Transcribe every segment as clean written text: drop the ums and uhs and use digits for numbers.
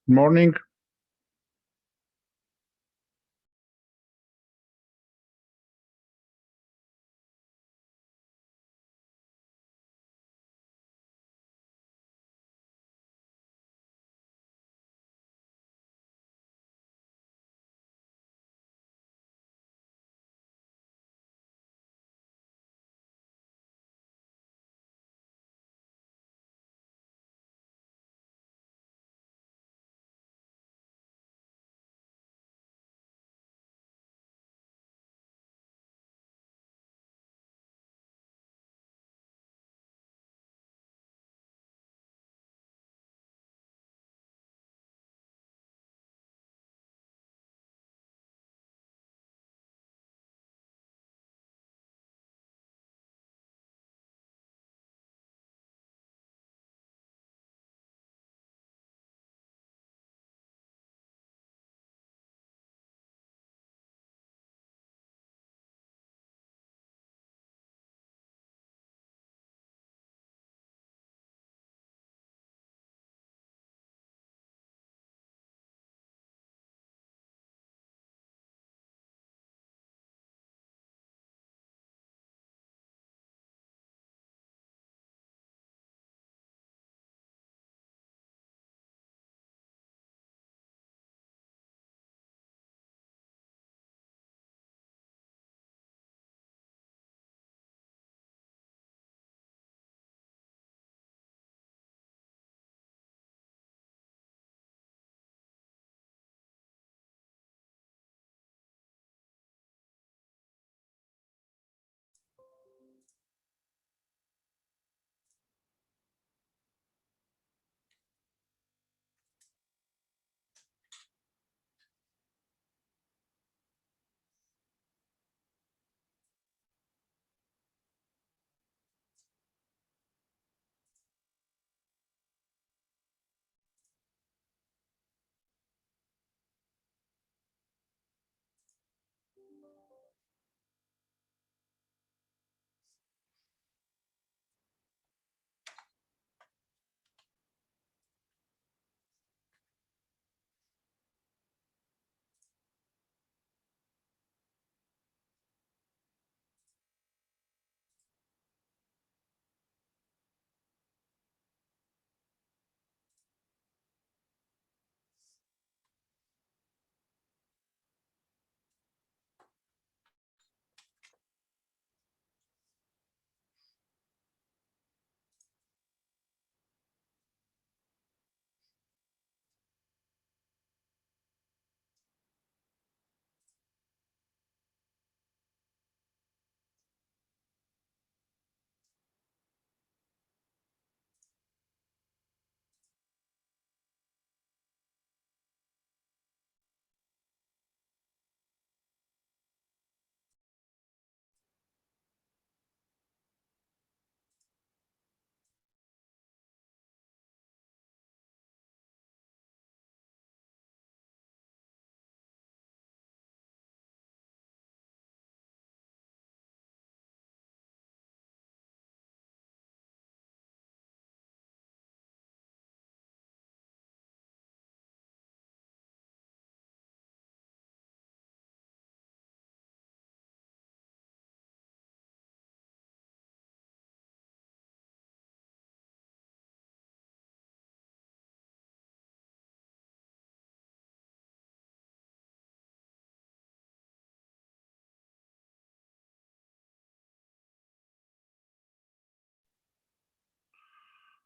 Morning.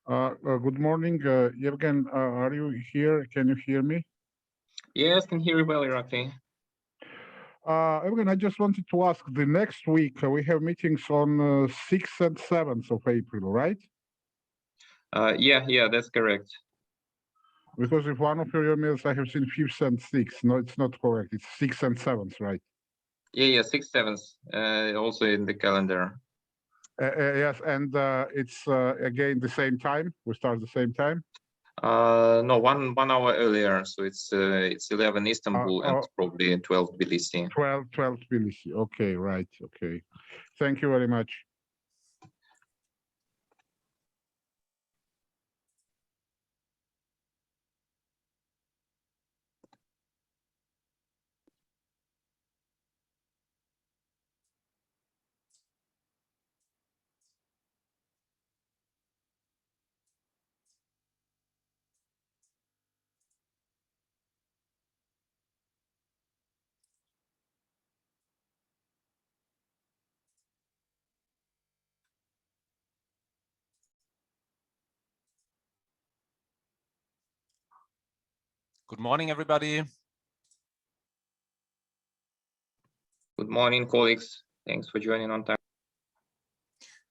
Good morning, Evgen. Are you here? Can you hear me? Yes, can hear you well, Irakli. Evgen, I just wanted to ask. The next week we have meetings on 6th and 7th of April, right? Yeah, that's correct. Because if one of your emails I have seen 5th and 6th. No, it's not correct. It's 6th and 7th, right? Yeah, 6th, 7th, also in the calendar. Yes, and it's again the same time. We start the same time. No, one hour earlier, so it's 11 Istanbul and probably 12 Tbilisi. 12 Tbilisi. Okay, right. Okay. Thank you very much. Good morning, everybody. Good morning, colleagues. Thanks for joining on time.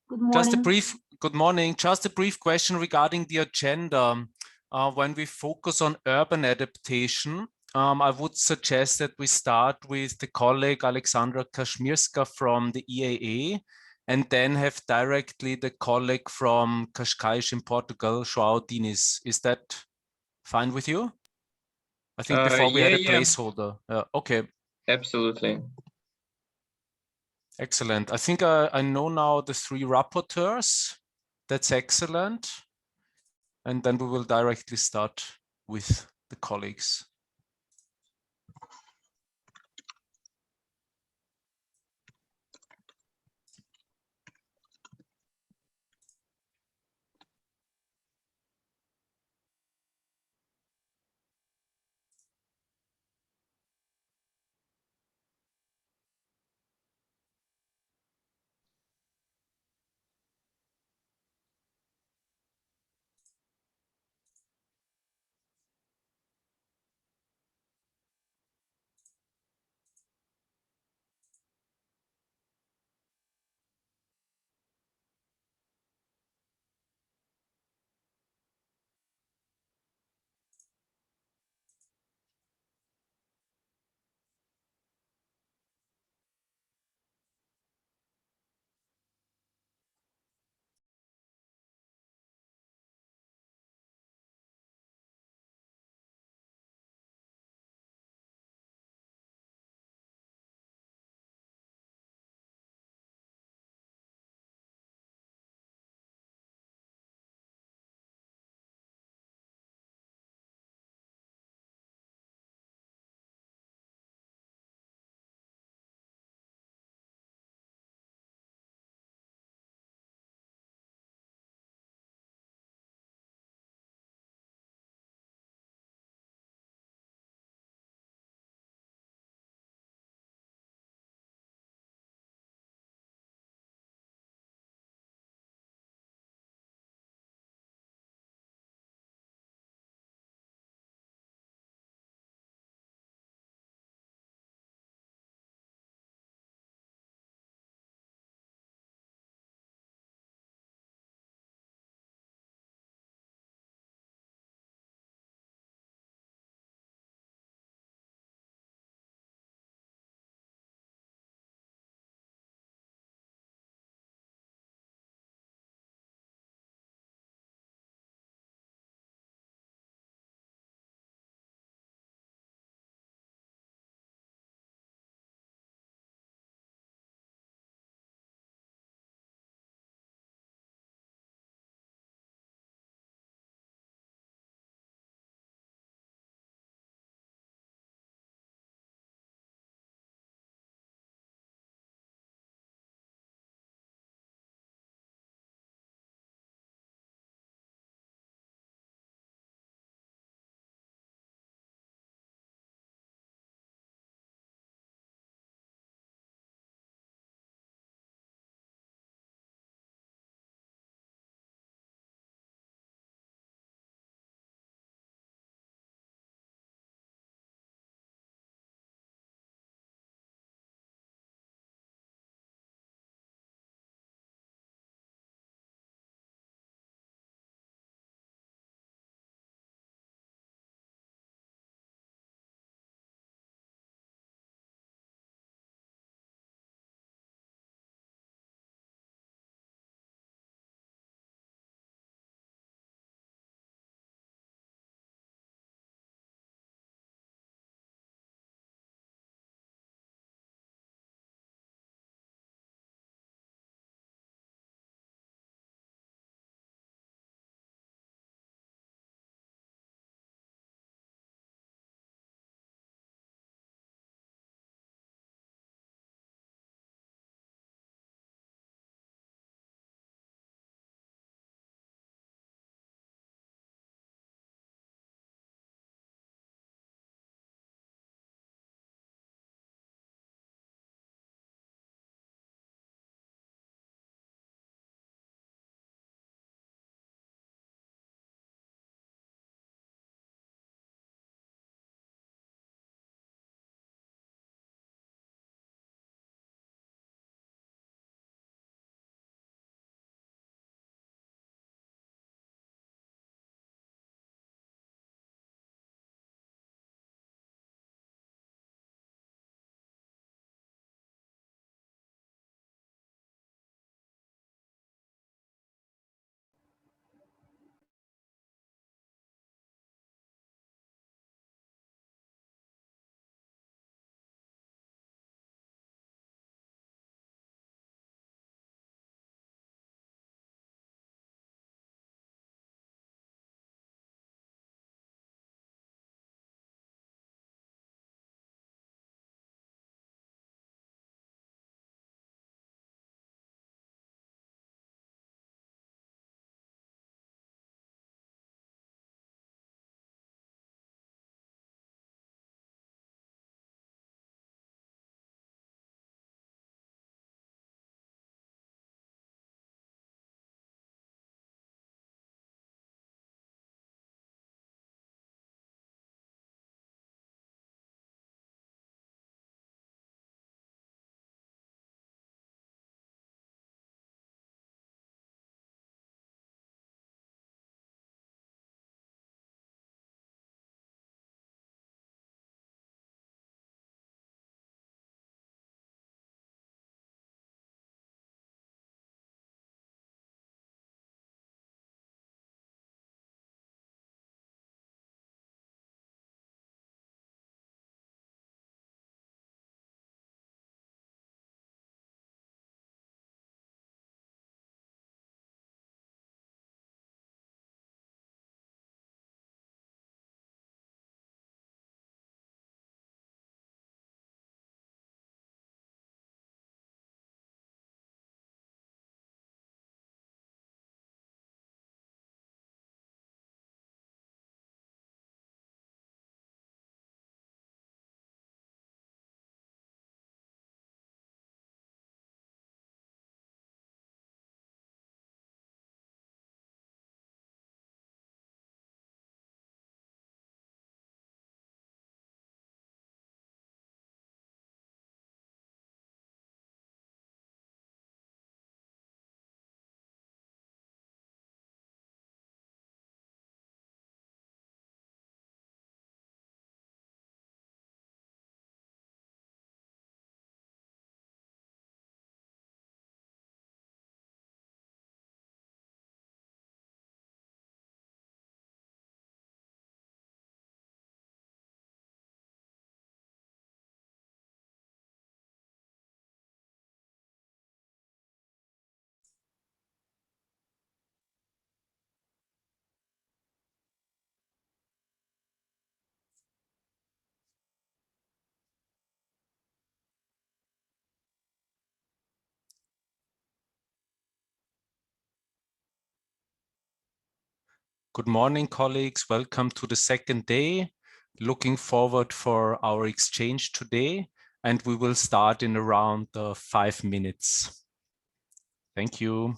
Good morning. Good morning. Just a brief question regarding the agenda. When we focus on urban adaptation, I would suggest that we start with the colleague Alexandra Kashmirska from the EAA, and then have directly the colleague from Cascais in Portugal, João Diniz. Is that fine with you? I think before we had a placeholder. Okay. Absolutely. Excellent. I think I know now the three rapporteurs. That's excellent. And then we will directly start with the colleagues. Good morning, colleagues. Welcome to the second day. Looking forward for our exchange today, and we will start in around 5 minutes. Thank you.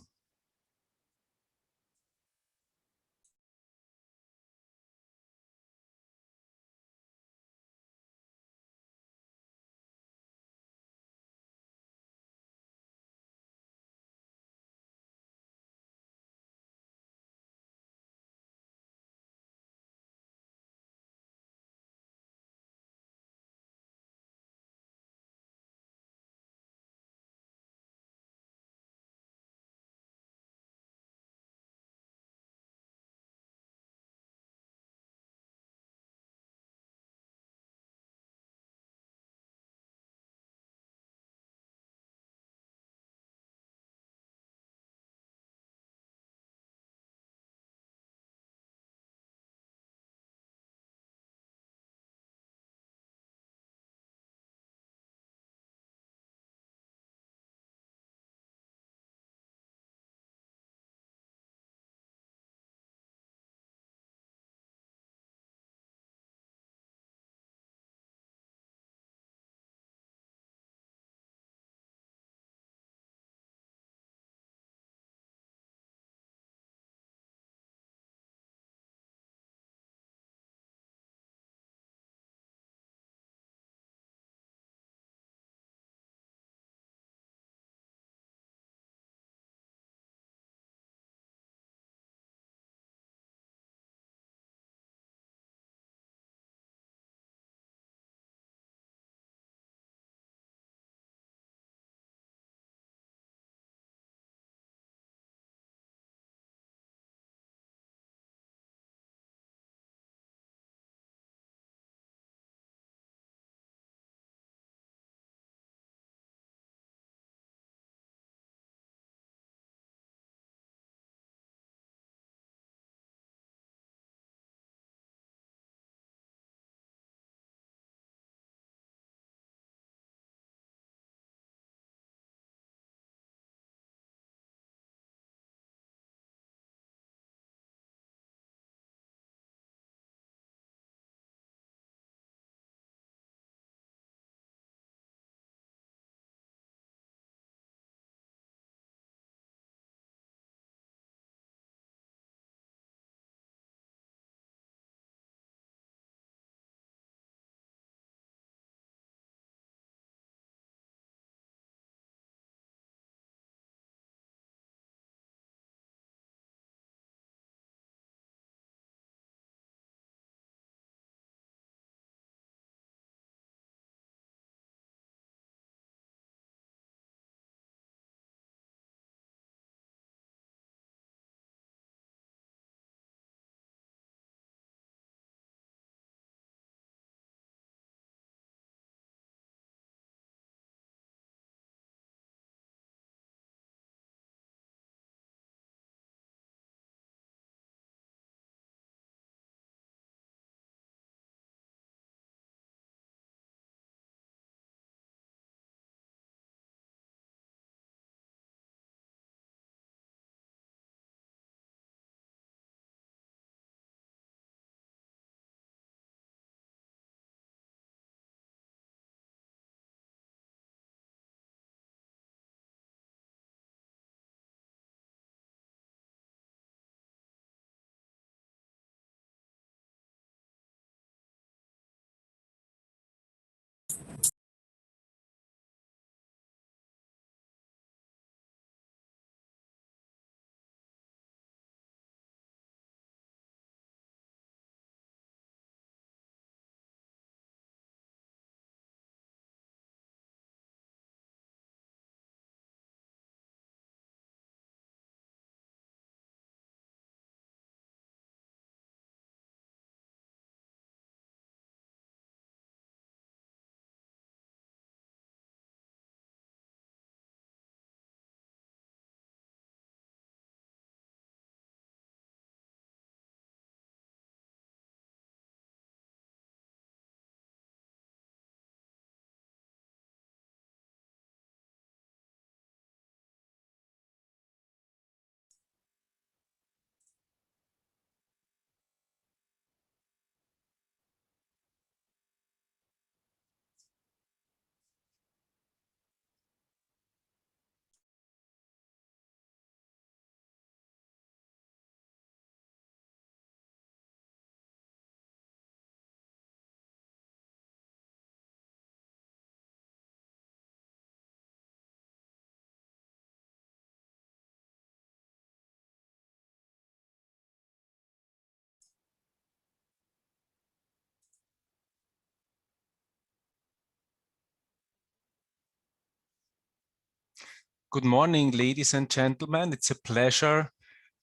Good morning, ladies and gentlemen. It's a pleasure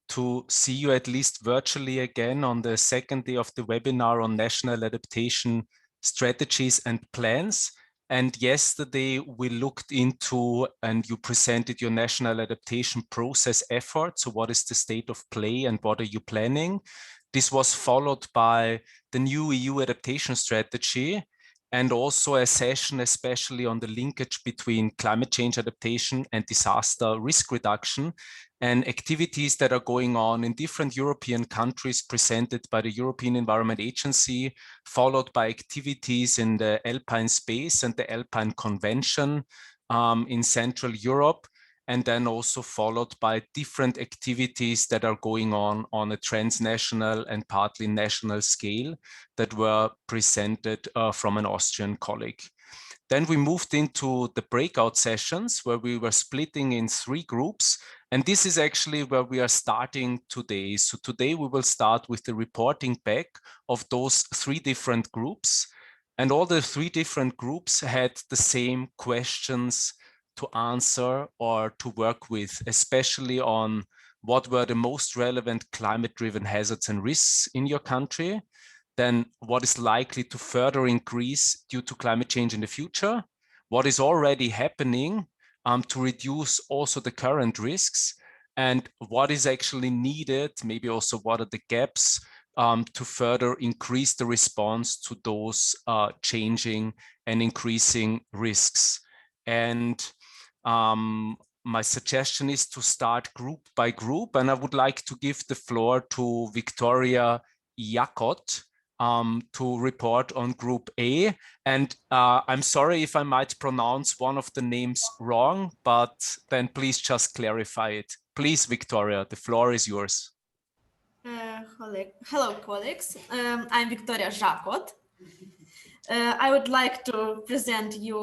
to see you at least virtually again on the second day of the webinar on national adaptation strategies and plans. And yesterday we looked into and you presented your national adaptation process effort. So what is the state of play and what are you planning? This was followed by the new EU adaptation strategy and also a session especially on the linkage between climate change adaptation and disaster risk reduction and activities that are going on in different European countries presented by the European Environment Agency, followed by activities in the Alpine Space and the Alpine Convention in Central Europe, and then also followed by different activities that are going on a transnational and partly national scale that were presented from an Austrian colleague. Then we moved into the breakout sessions where we were splitting in 3 groups. And this is actually where we are starting today. So today we will start with the reporting back of those 3 different groups. And all the 3 different groups had the same questions to answer or to work with, especially on what were the most relevant climate-driven hazards and risks in your country, then what is likely to further increase due to climate change in the future, what is already happening to reduce also the current risks, and what is actually needed, maybe also what are the gaps to further increase the response to those changing and increasing risks. And my suggestion is to start group by group, and I would like to give the floor to Victoria Jakot to report on Group A. And I'm sorry if I might pronounce one of the names wrong, but then please just clarify it. Please, Victoria, the floor is yours. Hello, colleagues. I'm Victoria Jakot. I would like to present you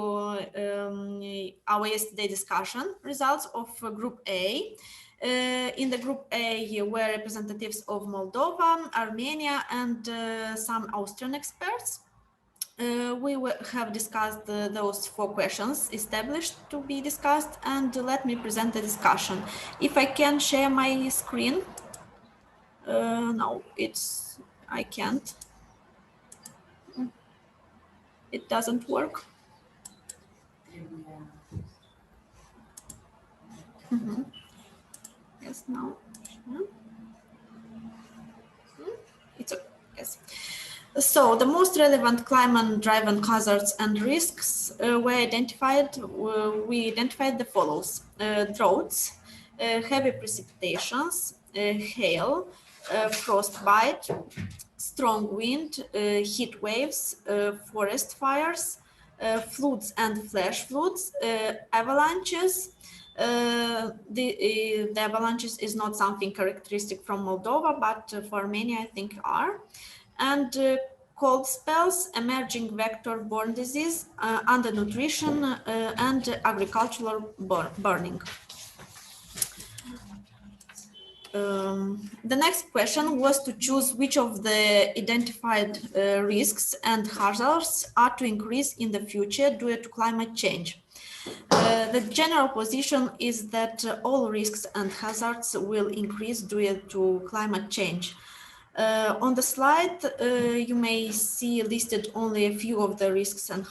our yesterday discussion results of Group A. In the Group A were representatives of Moldova, Armenia, and some Austrian experts. We have discussed those 4 questions established to be discussed, and let me present the discussion. If I can share my screen. No, I can't. It doesn't work. Yes, now. It's okay. Yes. So the most relevant climate-driven hazards and risks were identified. We identified the follows: droughts, heavy precipitations, hail, frostbite, strong wind, heat waves, forest fires, floods and flash floods, avalanches. The avalanches is not something characteristic from Moldova, but for Armenia, I think are. And cold spells, emerging vector-borne disease, undernutrition, and agricultural burning. The next question was to choose which of the identified risks and hazards are to increase in the future due to climate change. The general position is that all risks and hazards will increase due to climate change. On the slide, you may see listed only a few of the risks and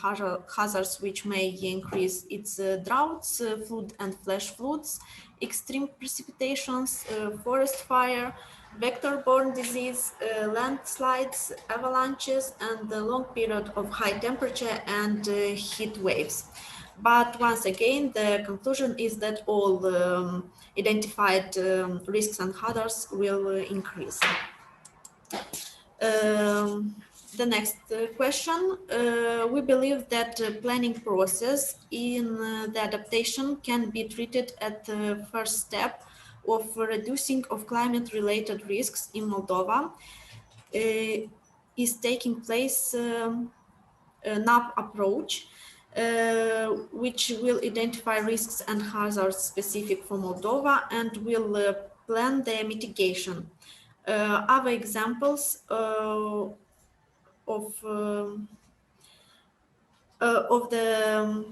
hazards which may increase. It's droughts, flood and flash floods, extreme precipitations, forest fire, vector-borne disease, landslides, avalanches, and the long period of high temperature and heat waves. But once again, the conclusion is that all identified risks and hazards will increase. The next question, we believe that the planning process in the adaptation can be treated at the first step of reducing of climate-related risks in Moldova is taking place NAP approach, which will identify risks and hazards specific for Moldova and will plan their mitigation. Other examples of the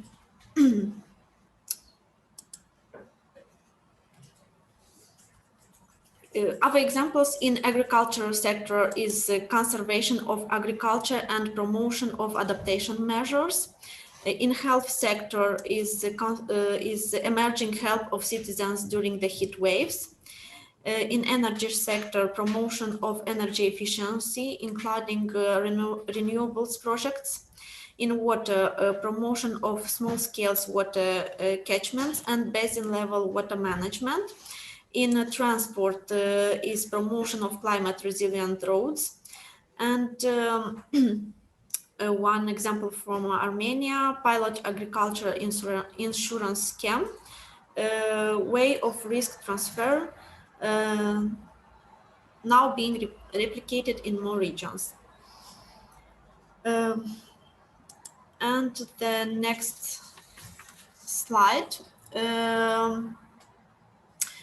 Other examples in agricultural sector is conservation of agriculture and promotion of adaptation measures. In health sector is emerging health of citizens during the heat waves. In energy sector, promotion of energy efficiency, including renewables projects. In water, promotion of small-scale water catchments and basin-level water management. In transport is promotion of climate-resilient roads. And one example from Armenia, pilot agriculture insurance scheme, way of risk transfer, now being replicated in more regions. And the next slide.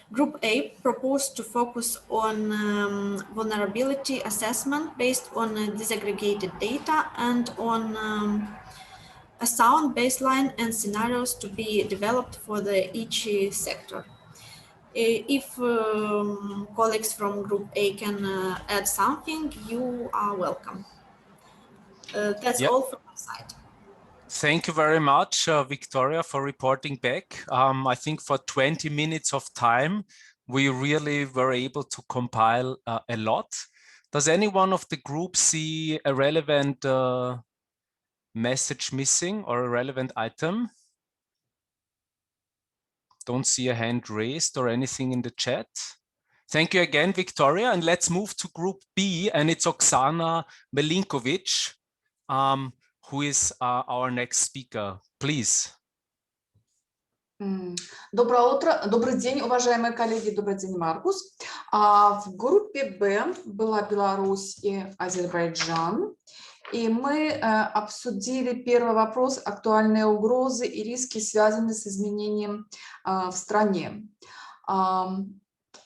Group A proposed to focus on vulnerability assessment based on disaggregated data and on a sound baseline and scenarios to be developed for each sector. If colleagues from Group A can add something, you are welcome. That's all from my side. Thank you very much, Victoria, for reporting back. I think for 20 minutes of time, we really were able to compile a lot. Does anyone of the group see a relevant message missing or a relevant item? Don't see a hand raised or anything in the chat. Thank you again, Victoria. And let's move to Group B, and it's Oksana Melinkovic, who is our next speaker. Please. Доброе утро, добрый день, уважаемые коллеги, добрый день, Маркус. В группе Б была Беларусь и Азербайджан, и мы обсудили первый вопрос: актуальные угрозы и риски, связанные с изменением в стране.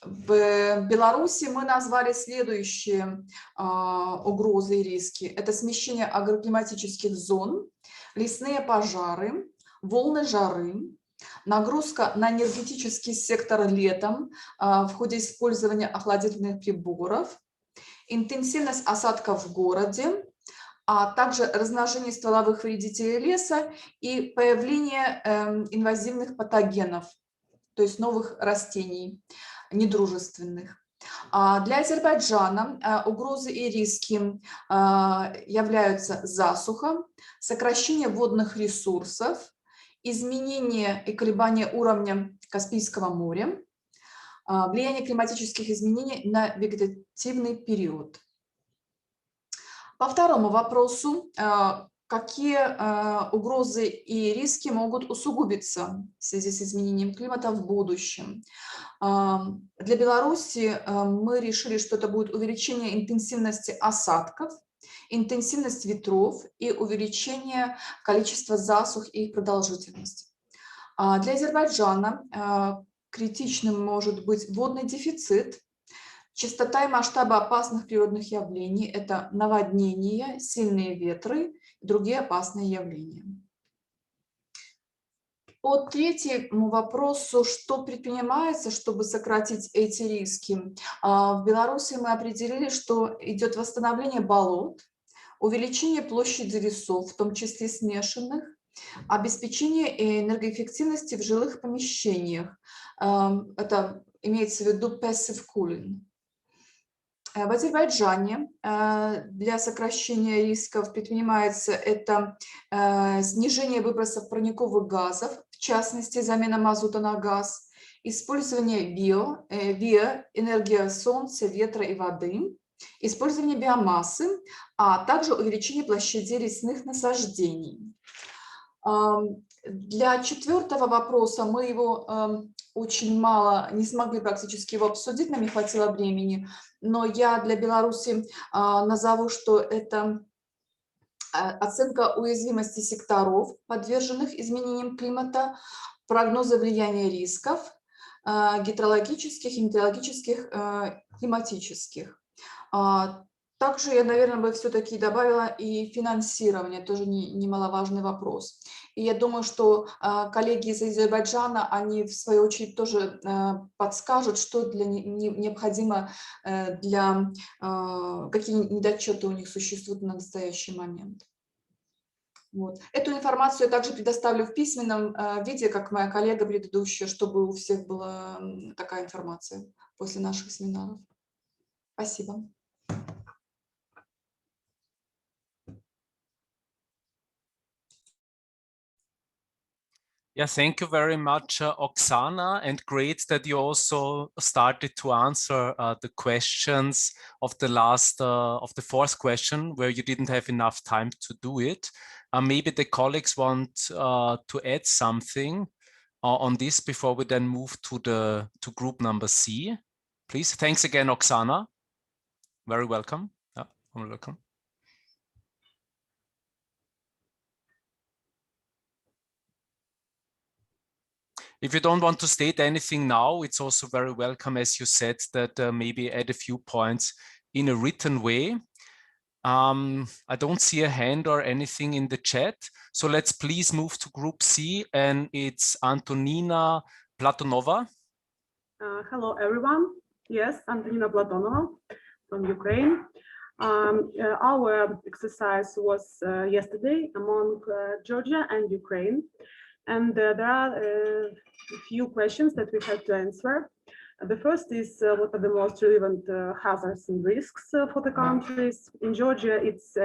В Беларуси мы назвали следующие угрозы и риски. Это смещение агроклиматических зон, лесные пожары, волны жары, нагрузка на энергетический сектор летом в ходе использования охладительных приборов, интенсивность осадков в городе, а также размножение стволовых вредителей леса и появление инвазивных патогенов, то есть новых растений недружественных. Для Азербайджана угрозы и риски являются засуха, сокращение водных ресурсов, изменение и колебания уровня Каспийского моря, влияние климатических изменений на вегетативный период. По второму вопросу, какие угрозы и риски могут усугубиться в связи с изменением климата в будущем? Для Беларуси мы решили, что это будет увеличение интенсивности осадков, интенсивность ветров и увеличение количества засух и их продолжительности. Для Азербайджана критичным может быть водный дефицит, частота и масштабы опасных природных явлений, это наводнения, сильные ветры и другие опасные явления. По третьему вопросу, что предпринимается, чтобы сократить эти риски? В Беларуси мы определили, что идет восстановление болот, увеличение площади лесов, в том числе смешанных, обеспечение энергоэффективности в жилых помещениях. Это имеется в виду passive cooling. В Азербайджане для сокращения рисков предпринимается это снижение выбросов парниковых газов, в частности, замена мазута на газ, использование энергия солнца, ветра и воды, использование биомассы, а также увеличение площадей лесных насаждений. Для четвертого вопроса мы его очень мало, не смогли практически его обсудить, нам не хватило времени, но я для Беларуси назову, что это оценка уязвимости секторов, подверженных изменениям климата, прогнозы влияния рисков гидрологических, метеорологических, климатических. Также я, наверное, бы все-таки добавила и финансирование, тоже немаловажный вопрос. И я думаю, что коллеги из Азербайджана, они в свою очередь тоже подскажут, что необходимо какие недочеты у них существуют на настоящий момент. Вот. Эту информацию я также предоставлю в письменном виде, как моя коллега предыдущая, чтобы у всех была такая информация после наших семинаров. Спасибо. Yeah, thank you very much, Oksana, and great that you also started to answer the questions of the fourth question where you didn't have enough time to do it. Maybe the colleagues want to add something on this before we then move to group number C. Please, thanks again, Oksana. Very welcome. Yeah, welcome. If you don't want to state anything now, it's also very welcome, as you said, that maybe add a few points in a written way. I don't see a hand or anything in the chat. So let's please move to group C, and it's Antonina Platonova. Hello, everyone. Yes, Antonina Platonova from Ukraine. Our exercise was yesterday among Georgia and Ukraine. And there are a few questions that we have to answer. The first is what are the most relevant hazards and risks for the countries? In Georgia, it's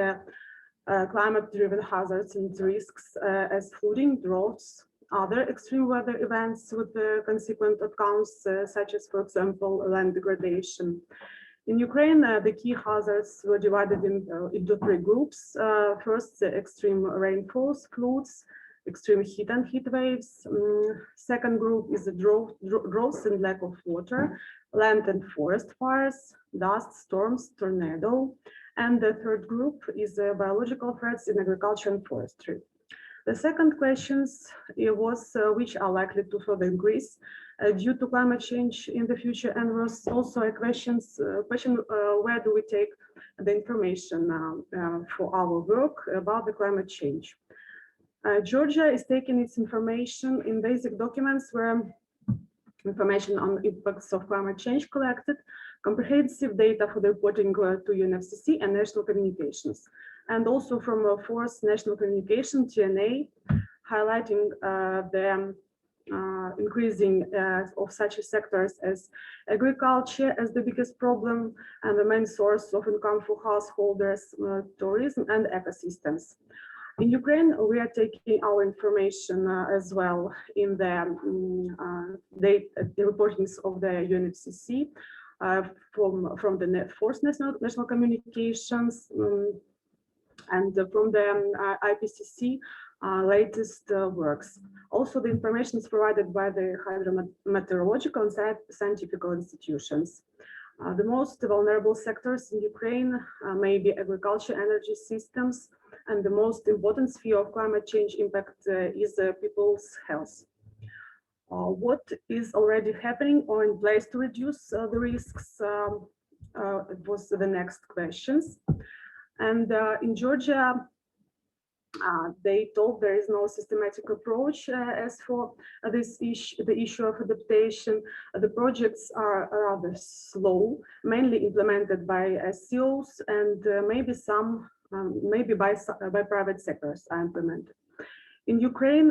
climate-driven hazards and risks as flooding, droughts, other extreme weather events with consequent outcomes, such as, for example, land degradation. In Ukraine, the key hazards were divided into three groups. First, extreme rainfalls, floods, extreme heat and heat waves. Second group is the droughts and lack of water, land and forest fires, dust storms, tornado. And the third group is biological threats in agriculture and forestry. The second questions was which are likely to further increase due to climate change in the future, and was also a question where do we take the information for our work about the climate change. Georgia is taking its information in basic documents where information on impacts of climate change collected, comprehensive data for the reporting to UNFCCC and national communications, and also from a fourth national communication, TNA, highlighting the increasing of such sectors as agriculture as the biggest problem and the main source of income for householders, tourism and ecosystems. In Ukraine, we are taking our information as well in the reportings of the UNFCCC from the fourth national communications and from the IPCC latest works. Also, the information is provided by the hydrometeorological and scientific institutions. The most vulnerable sectors in Ukraine may be agriculture, energy systems, and the most important sphere of climate change impact is people's health. What is already happening or in place to reduce the risks was the next questions. And in Georgia, they told there is no systematic approach as for this issue, the issue of adaptation. The projects are rather slow, mainly implemented by SCOs, and maybe some, maybe by private sectors are implemented. In Ukraine,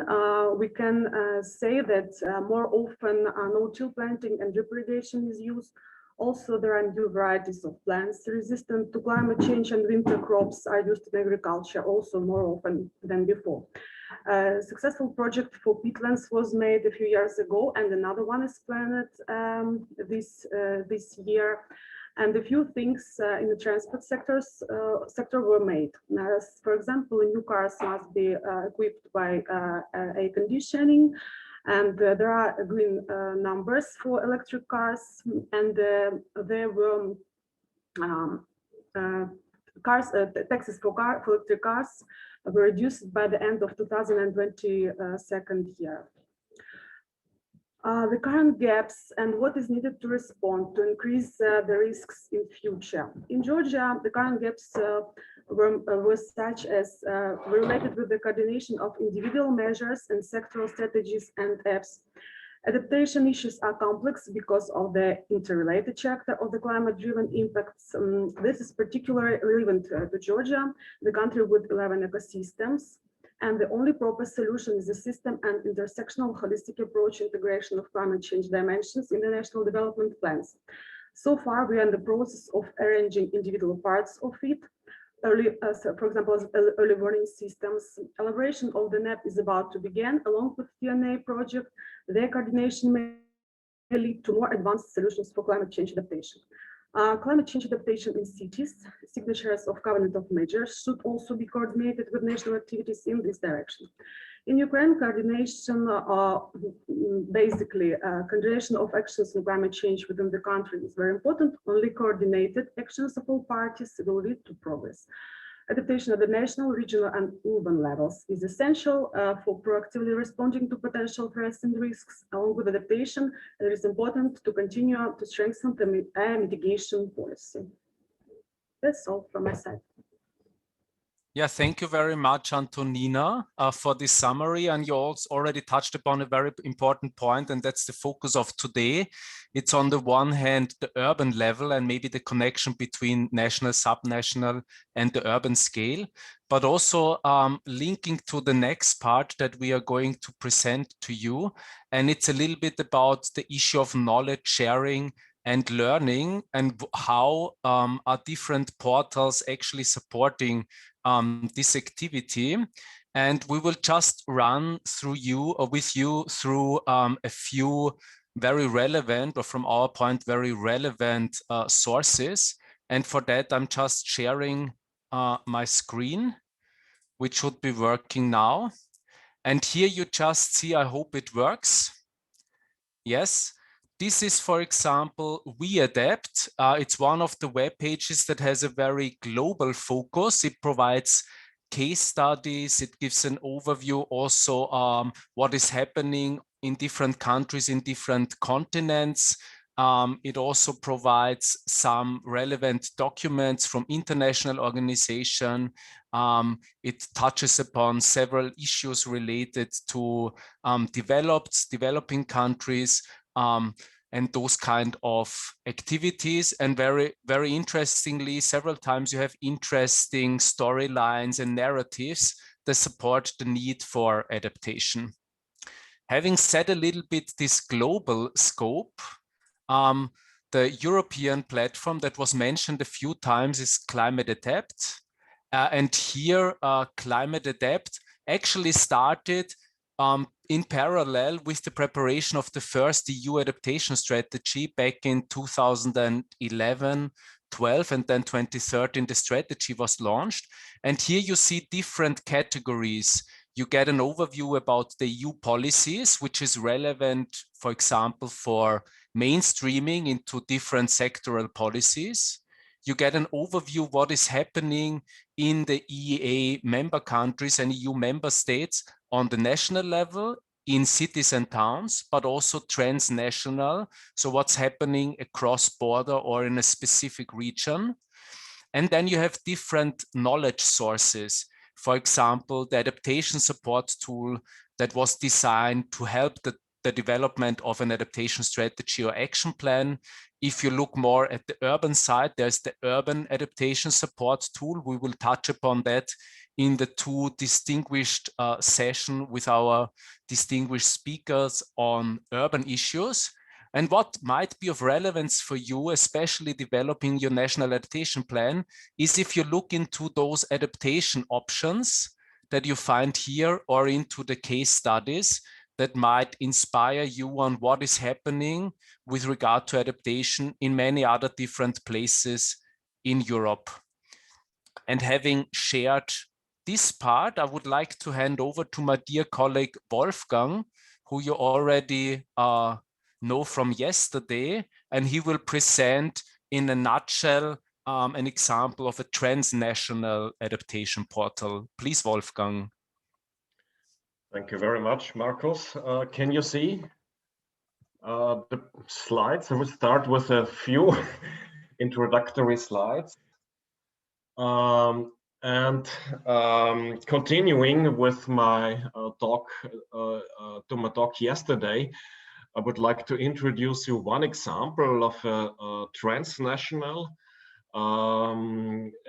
we can say that more often no-till planting and drip irrigation is used. Also, there are new varieties of plants resistant to climate change, and winter crops are used in agriculture also more often than before. A successful project for peatlands was made a few years ago, and another one is planned this year. And a few things in the transport sector were made. For example, new cars must be equipped by air conditioning, and there are green numbers for electric cars, and there were taxes for electric cars were reduced by the end of 2022 year. the current gaps and what is needed to respond to increase the risks in future. In Georgia, the current gaps were such as related with the coordination of individual measures and sectoral strategies and apps. Adaptation issues are complex because of the interrelated character of the climate-driven impacts. This is particularly relevant to Georgia, the country with 11 ecosystems. And the only proper solution is a system and intersectional holistic approach integration of climate change dimensions in the national development plans. So far, we are in the process of arranging individual parts of it. For example, early warning systems. Elaboration of the NEP is about to begin along with TNA project. Their coordination may lead to more advanced solutions for climate change adaptation. Climate change adaptation in cities, signatures of covenant of measures should also be coordinated with national activities in this direction. In Ukraine, coordination, coordination of actions on climate change within the country is very important. Only coordinated actions of all parties will lead to progress. Adaptation at the national, regional, and urban levels is essential for proactively responding to potential threats and risks. Along with adaptation, it is important to continue to strengthen the mitigation policy. That's all from my side. Yeah, thank you very much, Antonina, for this summary. And you also already touched upon a very important point, and that's the focus of today. It's on the one hand, the urban level and maybe the connection between national, subnational, and the urban scale, but also linking to the next part that we are going to present to you. And it's a little bit about the issue of knowledge sharing and learning, and how are different portals actually supporting this activity. And we will just run through with you through a few very relevant, or from our point, very relevant sources. And for that, I'm just sharing my screen, which should be working now. And here you just see, I hope it works. Yes. This is, for example, WeAdapt. It's one of the web pages that has a very global focus. It provides case studies. It gives an overview also what is happening in different countries, in different continents. It also provides some relevant documents from international organizations. It touches upon several issues related to developing countries, and those kind of activities. And very, very interestingly, several times you have interesting storylines and narratives that support the need for adaptation. Having said a little bit this global scope, the European platform that was mentioned a few times is Climate Adapt. And here, Climate Adapt actually started in parallel with the preparation of the first EU adaptation strategy back in 2011, 12, and then 2013, the strategy was launched. And here you see different categories. You get an overview about the EU policies, which is relevant, for example, for mainstreaming into different sectoral policies. You get an overview of what is happening in the EEA member countries and EU member states on the national level, in cities and towns, but also transnational. So what's happening across border or in a specific region. And then you have different knowledge sources. For example, the adaptation support tool that was designed to help the development of an adaptation strategy or action plan. If you look more at the urban side, there's the urban adaptation support tool. We will touch upon that in the two distinguished sessions with our distinguished speakers on urban issues. And what might be of relevance for you, especially developing your national adaptation plan, is if you look into those adaptation options that you find here or into the case studies that might inspire you on what is happening with regard to adaptation in many other different places in Europe. And having shared this part, I would like to hand over to my dear colleague Wolfgang, who you already know from yesterday, and he will present in a nutshell an example of a transnational adaptation portal. Please, Wolfgang. Thank you very much, Markus. Can you see? the slides. I will start with a few introductory slides. And continuing with my talk yesterday, I would like to introduce you one example of a transnational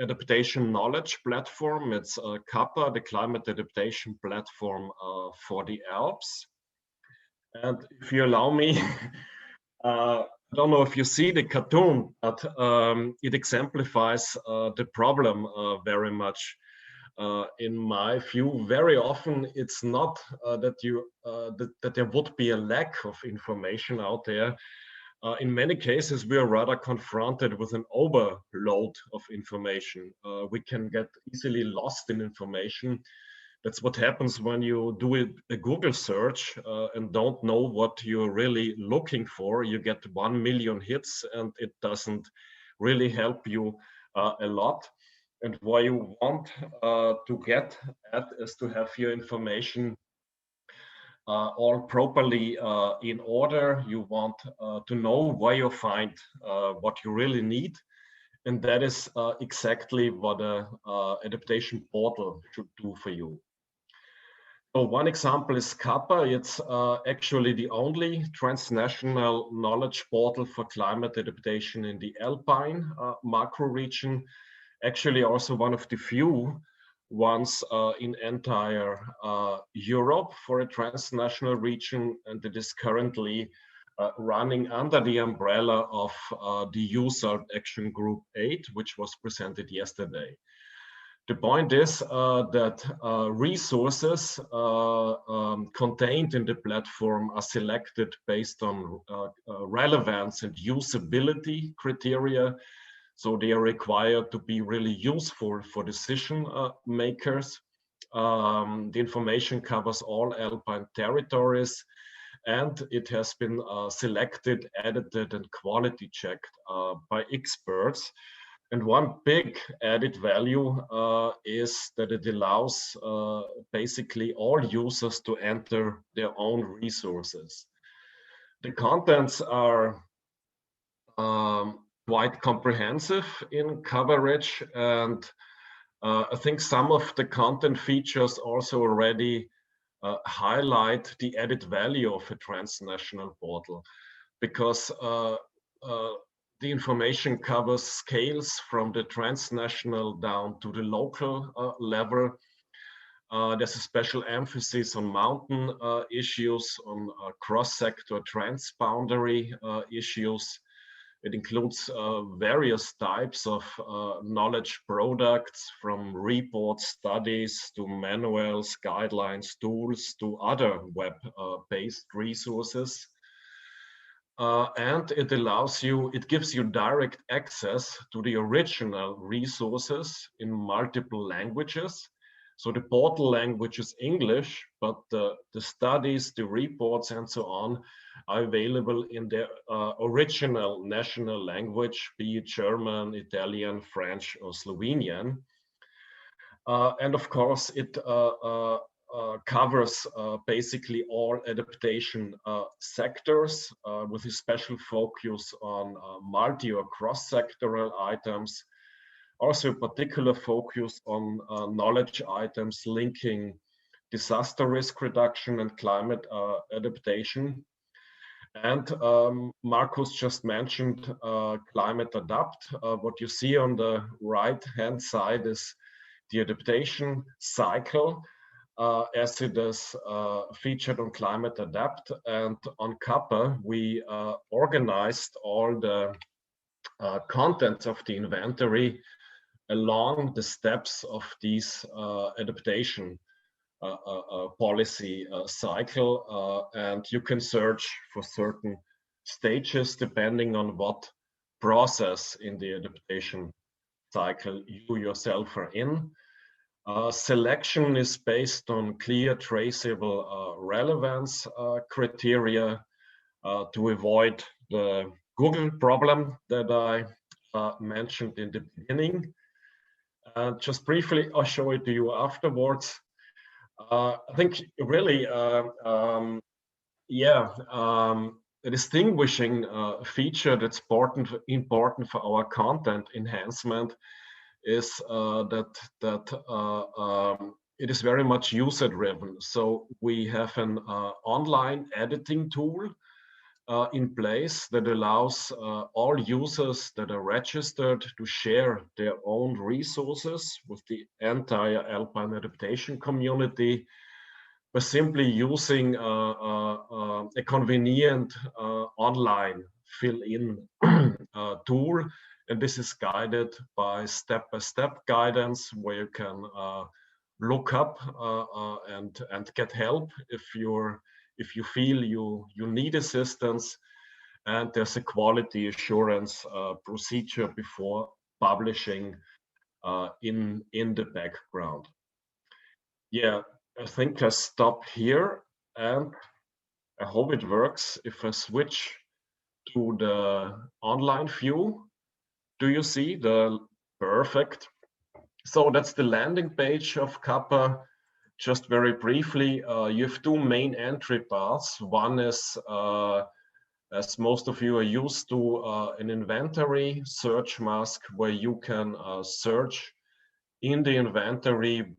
adaptation knowledge platform. It's CAPA, the Climate Adaptation Platform for the Alps. And if you allow me, I don't know if you see the cartoon, but it exemplifies the problem very much. In my view, very often it's not that there would be a lack of information out there. In many cases, we are rather confronted with an overload of information. We can get easily lost in information. That's what happens when you do a Google search and don't know what you're really looking for. You get 1 million hits and it doesn't really help you a lot. And what you want to get at is to have your information all properly in order. You want to know where you find what you really need. And that is exactly what an adaptation portal should do for you. So one example is CAPA. It's actually the only transnational knowledge portal for climate adaptation in the Alpine macro region. Actually also one of the few ones in entire Europe for a transnational region, and it is currently running under the umbrella of the USART Action Group 8, which was presented yesterday. The point is that resources contained in the platform are selected based on relevance and usability criteria. So they are required to be really useful for decision makers. The information covers all Alpine territories, and it has been selected, edited, and quality checked by experts. And one big added value is that it allows basically all users to enter their own resources. The contents are quite comprehensive in coverage, and I think some of the content features also already highlight the added value of a transnational portal, because the information covers scales from the transnational down to the local level. There's a special emphasis on mountain issues, on cross-sector transboundary issues. It includes various types of knowledge products, from reports, studies, to manuals, guidelines, tools, to other web-based resources. And it gives you direct access to the original resources in multiple languages. So the portal language is English, but the studies, the reports, and so on are available in their original national language, be it German, Italian, French, or Slovenian. And of course, it covers basically all adaptation sectors with a special focus on multi or cross-sectoral items. Also a particular focus on knowledge items linking disaster risk reduction and climate adaptation. And Markus just mentioned Climate Adapt. What you see on the right-hand side is the adaptation cycle as it is featured on Climate Adapt. And on CAPA, we organized all the contents of the inventory along the steps of these adaptation policy cycle, and you can search for certain stages depending on what process in the adaptation cycle you yourself are in. Selection is based on clear, traceable relevance criteria to avoid the Google problem that I mentioned in the beginning. Just briefly, I'll show it to you afterwards. I think really, distinguishing feature that's important for our content enhancement is that it is very much user driven. So we have an online editing tool in place that allows all users that are registered to share their own resources with the entire Alpine adaptation community by simply using a convenient online fill-in tool. And this is guided by step-by-step guidance where you can look up and get help if you feel you need assistance. And there's a quality assurance procedure before publishing in the background. Yeah, I think I stop here, and I hope it works. If I switch to the online view, do you see the perfect? So that's the landing page of Kappa. Just very briefly, you have two main entry paths. One is, as most of you are used to, an inventory search mask where you can search in the inventory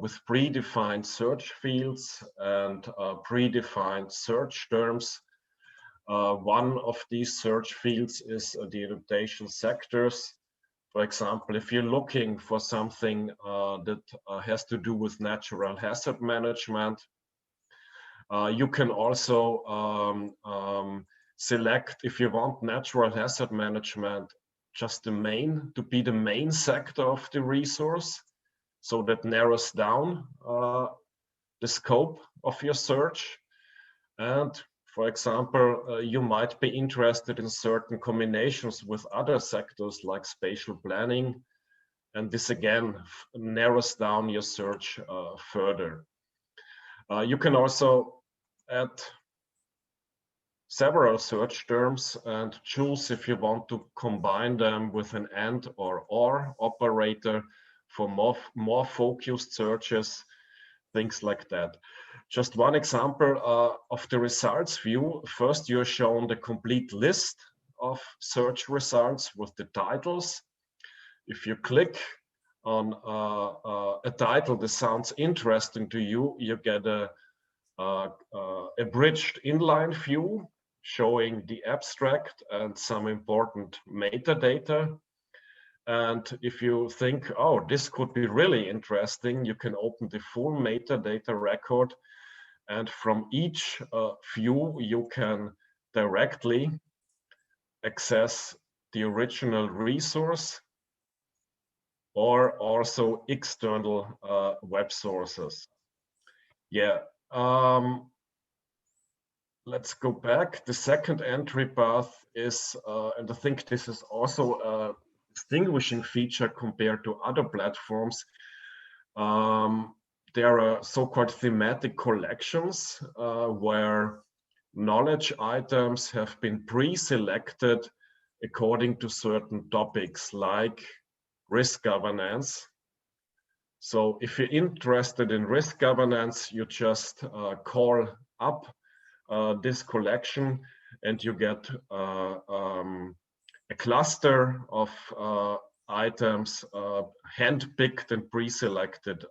with predefined search fields and predefined search terms. One of these search fields is the adaptation sectors. For example, if you're looking for something that has to do with natural hazard management, you can also select, if you want natural hazard management, just to be the main sector of the resource. So that narrows down the scope of your search. And for example, you might be interested in certain combinations with other sectors like spatial planning. And this again narrows down your search further. You can also add several search terms and choose if you want to combine them with an AND or OR operator for more focused searches, things like that. Just one example of the results view. First, you're shown the complete list of search results with the titles. If you click on a title that sounds interesting to you, you get a abridged inline view showing the abstract and some important metadata. And if you think, oh, this could be really interesting, you can open the full metadata record. And from each view, you can directly access the original resource or also external web sources. Yeah. Let's go back. The second entry path is, and I think this is also a distinguishing feature compared to other platforms. There are so-called thematic collections where knowledge items have been pre-selected according to certain topics like risk governance. So if you're interested in risk governance, you just call up this collection and you get a cluster of items hand-picked and pre-selected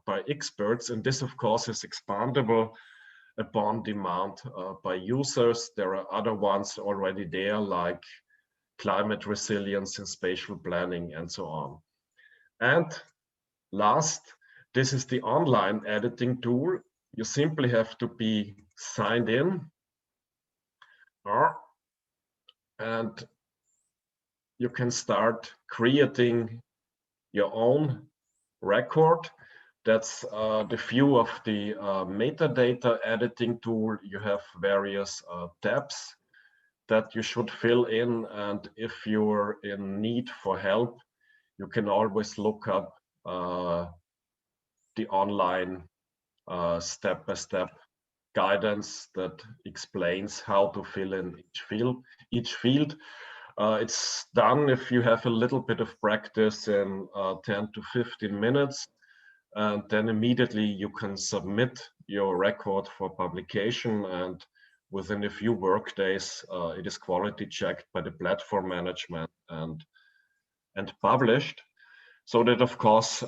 by experts. And this, of course, is expandable upon demand by users. There are other ones already there, like climate resilience and spatial planning and so on. And last, this is the online editing tool. You simply have to be signed in, and you can start creating your own record. That's the view of the metadata editing tool. You have various tabs that you should fill in, and if you're in need for help, you can always look up the online step-by-step guidance that explains how to fill in each field. It's done if you have a little bit of practice in 10 to 15 minutes, and then immediately you can submit your record for publication, and within a few work days, it is quality checked by the platform management and published. So that, of course,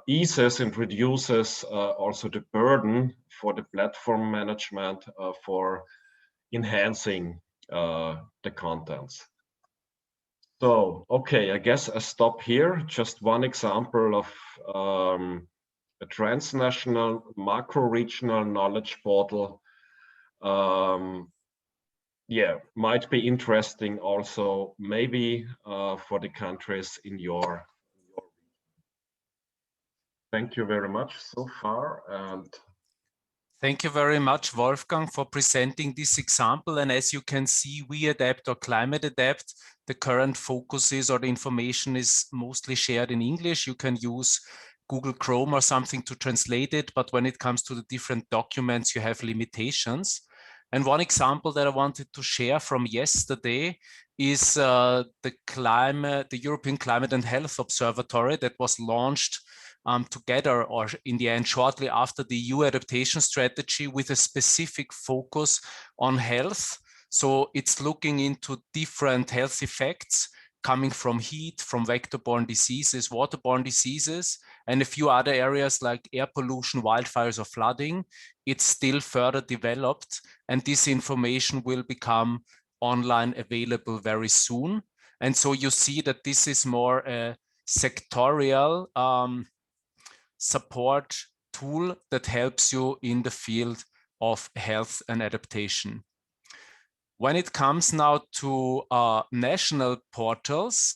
eases and reduces also the burden for the platform management for enhancing the contents. So, okay, I guess I stop here. Just one example of a transnational macro-regional knowledge portal. Yeah, might be interesting also, maybe for the countries in your Thank you very much so far. And thank you very much, Wolfgang, for presenting this example. And as you can see, We Adapt or Climate Adapt, the current focus is, or the information is mostly shared in English. You can use Google Chrome or something to translate it, but when it comes to the different documents, you have limitations. And one example that I wanted to share from yesterday is the European Climate and Health Observatory that was launched together, or in the end, shortly after the EU adaptation strategy, with a specific focus on health. So it's looking into different health effects coming from heat, from vector-borne diseases, waterborne diseases, and a few other areas like air pollution, wildfires, or flooding. It's still further developed, and this information will become online available very soon. And so you see that this is more a sectorial support tool that helps you in the field of health and adaptation. When it comes now to national portals,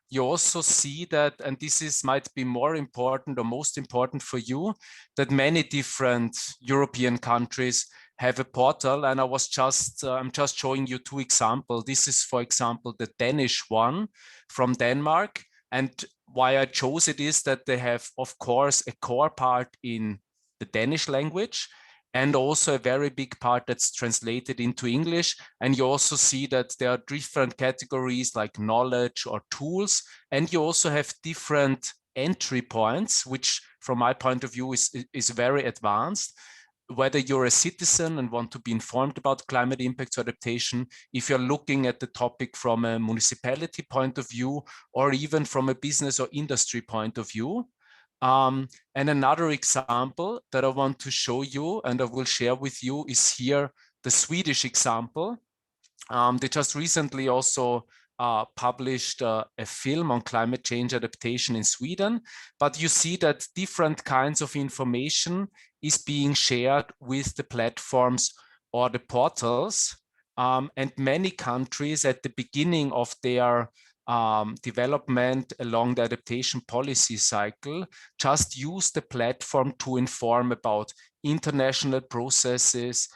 you also see that, and this might be more important or most important for you, that many different European countries have a portal. And I'm just showing you two examples. This is, for example, the Danish one from Denmark. And why I chose it is that they have, of course, a core part in the Danish language, and also a very big part that's translated into English. And you also see that there are different categories like knowledge or tools, and you also have different entry points, which from my point of view is very advanced. Whether you're a citizen and want to be informed about climate impacts or adaptation, if you're looking at the topic from a municipality point of view, or even from a business or industry point of view. And another example that I want to show you and I will share with you is here the Swedish example. They just recently also published a film on climate change adaptation in Sweden, but you see that different kinds of information is being shared with the platforms or the portals. And many countries at the beginning of their development along the adaptation policy cycle just use the platform to inform about international processes,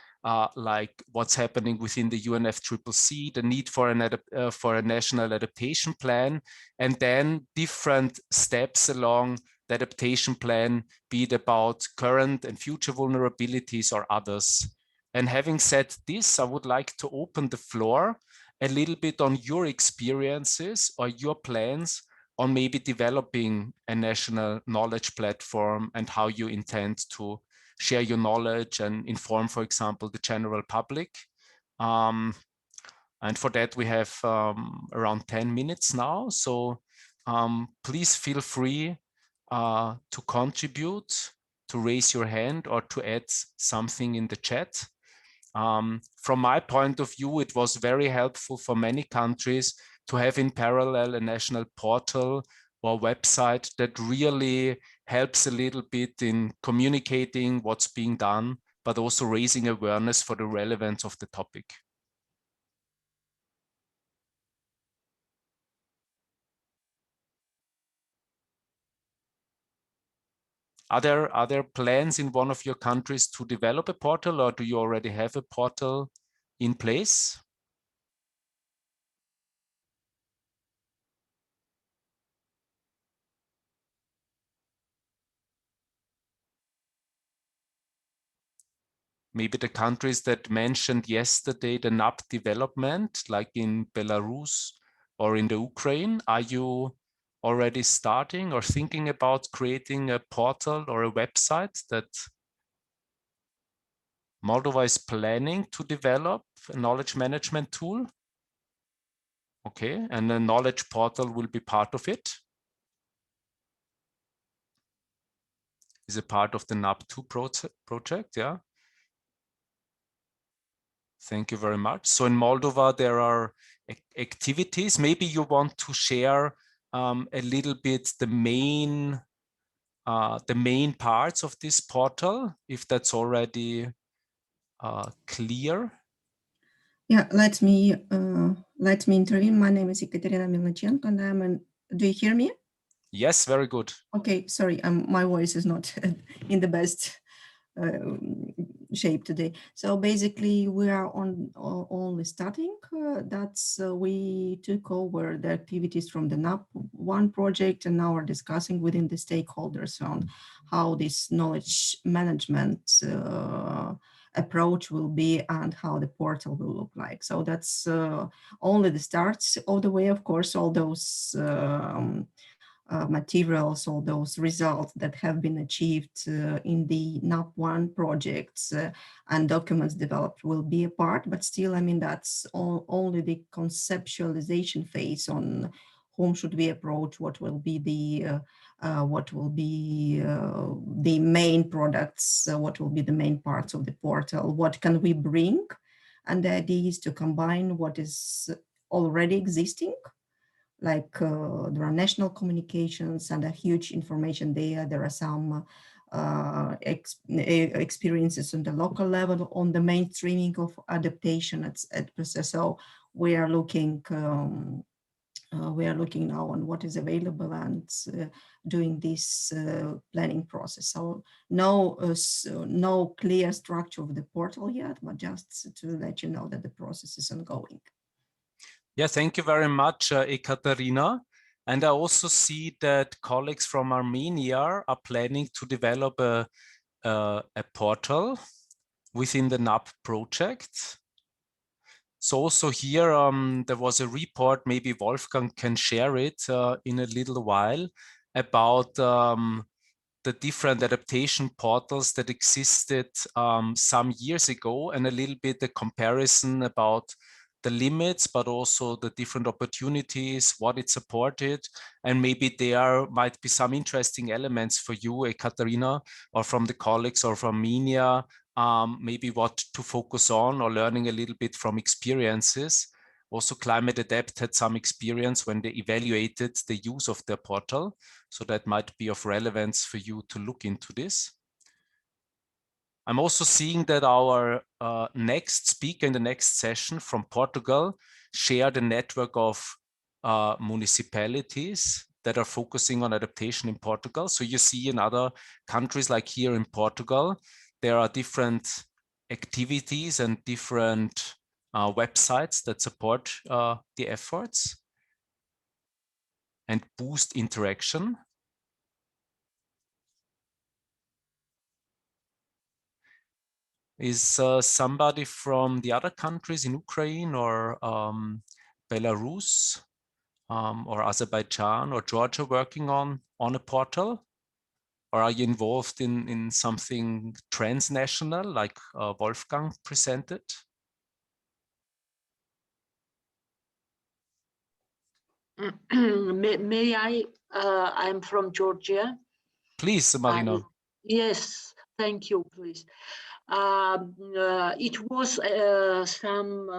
like what's happening within the UNFCCC, the need for a national adaptation plan, and then different steps along the adaptation plan, be it about current and future vulnerabilities or others. And having said this, I would like to open the floor a little bit on your experiences or your plans on maybe developing a national knowledge platform and how you intend to share your knowledge and inform, for example, the general public. And for that, we have around 10 minutes now. So please feel free to contribute, to raise your hand, or to add something in the chat. From my point of view, it was very helpful for many countries to have in parallel a national portal or website that really helps a little bit in communicating what's being done, but also raising awareness for the relevance of the topic. Are there plans in one of your countries to develop a portal, or do you already have a portal in place? Maybe the countries that mentioned yesterday, the NAP development, like in Belarus or in the Ukraine, are you already starting or thinking about creating a portal or a website that Moldova is planning to develop a knowledge management tool. Okay, and the knowledge portal will be part of it. Is a part of the NAP2 project, yeah. Thank you very much. So in Moldova, there are activities. Maybe you want to share a little bit the main parts of this portal, if that's already clear. Yeah, let me intervene. My name is Ekaterina Milnichenko, and do you hear me? Yes, very good. Okay, sorry, my voice is not in the best shape today. So basically, we are only starting. We took over the activities from the NAP1 project, and now we're discussing within the stakeholders on how this knowledge management approach will be and how the portal will look like. So that's only the starts of the way. Of course, all those materials, all those results that have been achieved in the NAP1 projects and documents developed will be a part, but still, I mean, that's only the conceptualization phase on whom should we approach, what will be the main products, what will be the main parts of the portal, what can we bring, and the idea is to combine what is already existing, like there are national communications and a huge information there. There are some experiences on the local level on the mainstreaming of adaptation, etc. So we are looking now on what is available and doing this planning process. So no clear structure of the portal yet, but just to let you know that the process is ongoing. Yeah, thank you very much, Ekaterina. And I also see that colleagues from Armenia are planning to develop a portal within the NAP project. So also here, there was a report, maybe Wolfgang can share it in a little while, about the different adaptation portals that existed some years ago, and a little bit the comparison about the limits, but also the different opportunities, what it supported. And maybe there might be some interesting elements for you, Ekaterina, or from the colleagues or from Armenia, maybe what to focus on, or learning a little bit from experiences. Also, Climate Adapt had some experience when they evaluated the use of their portal. So that might be of relevance for you to look into this. I'm also seeing that our next speaker in the next session from Portugal shared a network of municipalities that are focusing on adaptation in Portugal. So you see in other countries, like here in Portugal, there are different activities and different websites that support the efforts and boost interaction. Is somebody from the other countries in Ukraine or Belarus or Azerbaijan or Georgia working on a portal? Or are you involved in something transnational like Wolfgang presented? May I? I'm from Georgia. Please, Marina. Yes, thank you, please. It was some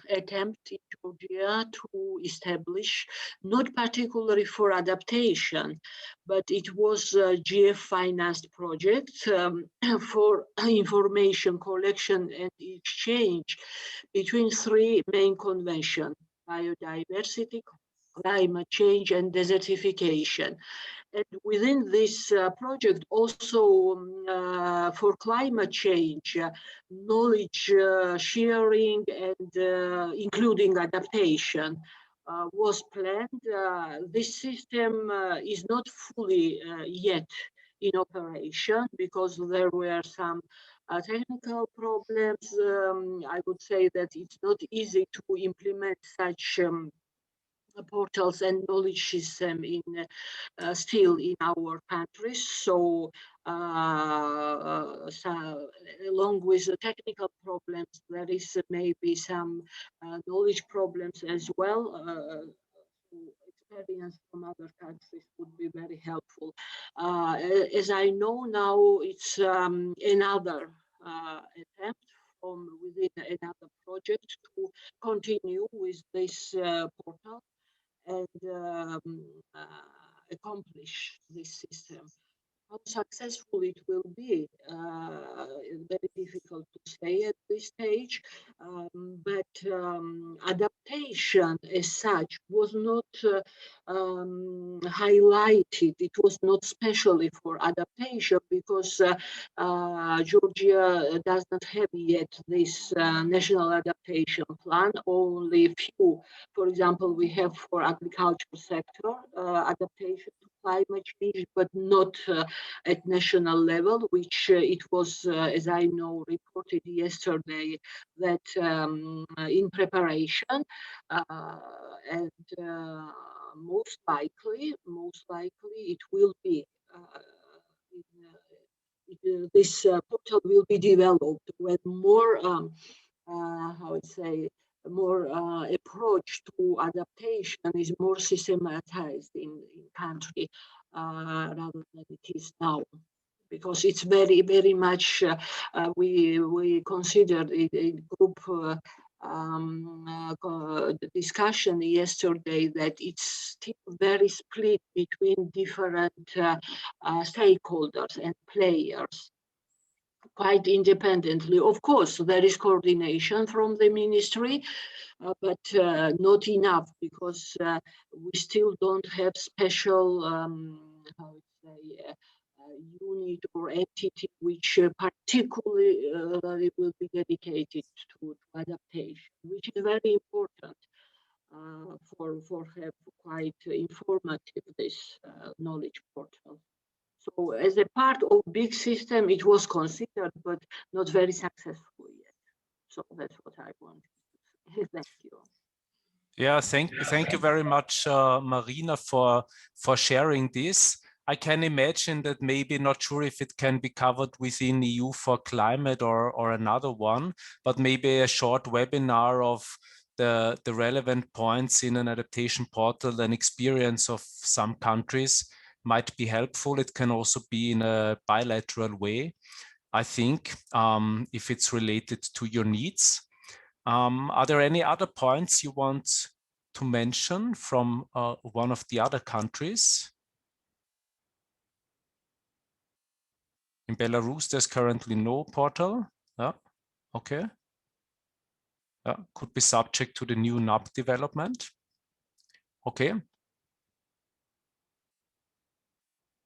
attempt in Georgia to establish, not particularly for adaptation, but it was a GF-financed project for information collection and exchange between three main conventions: biodiversity, climate change, and desertification. And within this project, also for climate change, knowledge sharing and including adaptation was planned. This system is not fully yet in operation because there were some technical problems. I would say that it's not easy to implement such portals and knowledge system in still in our countries. So So along with the technical problems, there is maybe some knowledge problems as well. Experience from other countries would be very helpful. As I know now, it's another attempt from within another project to continue with this portal and accomplish this system. How successful it will be, very difficult to say at this stage, but adaptation as such was not highlighted. It was not specially for adaptation because Georgia does not have yet this national adaptation plan. Only few, for example, we have for agriculture sector adaptation to climate change, but not at national level, which it was, as I know, reported yesterday that in preparation and most likely it will be this portal will be developed when more how I say more approach to adaptation is more systematized in country rather than it is now, because it's very much we considered a group discussion yesterday that it's still very split between different stakeholders and players. Quite independently. Of course, there is coordination from the ministry, but not enough because we still don't have special how to say, unit or entity which particularly will be dedicated to adaptation, which is very important for have quite informative this knowledge portal. So as a part of big system, it was considered, but not very successful yet. So that's what I wanted to say. Thank you. Yeah, thank you very much, Marina, for sharing this. I can imagine that maybe not sure if it can be covered within EU for climate or another one, but maybe a short webinar of the relevant points in an adaptation portal and experience of some countries might be helpful. It can also be in a bilateral way, I think, if it's related to your needs. Are there any other points you want to mention from one of the other countries? In Belarus, there's currently no portal. Yeah, okay. Yeah, could be subject to the new NAP development. Okay.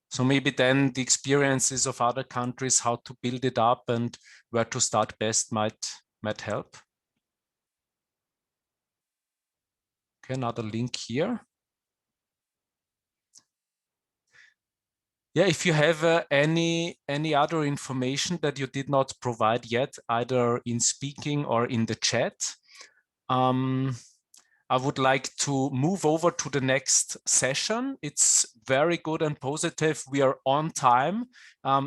So maybe then the experiences of other countries, how to build it up and where to start best might help. Okay, another link here. Yeah, if you have any other information that you did not provide yet, either in speaking or in the chat, I would like to move over to the next session. It's very good and positive. We are on time,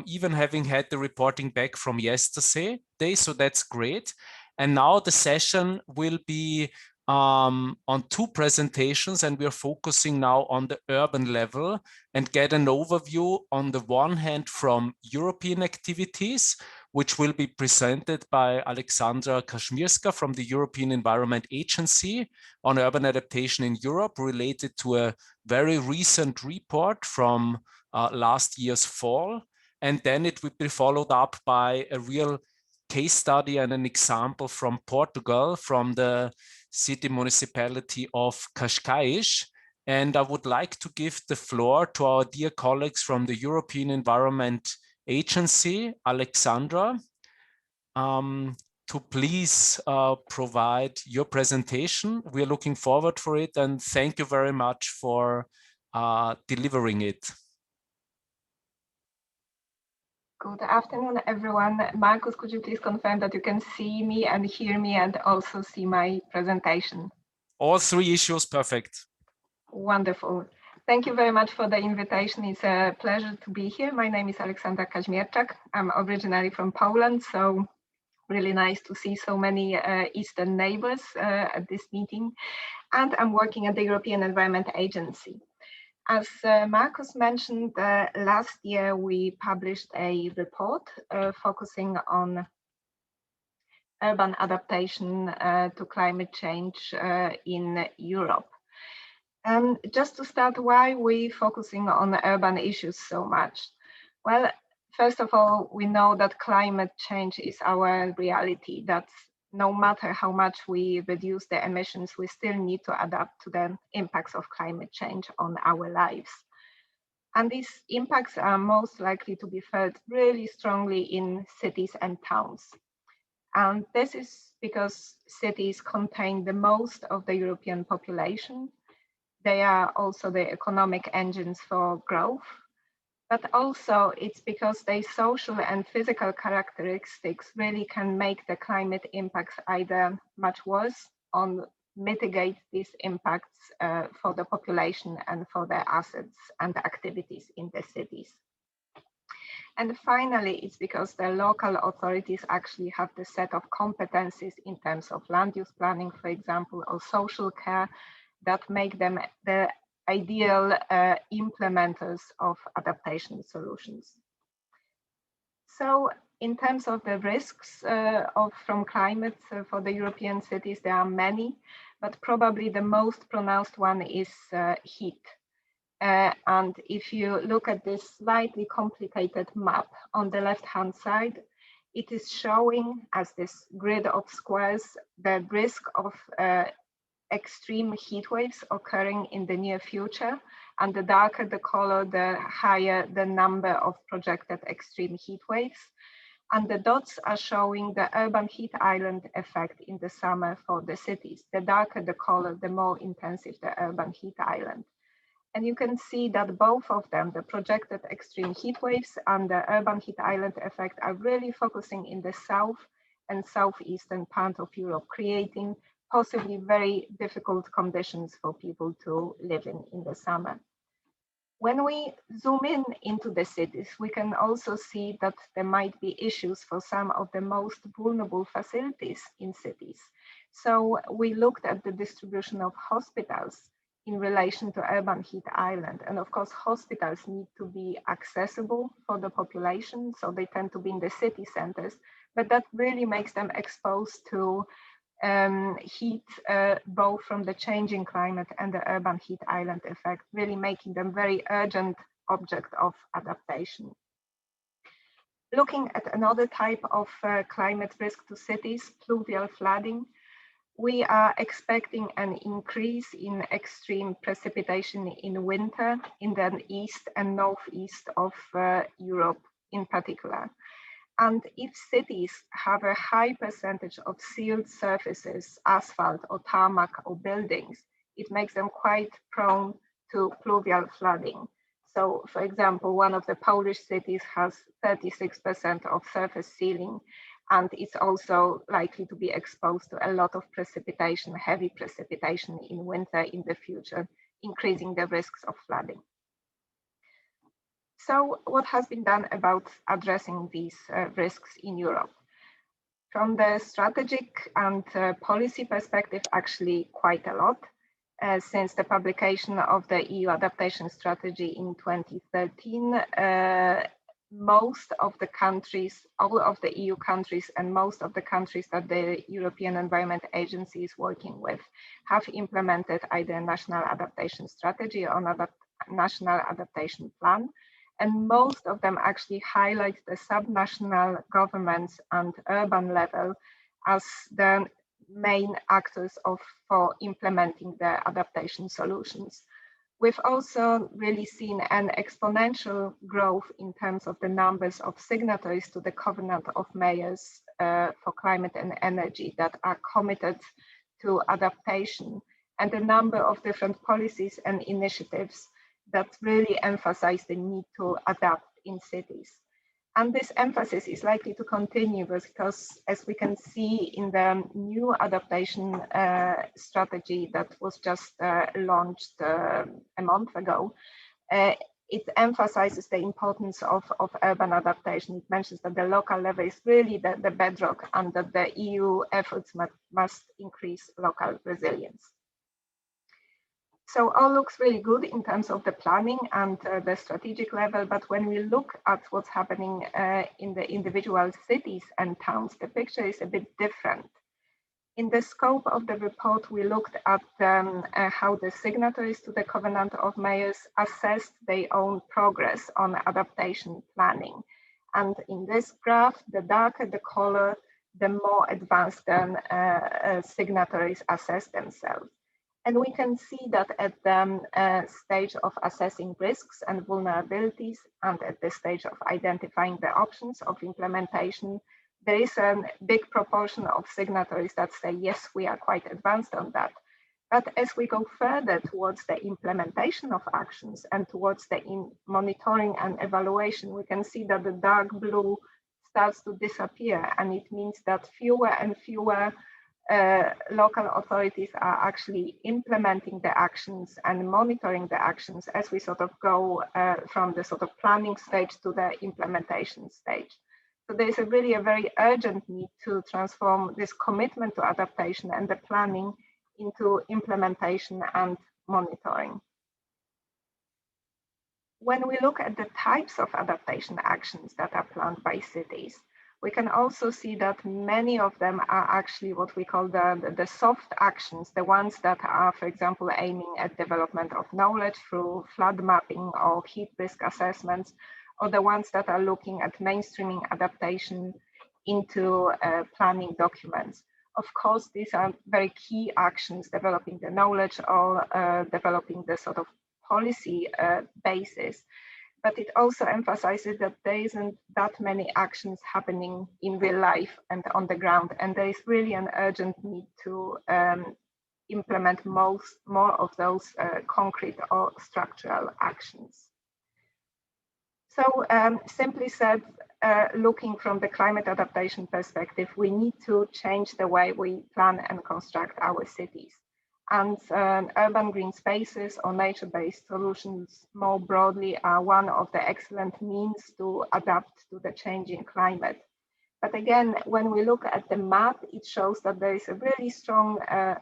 even having had the reporting back from yesterday, so that's great. And now the session will be on two presentations, and we are focusing now on the urban level and get an overview on the one hand from European activities, which will be presented by Alexandra Kazimierska from the European Environment Agency on urban adaptation in Europe, related to a very recent report from last year's fall. And then it will be followed up by a real case study and an example from Portugal, from the city municipality of Cascais. And I would like to give the floor to our dear colleagues from the European Environment Agency, Alexandra, to please provide your presentation. We are looking forward for it, and thank you very much for delivering it. Good afternoon, everyone. Markus, could you please confirm that you can see me and hear me and also see my presentation? All three issues, perfect. Wonderful. Thank you very much for the invitation. It's a pleasure to be here. My name is Aleksandra Kaźmierczak. I'm originally from Poland, so really nice to see so many Eastern neighbors at this meeting. And I'm working at the European Environment Agency. As Markus mentioned, last year we published a report focusing on urban adaptation to climate change in Europe. Just to start, why are we focusing on urban issues so much? Well, first of all, we know that climate change is our reality. That's no matter how much we reduce the emissions, we still need to adapt to the impacts of climate change on our lives. And these impacts are most likely to be felt really strongly in cities and towns. And this is because cities contain the most of the European population. They are also the economic engines for growth, but also it's because their social and physical characteristics really can make the climate impacts either much worse or mitigate these impacts for the population and for their assets and activities in the cities. And finally, it's because the local authorities actually have the set of competencies in terms of land use planning, for example, or social care, that make them the ideal implementers of adaptation solutions. So in terms of the risks from climate for the European cities, there are many, but probably the most pronounced one is heat. And if you look at this slightly complicated map on the left-hand side, it is showing as this grid of squares the risk of extreme heat waves occurring in the near future, and the darker the color, the higher the number of projected extreme heat waves. And the dots are showing the urban heat island effect in the summer for the cities. The darker the color, the more intensive the urban heat island. And you can see that both of them, the projected extreme heat waves and the urban heat island effect, are really focusing in the south and southeastern part of Europe, creating possibly very difficult conditions for people to live in the summer. When we zoom in into the cities, we can also see that there might be issues for some of the most vulnerable facilities in cities. So we looked at the distribution of hospitals in relation to urban heat island. And of course, hospitals need to be accessible for the population, so they tend to be in the city centers, but that really makes them exposed to heat, both from the changing climate and the urban heat island effect, really making them very urgent object of adaptation. Looking at another type of climate risk to cities, pluvial flooding, we are expecting an increase in extreme precipitation in winter in the east and northeast of Europe in particular. And if cities have a high percentage of sealed surfaces, asphalt or tarmac or buildings, it makes them quite prone to pluvial flooding. So for example, one of the Polish cities has 36% of surface sealing, and it's also likely to be exposed to a lot of precipitation, heavy precipitation in winter in the future, increasing the risks of flooding. So what has been done about addressing these risks in Europe? From the strategic and policy perspective, actually quite a lot. Since the publication of the EU adaptation strategy in 2013, most of the countries, all of the EU countries and most of the countries that the European Environment Agency is working with have implemented either a national adaptation strategy or a national adaptation plan. And most of them actually highlight the subnational governments and urban level as the main actors for implementing the adaptation solutions. We've also really seen an exponential growth in terms of the numbers of signatories to the Covenant of Mayors for Climate and Energy that are committed to adaptation, and the number of different policies and initiatives that really emphasize the need to adapt in cities. And this emphasis is likely to continue because, as we can see in the new adaptation strategy that was just launched a month ago, it emphasizes the importance of urban adaptation. It mentions that the local level is really the bedrock and that the EU efforts must increase local resilience. So all looks really good in terms of the planning and the strategic level, but when we look at what's happening in the individual cities and towns, the picture is a bit different. In the scope of the report, we looked at how the signatories to the Covenant of Mayors assessed their own progress on adaptation planning. And in this graph, the darker the color, the more advanced the signatories assess themselves. And we can see that at the stage of assessing risks and vulnerabilities and at the stage of identifying the options of implementation, there is a big proportion of signatories that say, yes, we are quite advanced on that. But as we go further towards the implementation of actions and towards the monitoring and evaluation, we can see that the dark blue starts to disappear. And it means that fewer and fewer local authorities are actually implementing the actions and monitoring the actions as we sort of go from the sort of planning stage to the implementation stage. So there's really a very urgent need to transform this commitment to adaptation and the planning into implementation and monitoring. When we look at the types of adaptation actions that are planned by cities, we can also see that many of them are actually what we call the soft actions, the ones that are, for example, aiming at development of knowledge through flood mapping or heat risk assessments, or the ones that are looking at mainstreaming adaptation into planning documents. Of course, these are very key actions, developing the knowledge or developing the sort of policy basis. But it also emphasizes that there isn't that many actions happening in real life and on the ground. And there is really an urgent need to implement more of those concrete or structural actions. So simply said, looking from the climate adaptation perspective, we need to change the way we plan and construct our cities. And urban green spaces or nature-based solutions more broadly are one of the excellent means to adapt to the changing climate. But again, when we look at the map, it shows that there is a really strong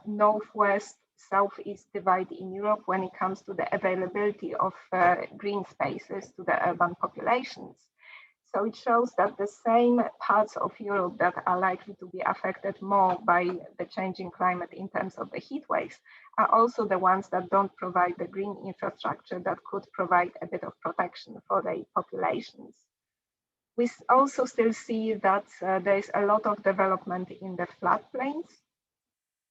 northwest-southeast divide in Europe when it comes to the availability of green spaces to the urban populations. So it shows that the same parts of Europe that are likely to be affected more by the changing climate in terms of the heat waves are also the ones that don't provide the green infrastructure that could provide a bit of protection for their populations. We also still see that there is a lot of development in the floodplains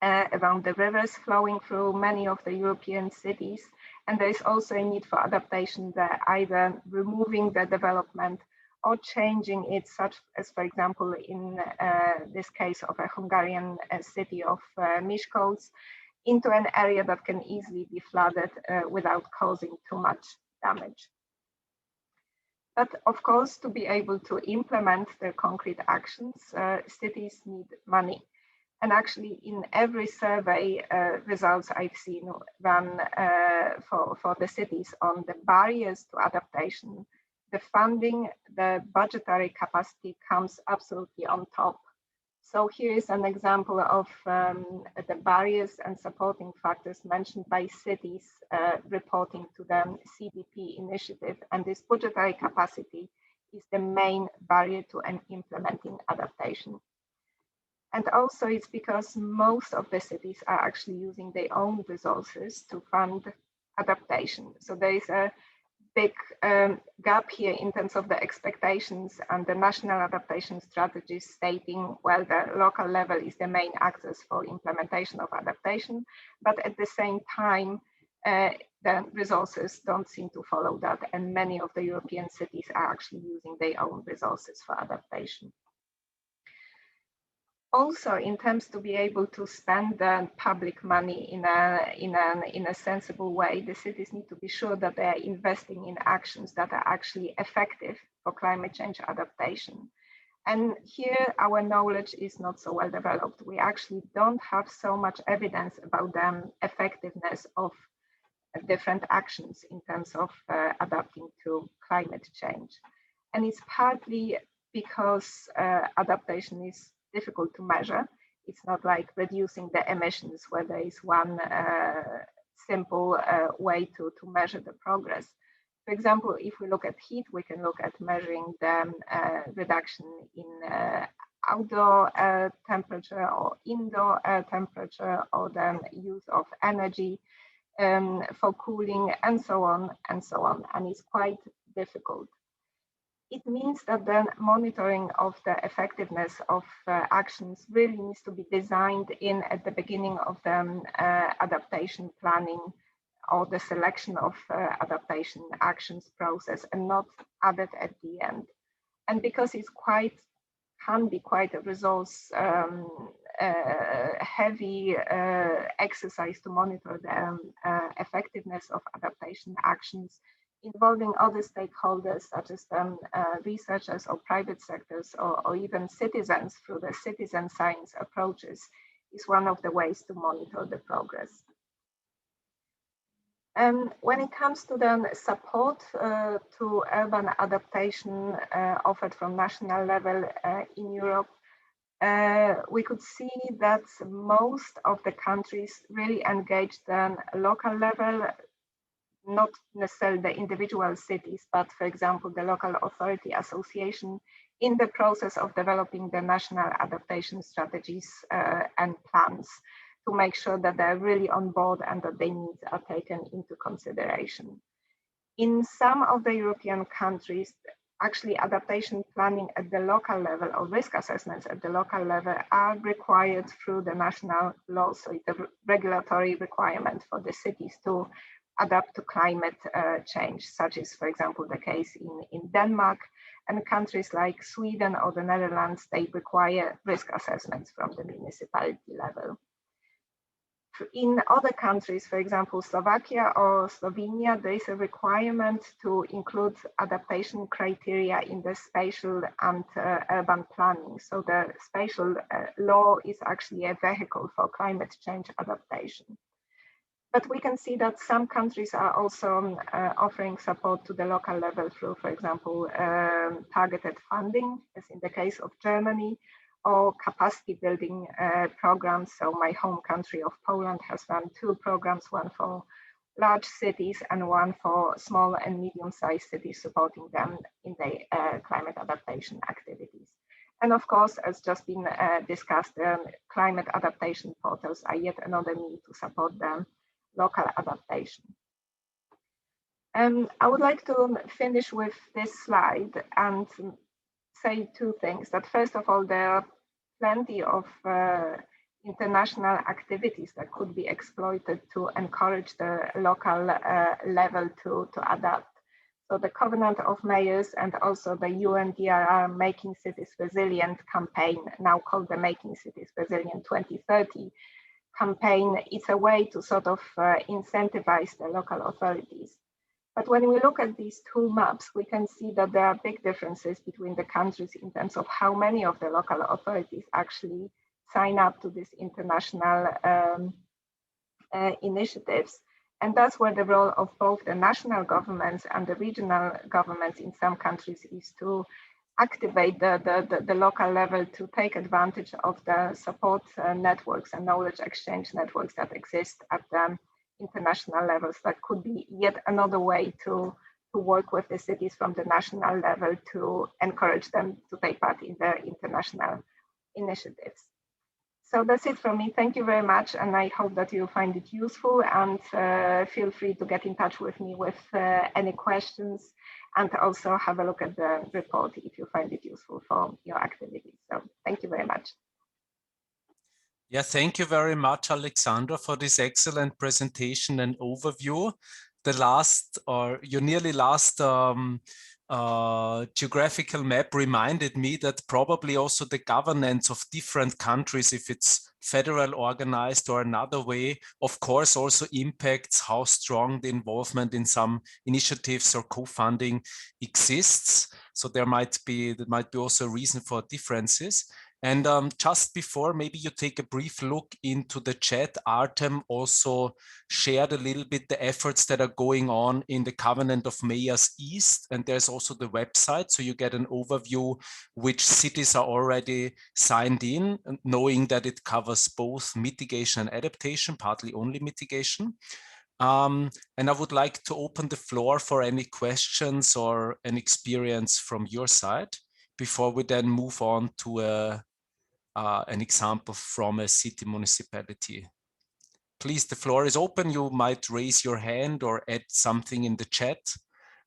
around the rivers flowing through many of the European cities. And there is also a need for adaptation there, either removing the development or changing it, such as, for example, in this case of a Hungarian city of Miskolc, into an area that can easily be flooded without causing too much damage. But of course, to be able to implement the concrete actions, cities need money. And actually, in every survey results I've seen run for the cities on the barriers to adaptation, the funding, the budgetary capacity comes absolutely on top. So here is an example of the barriers and supporting factors mentioned by cities reporting to the CDP initiative. And this budgetary capacity is the main barrier to implementing adaptation. And also it's because most of the cities are actually using their own resources to fund adaptation. So there is a big gap here in terms of the expectations and the national adaptation strategies stating, well, the local level is the main access for implementation of adaptation, but at the same time, the resources don't seem to follow that, and many of the European cities are actually using their own resources for adaptation. Also, in terms to be able to spend the public money in a sensible way, the cities need to be sure that they are investing in actions that are actually effective for climate change adaptation. And here our knowledge is not so well developed. We actually don't have so much evidence about the effectiveness of different actions in terms of adapting to climate change. And it's partly because adaptation is difficult to measure. It's not like reducing the emissions where there is one simple way to measure the progress. For example, if we look at heat, we can look at measuring the reduction in outdoor temperature or indoor temperature, or the use of energy for cooling, and so on and so on. And it's quite difficult. It means that then monitoring of the effectiveness of actions really needs to be designed in at the beginning of the adaptation planning or the selection of adaptation actions process, and not added at the end. And because it's can be quite a resource heavy exercise to monitor the effectiveness of adaptation actions, involving other stakeholders such as researchers or private sectors, or even citizens through the citizen science approaches, is one of the ways to monitor the progress. When it comes to the support to urban adaptation offered from national level in Europe, we could see that most of the countries really engaged the local level, not necessarily the individual cities, but for example, the local authority association in the process of developing the national adaptation strategies and plans, to make sure that they're really on board and that their needs are taken into consideration. In some of the European countries, actually adaptation planning at the local level, or risk assessments at the local level, are required through the national law. So it's a regulatory requirement for the cities to adapt to climate change, such is, for example, the case in Denmark. And countries like Sweden or the Netherlands, they require risk assessments from the municipality level. In other countries, for example, Slovakia or Slovenia, there is a requirement to include adaptation criteria in the spatial and urban planning. So the spatial law is actually a vehicle for climate change adaptation. But we can see that some countries are also offering support to the local level through, for example, targeted funding, as in the case of Germany, or capacity building programs. So my home country of Poland has run 2 programs, one for large cities and one for small and medium-sized cities, supporting them in their climate adaptation activities. And of course, as just been discussed, climate adaptation portals are yet another means to support them local adaptation. I would like to finish with this slide and say 2 things. That first of all, there are plenty of international activities that could be exploited to encourage the local level to adapt. So the Covenant of Mayors and also the UNDRR Making Cities Resilient campaign, now called the Making Cities Resilient 2030 campaign, it's a way to sort of incentivize the local authorities. But when we look at these 2 maps, we can see that there are big differences between the countries in terms of how many of the local authorities actually sign up to these international initiatives. And that's where the role of both the national governments and the regional governments in some countries is to activate the local level to take advantage of the support networks and knowledge exchange networks that exist at the international levels. That could be yet another way to work with the cities from the national level to encourage them to take part in the international initiatives. So that's it from me. Thank you very much. And I hope that you find it useful, and feel free to get in touch with me with any questions, and also have a look at the report if you find it useful for your activities. So thank you very much. Yeah, thank you very much, Alexandra, for this excellent presentation and overview. The last, or your nearly last geographical map reminded me that probably also the governance of different countries, if it's federal organized or another way, of course also impacts how strong the involvement in some initiatives or co-funding exists. So there might be also a reason for differences. And just before, maybe you take a brief look into the chat. Artem also shared a little bit the efforts that are going on in the Covenant of Mayors East. And there's also the website, so you get an overview which cities are already signed in, knowing that it covers both mitigation and adaptation, partly only mitigation. And I would like to open the floor for any questions or an experience from your side before we then move on to an example from a city municipality. Please, the floor is open. You might raise your hand or add something in the chat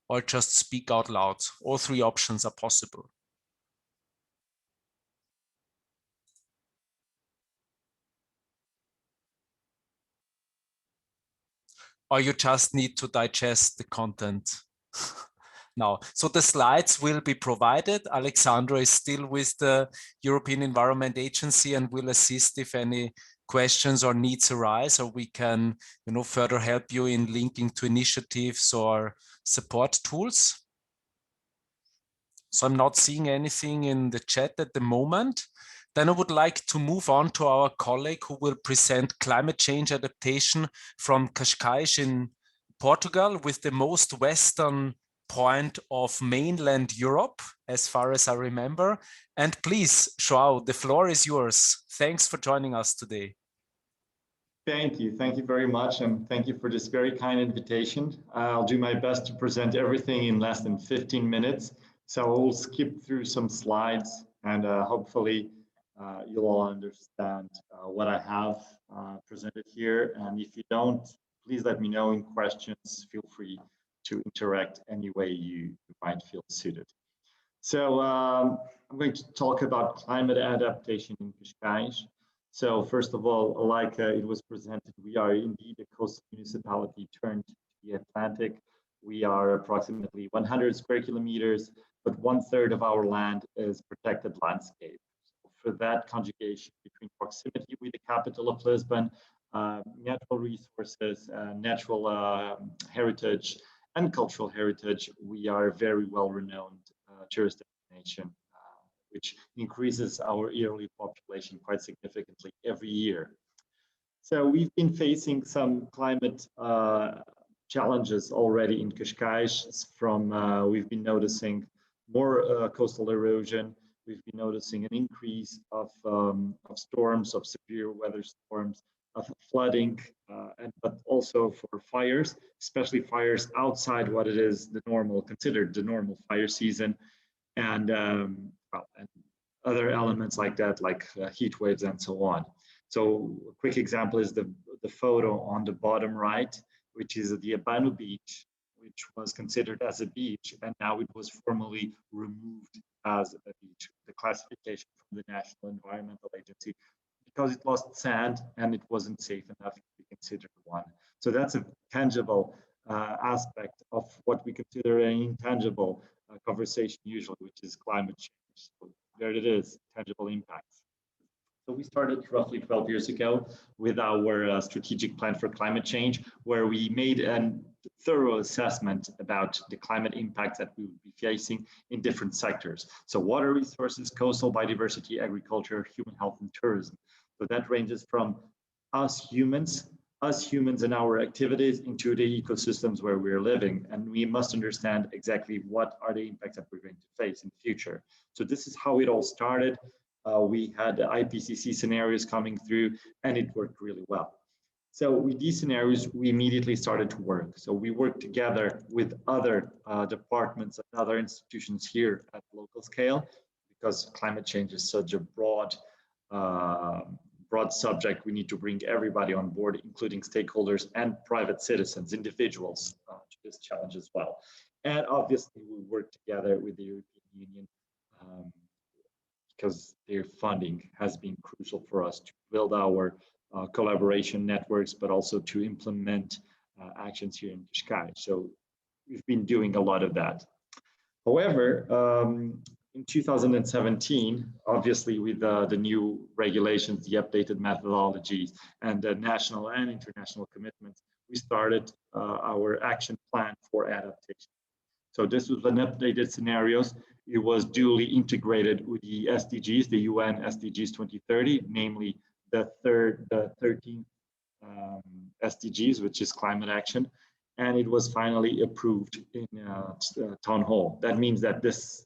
or just speak out loud. All three options are possible. Or you just need to digest the content. Now, so the slides will be provided. Alexandra is still with the European Environment Agency and will assist if any questions or needs arise, or we can, further help you in linking to initiatives or support tools. So I'm not seeing anything in the chat at the moment. Then I would like to move on to our colleague who will present climate change adaptation from Cascais in Portugal, with the most western point of mainland Europe, as far as I remember. And please, João, the floor is yours. Thanks for joining us today. Thank you very much, and thank you for this very kind invitation. I'll do my best to present everything in less than 15 minutes. So I'll skip through some slides, and hopefully you'll all understand what I have presented here. And if you don't, please let me know in questions. Feel free to interact any way you might feel suited. So I'm going to talk about climate adaptation in Cascais. So first of all, like it was presented, we are indeed a coastal municipality turned to the Atlantic. We are approximately 100 square kilometers, but 1/3 of our land is protected landscape. So for that conjugation between proximity with the capital of Lisbon, natural resources, natural heritage, and cultural heritage, we are a very well-renowned tourist destination, which increases our yearly population quite significantly every year. So we've been facing some climate challenges already in Cascais. We've been noticing more coastal erosion. We've been noticing an increase of storms, of severe weather storms, of flooding, but also for fires, especially fires outside what it is considered the normal fire season, and other elements like that, like heat waves and so on. So a quick example is the photo on the bottom right, which is the Abano Beach, which was considered as a beach, and now it was formally removed as a beach, the classification from the National Environmental Agency, because it lost sand and it wasn't safe enough to be considered one. So that's a tangible aspect of what we consider an intangible conversation usually, which is climate change. So there it is, tangible impacts. So we started roughly 12 years ago with our strategic plan for climate change, where we made a thorough assessment about the climate impacts that we would be facing in different sectors. So water resources, coastal biodiversity, agriculture, human health, and tourism. So that ranges from us humans and our activities into the ecosystems where we're living. And we must understand exactly what are the impacts that we're going to face in the future. So this is how it all started. We had the IPCC scenarios coming through, and it worked really well. So with these scenarios, we immediately started to work. So we worked together with other departments and other institutions here at local scale, because climate change is such a broad subject. We need to bring everybody on board, including stakeholders and private citizens, individuals, to this challenge as well. And obviously, we work together with the European Union because their funding has been crucial for us to build our collaboration networks, but also to implement actions here in Cascais. So we've been doing a lot of that. However, in 2017, obviously with the new regulations, the updated methodologies, and the national and international commitments, we started our action plan for adaptation. So this was an updated scenarios. It was duly integrated with the SDGs, the UN SDGs 2030, namely the 13th SDGs, which is climate action. And it was finally approved in town hall. That means that this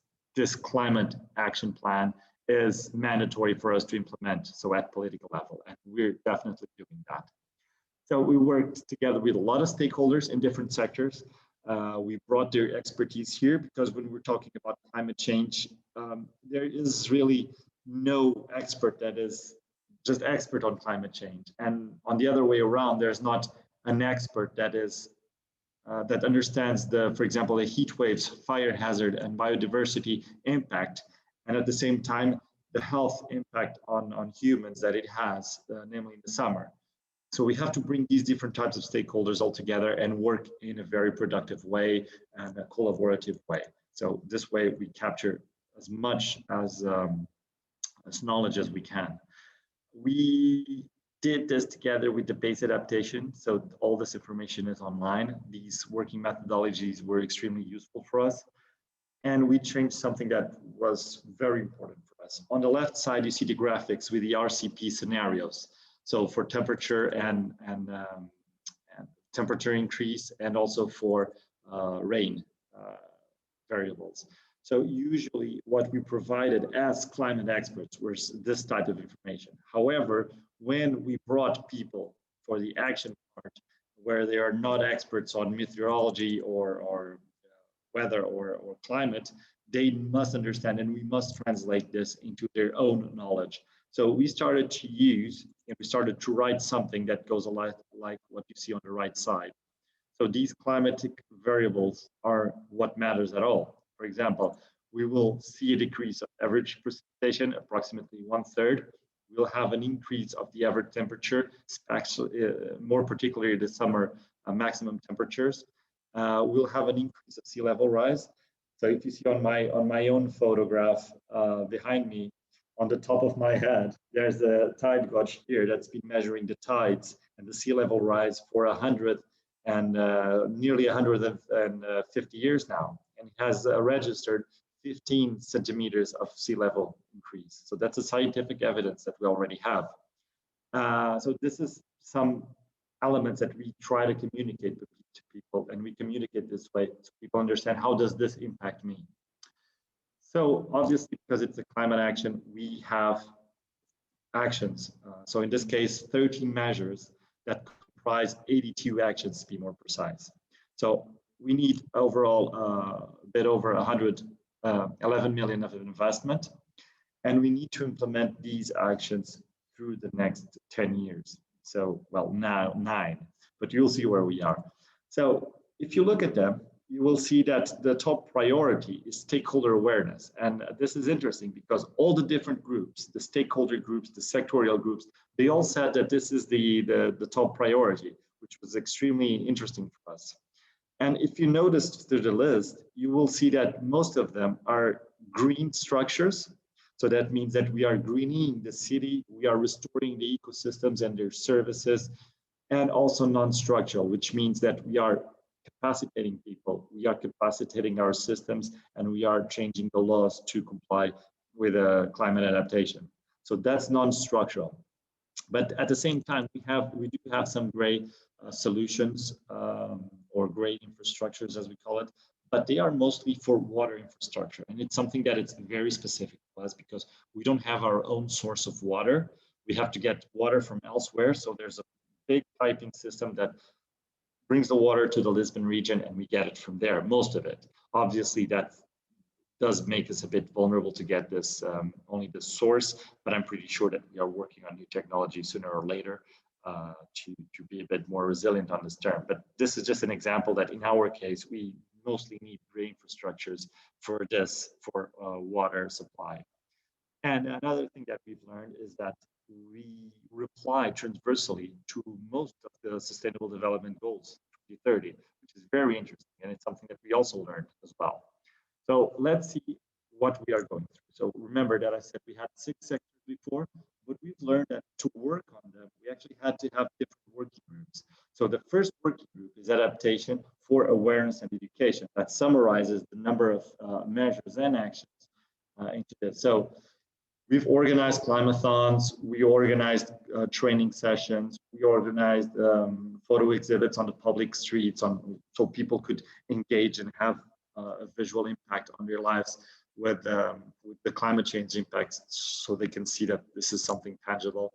climate action plan is mandatory for us to implement, so at political level, and we're definitely doing that. So we worked together with a lot of stakeholders in different sectors. We brought their expertise here because when we're talking about climate change, there is really no expert that is just expert on climate change. And on the other way around, there's not an expert that is that understands for example, the heat waves, fire hazard, and biodiversity impact, and at the same time, the health impact on humans that it has, namely in the summer. So we have to bring these different types of stakeholders all together and work in a very productive way and a collaborative way. So this way we capture as much as knowledge as we can. We did this together with the base adaptation. So all this information is online. These working methodologies were extremely useful for us. And we changed something that was very important for us. On the left side, you see the graphics with the RCP scenarios. So for temperature and temperature increase, and also for rain variables. So usually what we provided as climate experts was this type of information. However, when we brought people for the action part, where they are not experts on meteorology or weather or climate, they must understand, and we must translate this into their own knowledge. So we started to use, and we started to write something that goes a lot like what you see on the right side. So these climatic variables are what matters at all. For example, we will see a decrease of average precipitation, approximately 1/3. We'll have an increase of the average temperature, more particularly the summer maximum temperatures. We'll have an increase of sea level rise. So if you see on my own photograph behind me, on the top of my head, there's a tide gauge here that's been measuring the tides and the sea level rise for nearly 150 years now, and it has registered 15 centimeters of sea level increase. So that's a scientific evidence that we already have. So this is some elements that we try to communicate to people, and we communicate this way so people understand, how does this impact me? So obviously, because it's a climate action, we have actions. So in this case, 13 measures that comprise 82 actions, to be more precise. So we need overall a bit over 111 million of investment, and we need to implement these actions through the next 10 years. So, well, now 9, but you'll see where we are. So if you look at them, you will see that the top priority is stakeholder awareness. And this is interesting because all the different groups, the stakeholder groups, the sectorial groups, they all said that this is the top priority, which was extremely interesting for us. And if you notice through the list, you will see that most of them are green structures. So that means that we are greening the city, we are restoring the ecosystems and their services, and also non-structural, which means that we are capacitating people, we are capacitating our systems, and we are changing the laws to comply with climate adaptation. So that's non-structural. But at the same time, we do have some gray solutions or gray infrastructures, as we call it, but they are mostly for water infrastructure. And it's something that it's very specific to us because we don't have our own source of water. We have to get water from elsewhere. So there's a big piping system that brings the water to the Lisbon region, and we get it from there, most of it. Obviously, that does make us a bit vulnerable to get this only the source, but I'm pretty sure that we are working on new technology sooner or later to be a bit more resilient on this term. But this is just an example that in our case, we mostly need gray infrastructures for water supply. And another thing that we've learned is that we reply transversally to most of the Sustainable Development Goals 2030, which is very interesting, and it's something that we also learned as well. So let's see what we are going through. So remember that I said we had 6 sectors before, but we've learned that to work on them, we actually had to have different working groups. So the first working group is adaptation for awareness and education. communication that summarizes the number of measures and actions into this. So we've organized climathons, we organized training sessions, we organized photo exhibits on the public streets so people could engage and have a visual impact on their lives with the climate change impacts, so they can see that this is something tangible.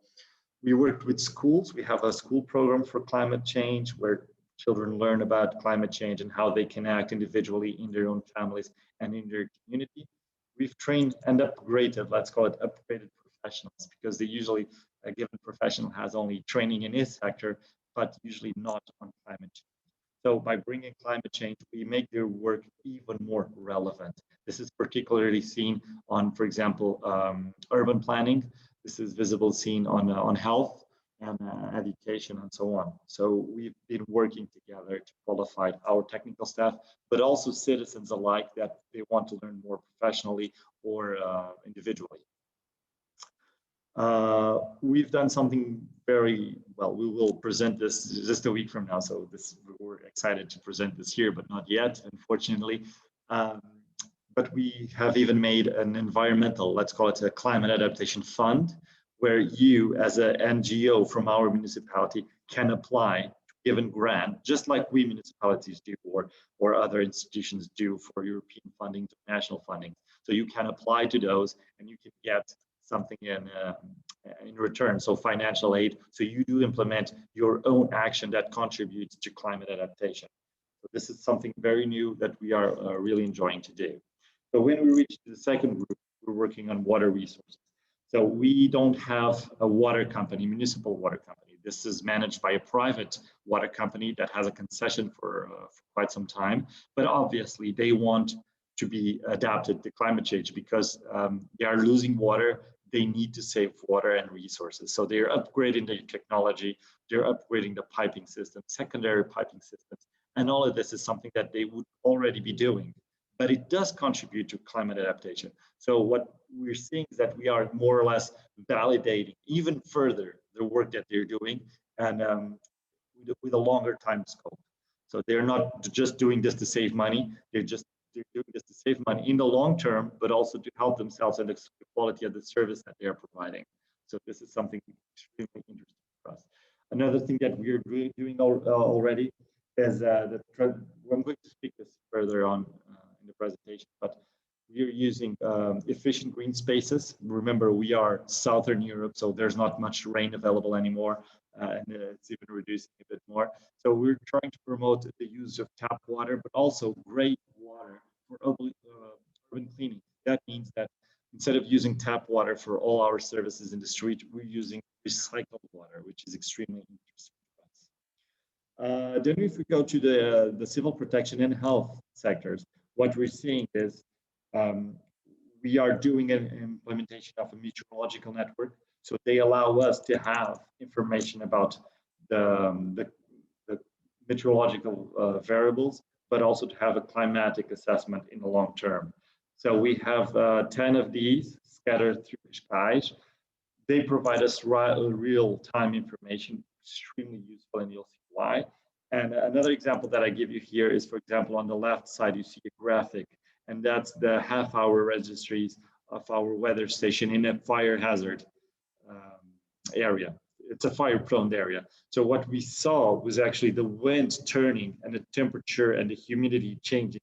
We worked with schools. We have a school program for climate change where children learn about climate change and how they can act individually in their own families and in their community. We've trained and upgraded, let's call it upgraded professionals, because they usually, a given professional has only training in his sector, but usually not on climate change. So by bringing climate change, we make their work even more relevant. This is particularly seen on, for example, urban planning. This is visible seen on health and education and so on. So we've been working together to qualify our technical staff, but also citizens alike that they want to learn more professionally or individually. We've done something very well. We will present this just a week from now, so we're excited to present this here, but not yet, unfortunately. But we have even made an environmental, let's call it a climate adaptation fund, where you as an NGO from our municipality can apply to given grant, just like we municipalities do or other institutions do for European funding to national funding. So you can apply to those and you can get something in return, so financial aid. So you do implement your own action that contributes to climate adaptation. So this is something very new that we are really enjoying to do. So when we reach the second group, we're working on water resources. So we don't have a water company, municipal water company. This is managed by a private water company that has a concession for quite some time. But obviously they want to be adapted to climate change because they are losing water. They need to save water and resources. So they're upgrading the technology, they're upgrading the piping system, secondary piping systems. And all of this is something that they would already be doing. But it does contribute to climate adaptation. So what we're seeing is that we are more or less validating even further the work that they're doing and with a longer time scope. So they're not just doing this to save money, they're doing this to save money in the long term, but also to help themselves and the quality of the service that they are providing. So this is something extremely interesting for us. Another thing that we're doing already is I'm going to speak this further on in the presentation, but we're using efficient green spaces. Remember, we are Southern Europe, so there's not much rain available anymore, and it's even reducing a bit more. So we're trying to promote the use of tap water, but also great water for urban cleaning. That means that instead of using tap water for all our services in the street, we're using recycled water, which is extremely interesting for us. Then if we go to the civil protection and health sectors, what we're seeing is we are doing an implementation of a meteorological network. So they allow us to have information about the meteorological variables, but also to have a climatic assessment in the long term. So we have 10 of these scattered through Cascais. They provide us real-time information, extremely useful, and you'll see why. And another example that I give you here is, for example, on the left side, you see a graphic, and that's the half-hour registries of our weather station in a fire hazard area. It's a fire-prone area. So what we saw was actually the wind turning and the temperature and the humidity changing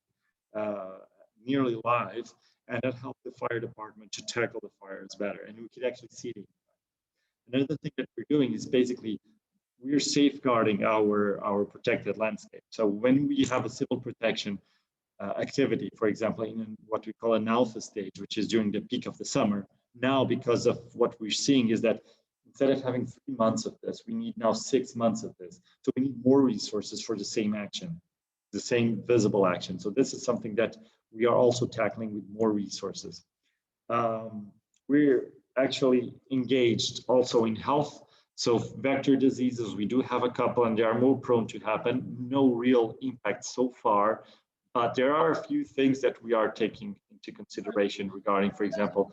nearly live, and that helped the fire department to tackle the fires better. And we could actually see it. Another thing that we're doing is basically we're safeguarding our protected landscape. So when we have a civil protection activity, for example, in what we call an alpha stage, which is during the peak of the summer, now because of what we're seeing is that instead of having 3 months of this, we need now 6 months of this. So we need more resources for the same action, the same visible action. So this is something that we are also tackling with more resources. We're actually engaged also in health. So vector diseases, we do have a couple and they are more prone to happen. No real impact so far, but there are a few things that we are taking into consideration regarding, for example,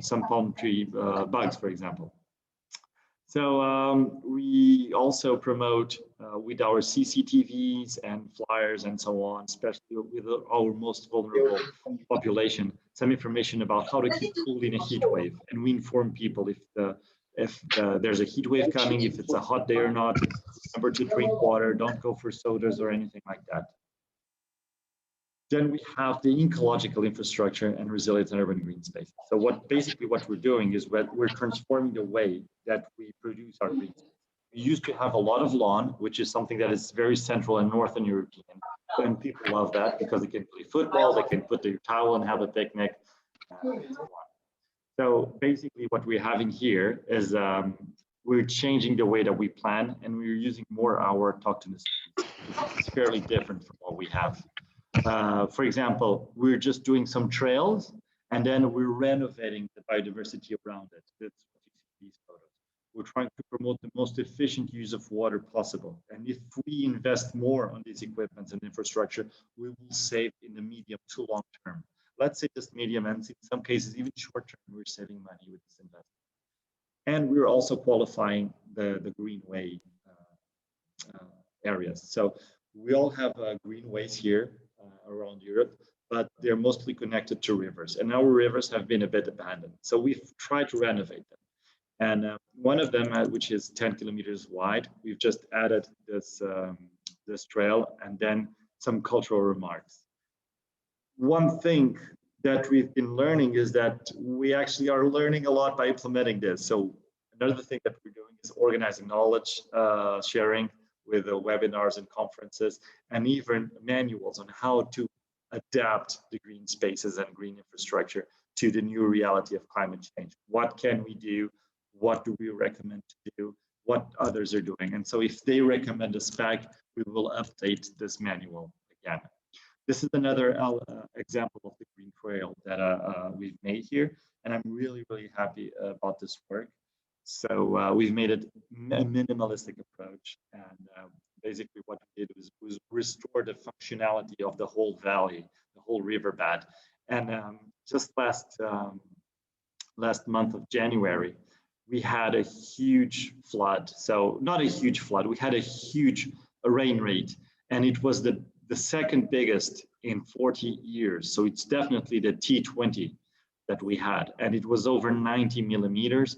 some palm tree bugs, for example. So we also promote with our CCTVs and flyers and so on, especially with our most vulnerable population, some information about how to keep cool in a heat wave. And we inform people if there's a heat wave coming, if it's a hot day or not, remember to drink water, don't go for sodas or anything like that. Then we have the ecological infrastructure and resilience in urban green spaces. So basically what we're doing is we're transforming the way that we produce our green space. We used to have a lot of lawn, which is something that is very central and Northern European. And people love that because they can play football, they can put their towel and have a picnic, and so on. So basically what we're having here is we're changing the way that we plan, and we're using more our autochthonous. It's fairly different from what we have. For example, we're just doing some trails, and then we're renovating the biodiversity around it. That's what you see in these photos. We're trying to promote the most efficient use of water possible. And if we invest more on these equipments and infrastructure, we will save in the medium to long term. Let's say just medium, and in some cases, even short term, we're saving money with this investment. And we're also qualifying the greenway areas. So we all have greenways here around Europe, but they're mostly connected to rivers. And our rivers have been a bit abandoned. So we've tried to renovate them. And one of them, which is 10 kilometers wide, we've just added this, this trail and then some cultural remarks. One thing that we've been learning is that we actually are learning a lot by implementing this. So another thing that we're doing is organizing knowledge sharing with webinars and conferences, and even manuals on how to adapt the green spaces and green infrastructure to the new reality of climate change. What can we do? What do we recommend to do? What others are doing? And so if they recommend a spec, we will update this manual again. This is another example of the green trail that we've made here. And I'm really, really happy about this work. So we've made it a minimalistic approach. And basically what we did was restore the functionality of the whole valley, the whole riverbed. And just last month of January, we had a huge flood. So not a huge flood, we had a huge rain rate. And it was the second biggest in 40 years. So it's definitely the T20 that we had. And it was over 90 millimeters,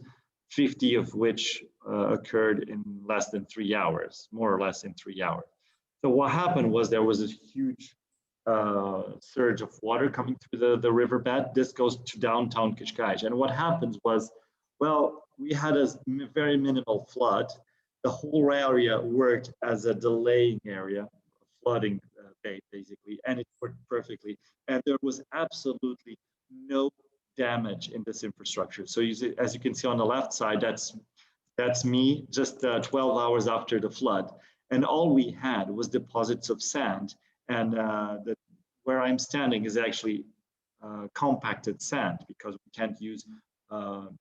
50 of which occurred in less than 3 hours, more or less in 3 hours. So what happened was there was a huge surge of water coming through the riverbed. This goes to downtown Cascais. And what happens was, well, we had a very minimal flood. The whole area worked as a delaying area, flooding bay, basically, and it worked perfectly. And there was absolutely no damage in this infrastructure. So as you can see on the left side, that's me just 12 hours after the flood. And all we had was deposits of sand. And where I'm standing is actually compacted sand, because we can't use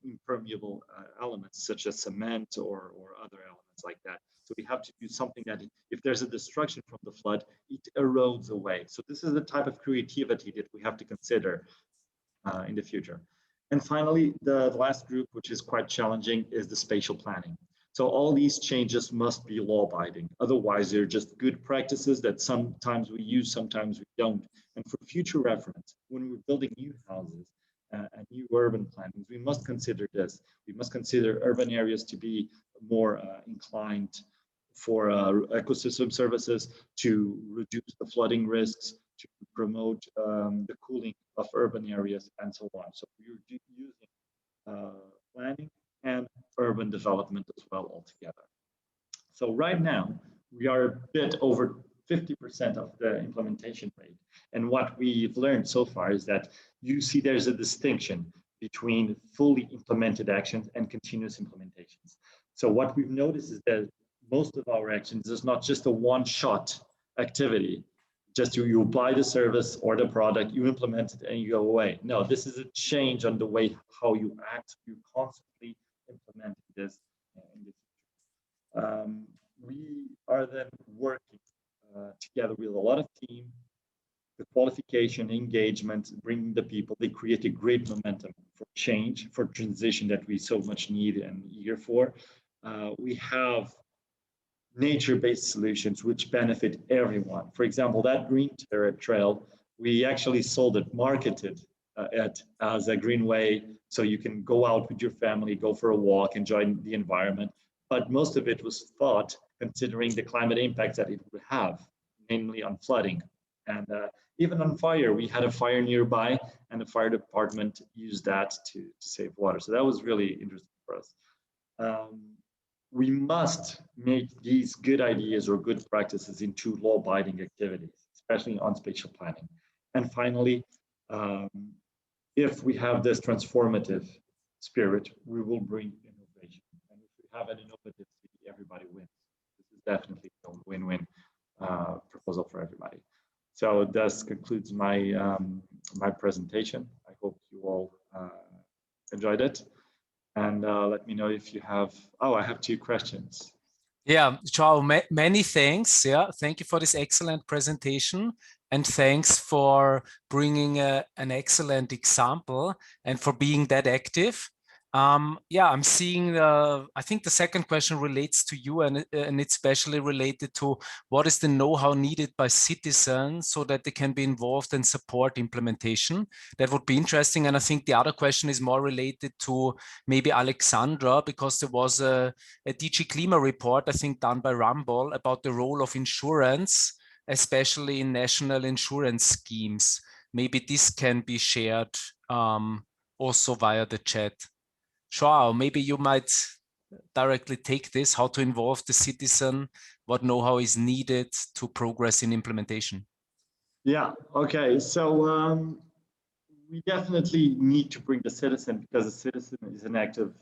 impermeable elements such as cement or other elements like that. So we have to do something that if there's a destruction from the flood, it erodes away. So this is the type of creativity that we have to consider in the future. And finally, the last group, which is quite challenging, is the spatial planning. So all these changes must be law-abiding. Otherwise, they're just good practices that sometimes we use, sometimes we don't. And for future reference, when we're building new houses and new urban plannings, we must consider this. We must consider urban areas to be more inclined for ecosystem services, to reduce the flooding risks, to promote the cooling of urban areas, and so on. So we're using planning and urban development as well altogether. So right now, we are a bit over 50% of the implementation rate. And what we've learned so far is that you see there's a distinction between fully implemented actions and continuous implementations. So what we've noticed is that most of our actions is not just a one-shot activity. Just you apply the service or the product, you implement it and you go away. No, this is a change on the way how you act. You constantly implement this in the future. We are then working together with a lot of team, the qualification, engagement, bringing the people. They create a great momentum for change, for transition that we so much need and eager for. we have nature-based solutions which benefit everyone. For example, that green trail, we actually sold it, marketed it as a greenway, so you can go out with your family, go for a walk, enjoy the environment. But most of it was thought considering the climate impacts that it would have, namely on flooding. And even on fire, we had a fire nearby and the fire department used that to save water. So that was really interesting for us. We must make these good ideas or good practices into law-abiding activities, especially on spatial planning. And finally, if we have this transformative spirit, we will bring innovation. And if we have an innovative city, everybody wins. This is definitely a win-win proposal for everybody. So this concludes my my presentation. I hope you all enjoyed it. And let me know if you have, oh, I have 2 questions. Yeah, Joao, many thanks. Yeah, thank you for this excellent presentation. And thanks for bringing an excellent example and for being that active. Yeah, I'm seeing, I think the second question relates to you, and it's especially related to what is the know-how needed by citizens so that they can be involved and support implementation. That would be interesting. And I think the other question is more related to maybe Alexandra, because there was a DG Klima report, I think done by Rumble, about the role of insurance, especially in national insurance schemes. Maybe this can be shared also via the chat. Joao, maybe you might directly take this, how to involve the citizen, what know-how is needed to progress in implementation. Yeah, okay. So we definitely need to bring the citizen, because the citizen is an active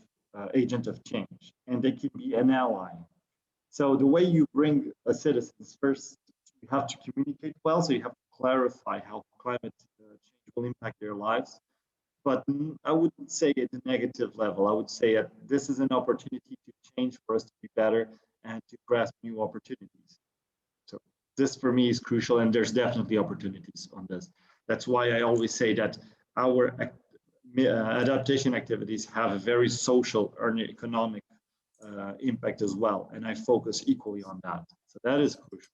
agent of change and they can be an ally. So the way you bring a citizen is first, you have to communicate well, so you have to clarify how climate change will impact their lives. But I wouldn't say at a negative level. I would say that this is an opportunity to change, for us to be better and to grasp new opportunities. So this for me is crucial, and there's definitely opportunities on this. That's why I always say that our adaptation activities have a very social and economic impact as well, and I focus equally on that. So that is crucial.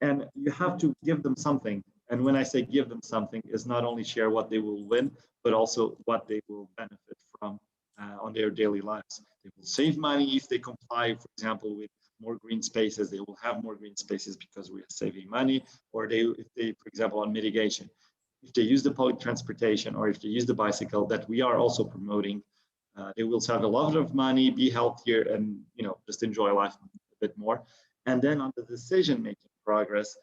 And you have to give them something. And when I say give them something, is not only share what they will win, but also what they will benefit from on their daily lives. They will save money if they comply, for example, with more green spaces. They will have more green spaces because we are saving money. Or if they, for example, on mitigation, if they use the public transportation or if they use the bicycle that we are also promoting, they will save a lot of money, be healthier, and just enjoy life a bit more. And then on the decision-making progress,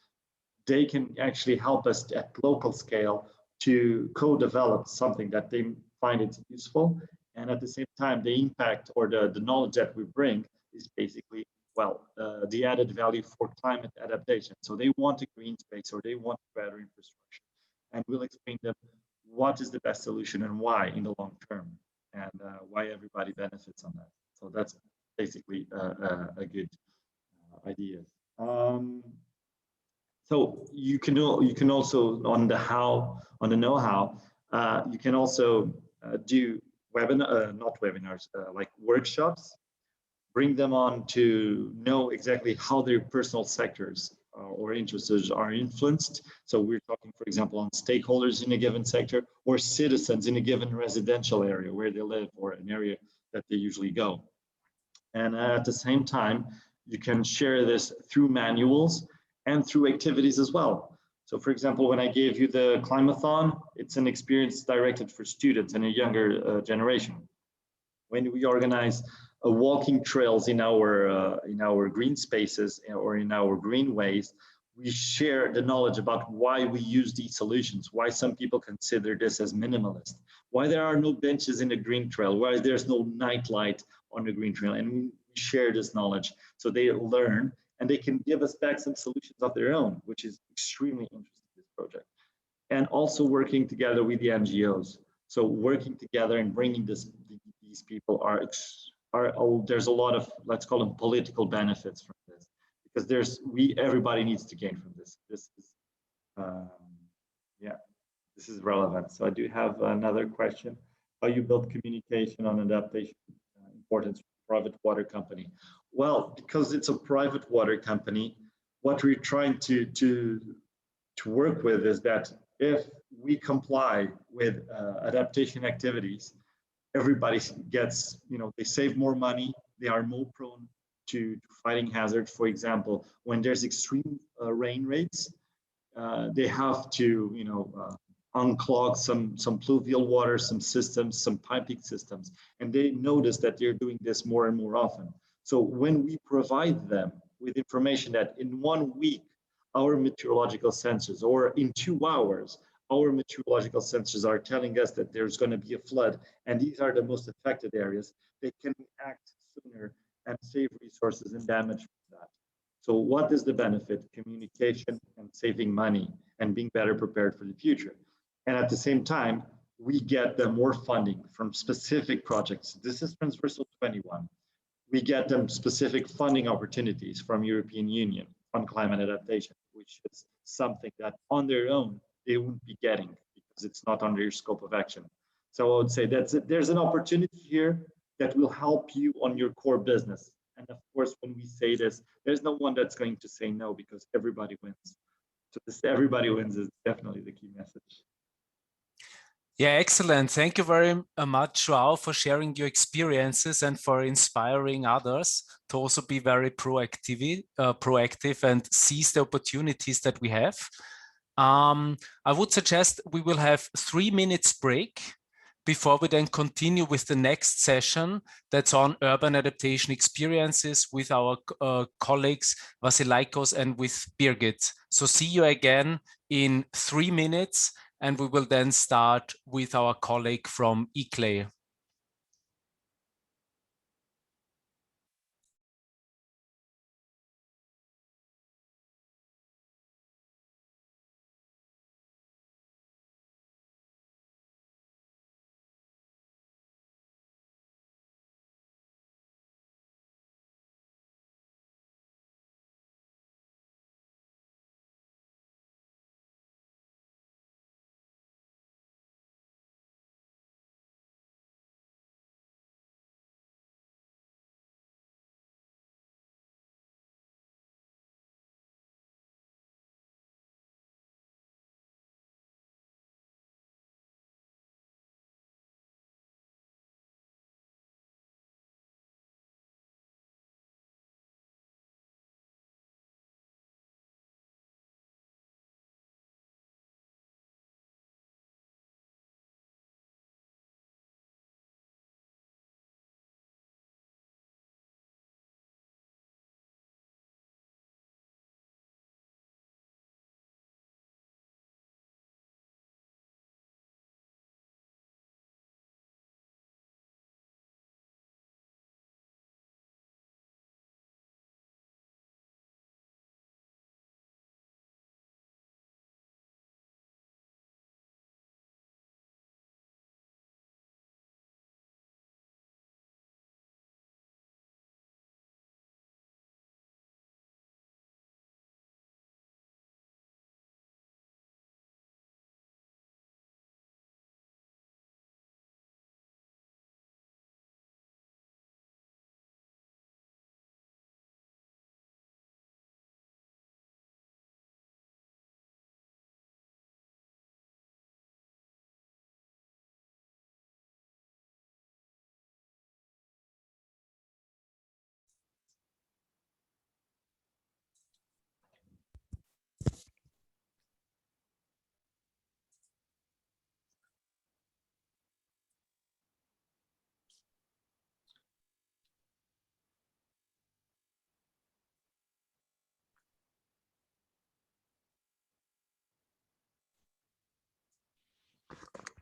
they can actually help us at local scale to co-develop something that they find it useful. And at the same time, the impact or the knowledge that we bring is basically, well, the added value for climate adaptation. So they want a green space or they want better infrastructure. And we'll explain to them what is the best solution and why in the long term, and why everybody benefits on that. So that's basically a good idea. So you can also, on the how, on the know-how, you can also do like workshops, bring them on to know exactly how their personal sectors or interests are influenced. So we're talking, for example, on stakeholders in a given sector or citizens in a given residential area where they live or an area that they usually go. And at the same time, you can share this through manuals and through activities as well. So for example, when I gave you the Climathon, it's an experience directed for students and a younger generation. When we organize walking trails in our green spaces or in our greenways, we share the knowledge about why we use these solutions, why some people consider this as minimalist, why there are no benches in the green trail, why there's no night light on the green trail, and we share this knowledge so they learn and they can give us back some solutions of their own, which is extremely interesting, this project. And also working together with the NGOs. So working together and bringing these people there's a lot of, let's call them political benefits from this, because everybody needs to gain from this. This is, this is relevant. So I do have another question. How you build communication on adaptation importance private water company? Well, because it's a private water company, what we're trying to work with is that if we comply with adaptation activities, everybody gets, they save more money, they are more prone to fighting hazards. For example, when there's extreme rain rates, they have to, unclog some pluvial water, some systems, some piping systems, and they notice that they're doing this more and more often. So when we provide them with information that in 1 week, our meteorological sensors, or in 2 hours, our meteorological sensors are telling us that there's going to be a flood, and these are the most affected areas, they can act sooner and save resources and damage from that. So what is the benefit? Communication and saving money and being better prepared for the future. And at the same time, we get them more funding from specific projects. This is Transversal 21. We get them specific funding opportunities from European Union on climate adaptation, which is something that on their own, they wouldn't be getting because it's not under your scope of action. So I would say there's an opportunity here that will help you on your core business. And of course, when we say this, there's no one that's going to say no because everybody wins. So this everybody wins is definitely the key message. Yeah, excellent. Thank you very much, Joao, for sharing your experiences and for inspiring others to also be very proactive and seize the opportunities that we have. I would suggest we will have 3 minutes break before we then continue with the next session that's on urban adaptation experiences with our colleagues Vasilaikos and with Birgit. So see you again in 3 minutes, and we will then start with our colleague from ICLEI.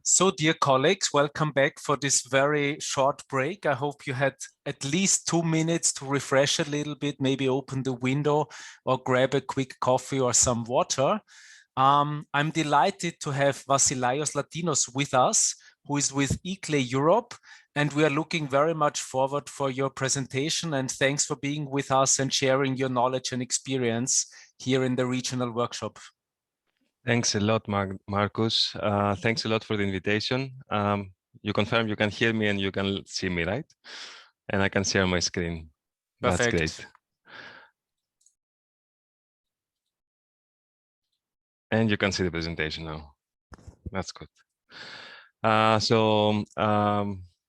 So, dear colleagues, welcome back for this very short break. I hope you had at least 2 minutes to refresh a little bit, maybe open the window or grab a quick coffee or some water. I'm delighted to have Vasilaios Latinos with us, who is with ICLEI Europe, and we are looking very much forward for your presentation, and thanks for being with us and sharing your knowledge and experience here in the regional workshop. Thanks a lot, Marcus. Thanks a lot for the invitation. You confirm you can hear me and you can see me, right? And I can share my screen. That's great. And you can see the presentation now. That's good.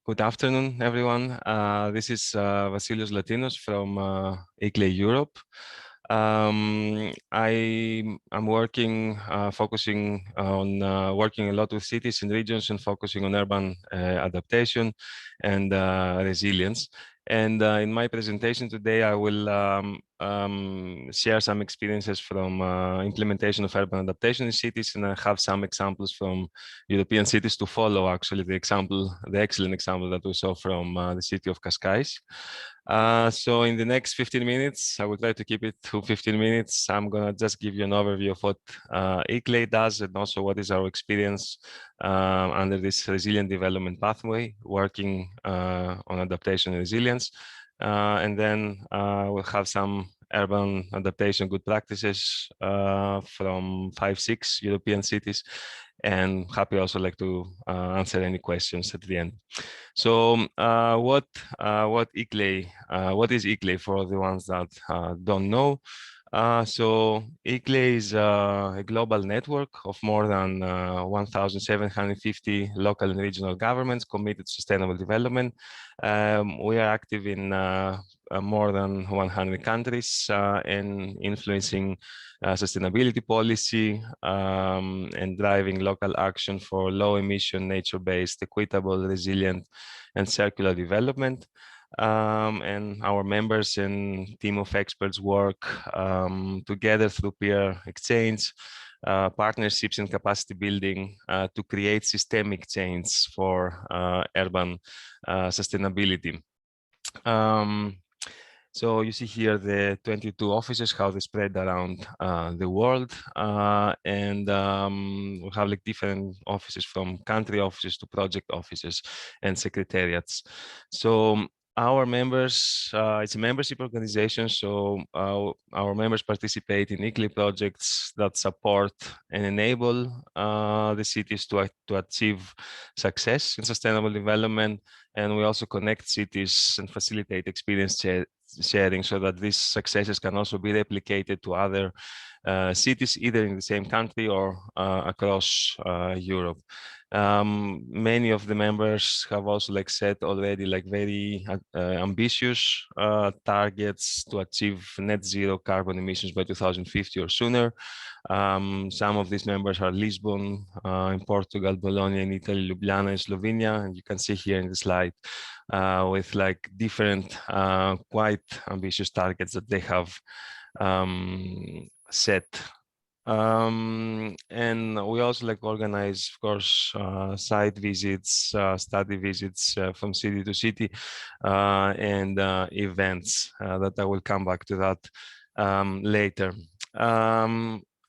Good afternoon, everyone. This is Vasilios Latinos from ICLEI Europe. I'm working, focusing on working a lot with cities and regions and focusing on urban adaptation and resilience. And in my presentation today, I will share some experiences from implementation of urban adaptation in cities, and I have some examples from European cities to follow, actually, the excellent example that we saw from the city of Cascais. So in the next 15 minutes, I will try to keep it to 15 minutes. I'm going to just give you an overview of what ICLEI does and also what is our experience under this resilient development pathway, working on adaptation and resilience. And then we'll have some urban adaptation good practices from 5-6 European cities. And happy also like to answer any questions at the end. So what is ICLEI for the ones that don't know? So ICLEI is a global network of more than 1,750 local and regional governments committed to sustainable development. We are active in more than 100 countries and influencing sustainability policy and driving local action for low emission, nature-based, equitable, resilient, and circular development. And our members and team of experts work together through peer exchange, partnerships and capacity building to create systemic change for urban sustainability. So you see here the 22 offices, how they spread around the world. And we have like different offices, from country offices to project offices and secretariats. So our members, it's a membership organization, so our members participate in ICLEI projects that support and enable the cities to achieve success in sustainable development. And we also connect cities and facilitate experience sharing so that these successes can also be replicated to other cities, either in the same country or across Europe. Many of the members have also like set already like very ambitious targets to achieve net zero carbon emissions by 2050 or sooner. Some of these members are Lisbon in Portugal, Bologna in Italy, Ljubljana in Slovenia, and you can see here in the slide with like different quite ambitious targets that they have set. And we also like organize, of course, site visits, study visits from city to city, and events that I will come back to that later.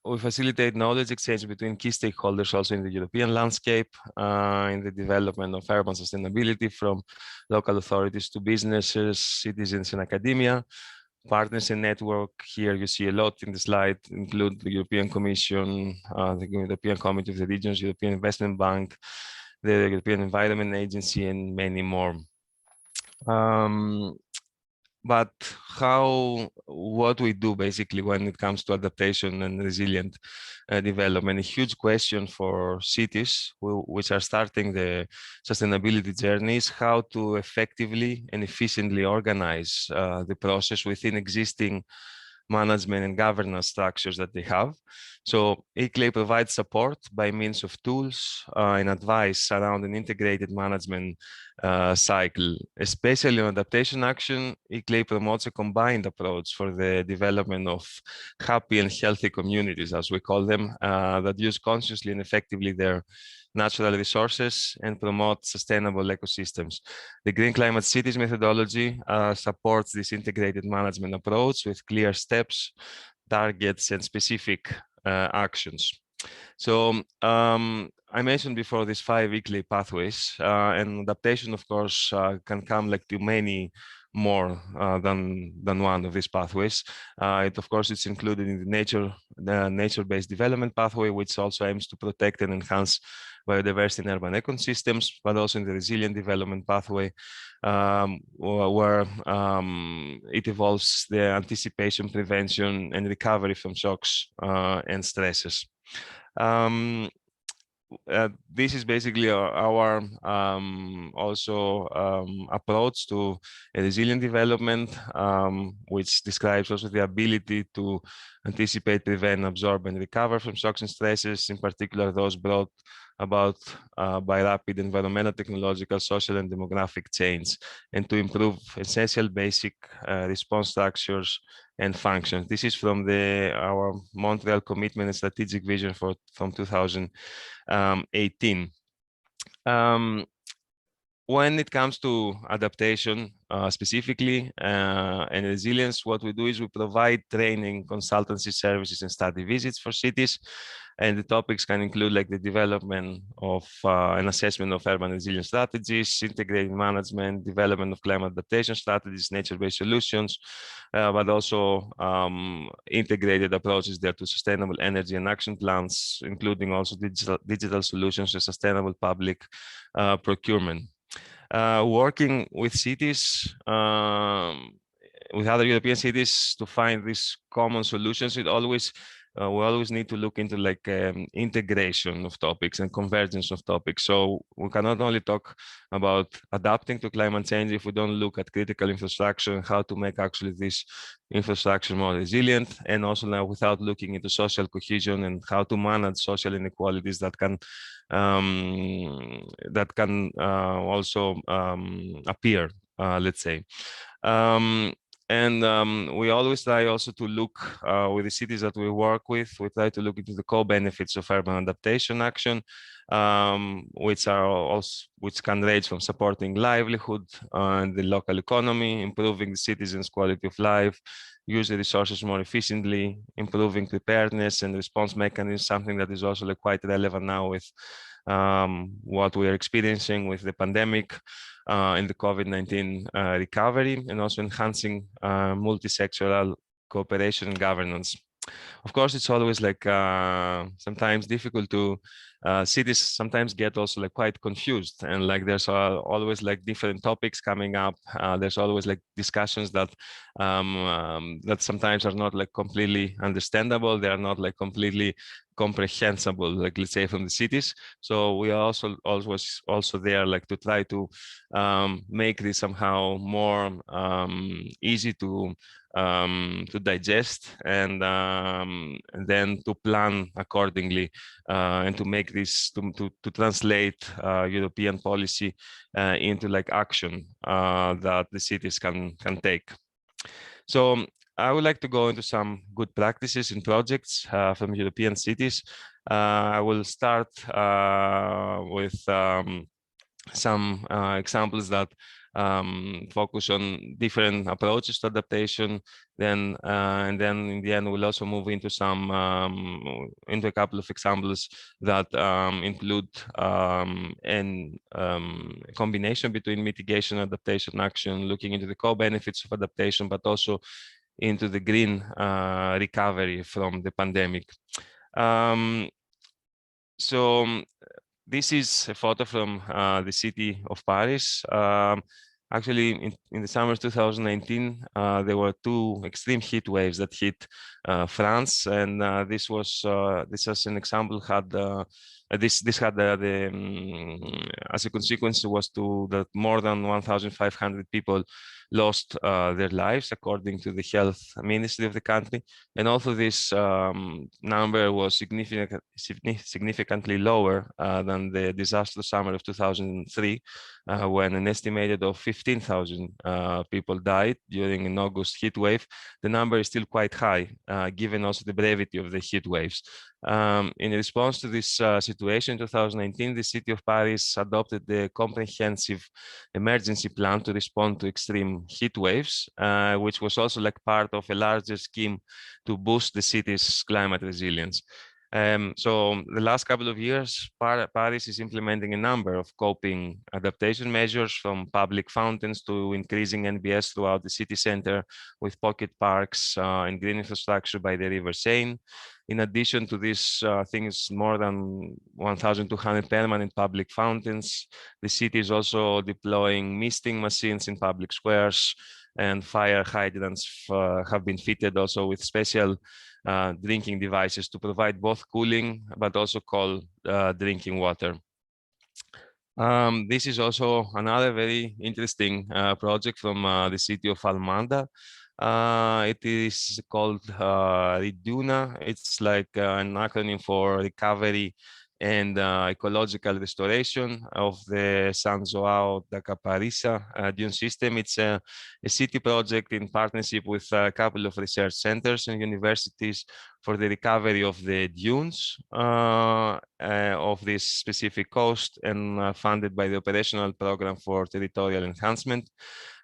We facilitate knowledge exchange between key stakeholders also in the European landscape, in the development of urban sustainability, from local authorities to businesses, citizens, and academia. Partners and network, here you see a lot in the slide, include the European Commission, the European Committee of the Regions, European Investment Bank, the European Environment Agency, and many more. But what we do basically when it comes to adaptation and resilient development, a huge question for cities which are starting the sustainability journey is how to effectively and efficiently organize the process within existing management and governance structures that they have. So ICLEI provides support by means of tools and advice around an integrated management cycle. Especially on adaptation action, ICLEI promotes a combined approach for the development of happy and healthy communities, as we call them, that use consciously and effectively their natural resources and promote sustainable ecosystems. The Green Climate Cities methodology supports this integrated management approach with clear steps, targets, and specific actions. So I mentioned before these 5 ICLEI pathways, and adaptation, of course, can come like to many more than one of these pathways. Of course, it's included in the nature-based development pathway, which also aims to protect and enhance biodiversity in urban ecosystems, but also in the resilient development pathway, where it involves the anticipation, prevention, and recovery from shocks and stresses. This is basically our approach to a resilient development, which describes also the ability to anticipate, prevent, absorb, and recover from shocks and stresses, in particular those brought about by rapid environmental, technological, social, and demographic change, and to improve essential basic response structures and functions. This is from our Montreal Commitment and Strategic Vision from 2018. When it comes to adaptation specifically and resilience, what we do is we provide training, consultancy services, and study visits for cities. And the topics can include like the development of an assessment of urban resilience strategies, integrated management, development of climate adaptation strategies, nature-based solutions, but also integrated approaches there to sustainable energy and action plans, including also digital solutions and sustainable public procurement. Working with cities, with other European cities to find these common solutions, we always need to look into like integration of topics and convergence of topics. So we cannot only talk about adapting to climate change if we don't look at critical infrastructure and how to make actually this infrastructure more resilient, and also now without looking into social cohesion and how to manage social inequalities that can also appear, let's say. We always try also to look with the cities that we work with. We try to look into the co-benefits of urban adaptation action, which can range from supporting livelihood and the local economy, improving the citizens' quality of life, use the resources more efficiently, improving preparedness and response mechanisms, something that is also like quite relevant now with what we are experiencing with the pandemic and the COVID-19 recovery, and also enhancing multi-sectoral cooperation and governance. Of course, it's always like sometimes difficult to cities sometimes get also like quite confused, and like there's always like different topics coming up. There's always like discussions that that sometimes are not like completely understandable. They are not like completely comprehensible, like let's say from the cities. So we are also there like to try to make this somehow more easy to digest, and then to plan accordingly, and to make this to translate European policy into like action that the cities can take. So I would like to go into some good practices in projects from European cities. I will start with some examples that focus on different approaches to adaptation. Then and then in the end, we'll also move into into a couple of examples that include a combination between mitigation and adaptation action, looking into the co-benefits of adaptation, but also into the green recovery from the pandemic. This is a photo from the city of Paris. Actually, in the summer of 2019, there were two extreme heat waves that hit France, and this as an example this had as a consequence was that more than 1,500 people lost their lives, according to the health ministry of the country. And also this number was significantly lower than the disastrous summer of 2003, when an estimated of 15,000 people died during an August heat wave. The number is still quite high, given also the brevity of the heat waves. In response to this situation, in 2019, the city of Paris adopted the comprehensive emergency plan to respond to extreme heat waves, which was also like part of a larger scheme to boost the city's climate resilience. So the last couple of years, Paris is implementing a number of coping adaptation measures, from public fountains to increasing NBS throughout the city center with pocket parks and green infrastructure by the River Seine. In addition to these things, more than 1,200 permanent public fountains. The city is also deploying misting machines in public squares, and fire hydrants have been fitted also with special drinking devices to provide both cooling but also cold drinking water. This is also another very interesting project from the city of Almanda. It is called REDUNA. It's like an acronym for Recovery and Ecological Restoration of the San João da Capariça dune system. It's a city project in partnership with a couple of research centers and universities for the recovery of the dunes of this specific coast, and funded by the Operational Program for Territorial Enhancement.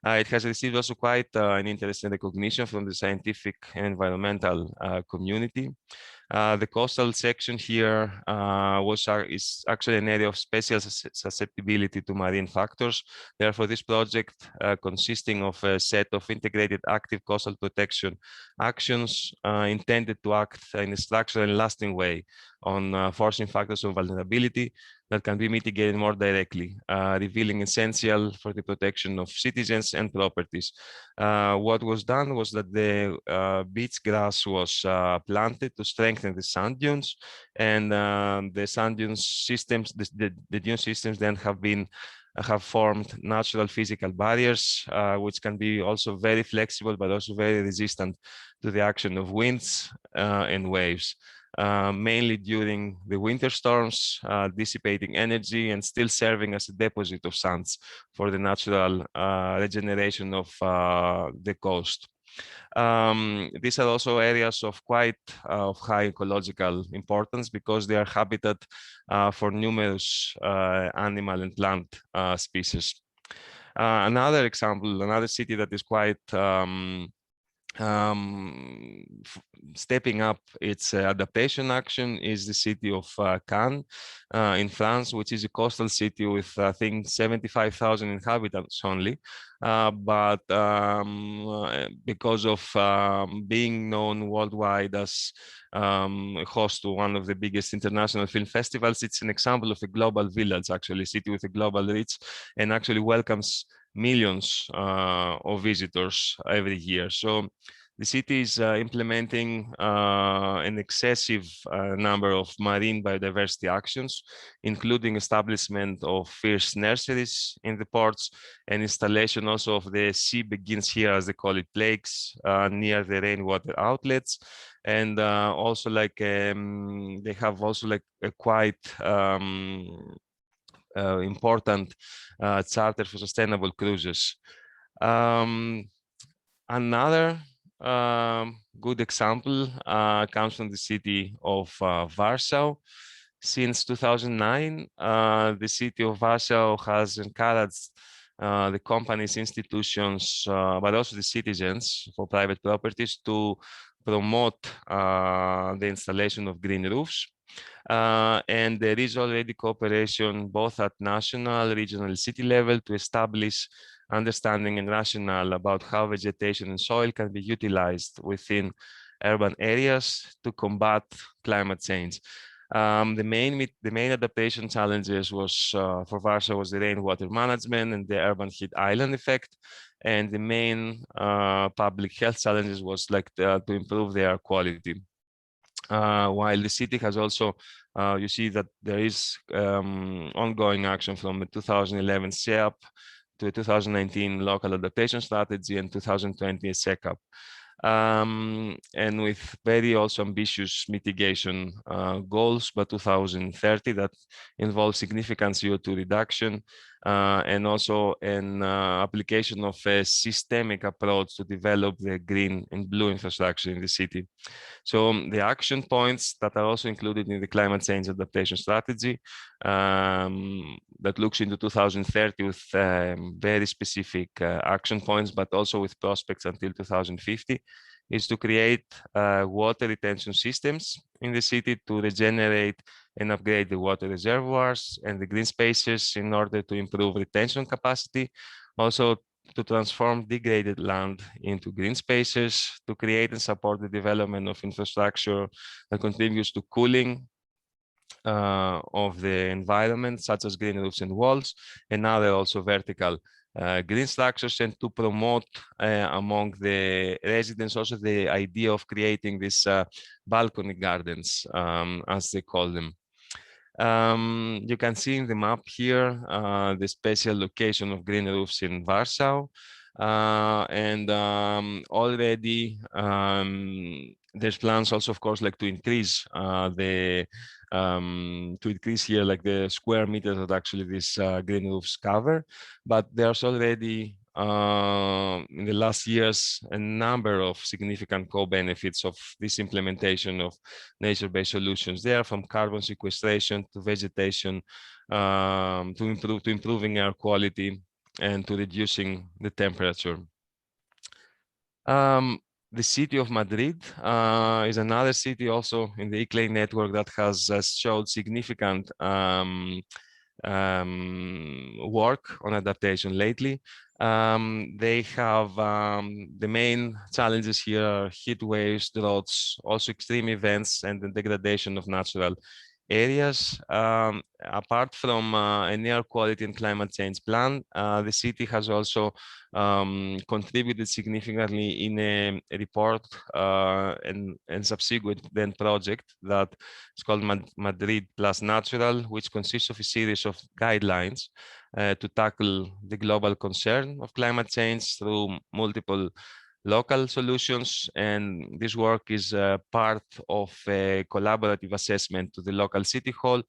It has received also quite an interest and recognition from the scientific and environmental community. The coastal section here is actually an area of special susceptibility to marine factors. Therefore, this project consisting of a set of integrated active coastal protection actions intended to act in a structural and lasting way on forcing factors of vulnerability that can be mitigated more directly, revealing essential for the protection of citizens and properties. What was done was that the beach grass was planted to strengthen the sand dunes, and the sand dune systems, the dune systems then have formed natural physical barriers, which can be also very flexible, but also very resistant to the action of winds and waves. Mainly during the winter storms, dissipating energy and still serving as a deposit of sands for the natural regeneration of the coast. These are also areas of quite high ecological importance because they are habitat for numerous animal and plant species. Another example, another city that is quite stepping up its adaptation action is the city of Cannes in France, which is a coastal city with, I think, 75,000 inhabitants only. But because of being known worldwide as host to one of the biggest international film festivals, it's an example of a global village, actually, a city with a global reach, and actually welcomes millions of visitors every year. So the city is implementing an excessive number of marine biodiversity actions, including establishment of fish nurseries in the ports and installation also of the Sea Begins Here, as they call it, lakes near the rainwater outlets. And also like they have also like a quite important charter for sustainable cruises. Another good example comes from the city of Warsaw. Since 2009, the city of Warsaw has encouraged the companies, institutions, but also the citizens for private properties to promote the installation of green roofs. And there is already cooperation both at national, regional, city level to establish understanding and rationale about how vegetation and soil can be utilized within urban areas to combat climate change. The main adaptation challenges was for Warsaw was the rainwater management and the urban heat island effect, and the main public health challenges was like to improve the air quality. While the city has also, you see that there is ongoing action from the 2011 CEAP to a 2019 local adaptation strategy and 2020 SECAP. And with very also ambitious mitigation goals by 2030 that involve significant CO2 reduction and also an application of a systemic approach to develop the green and blue infrastructure in the city. So the action points that are also included in the climate change adaptation strategy that looks into 2030 with very specific action points, but also with prospects until 2050, is to create water retention systems in the city to regenerate and upgrade the water reservoirs and the green spaces in order to improve retention capacity. Also, to transform degraded land into green spaces, to create and support the development of infrastructure that contributes to cooling of the environment, such as green roofs and walls, and other also vertical green structures, and to promote among the residents also the idea of creating these balcony gardens, as they call them. You can see in the map here the special location of green roofs in Warsaw, and already there's plans also, of course, like to increase here like the square meters that actually these green roofs cover, but there's already in the last years a number of significant co-benefits of this implementation of nature-based solutions there, from carbon sequestration to vegetation, to improving air quality and to reducing the temperature. The city of Madrid is another city also in the ICLEI network that has showed significant work on adaptation lately. They have the main challenges here are heat waves, droughts, also extreme events, and the degradation of natural areas. Apart from an air quality and climate change plan, the city has also contributed significantly in a report and subsequent then project that is called Madrid Plus Natural, which consists of a series of guidelines to tackle the global concern of climate change through multiple local solutions, and this work is part of a collaborative assessment to the local city hall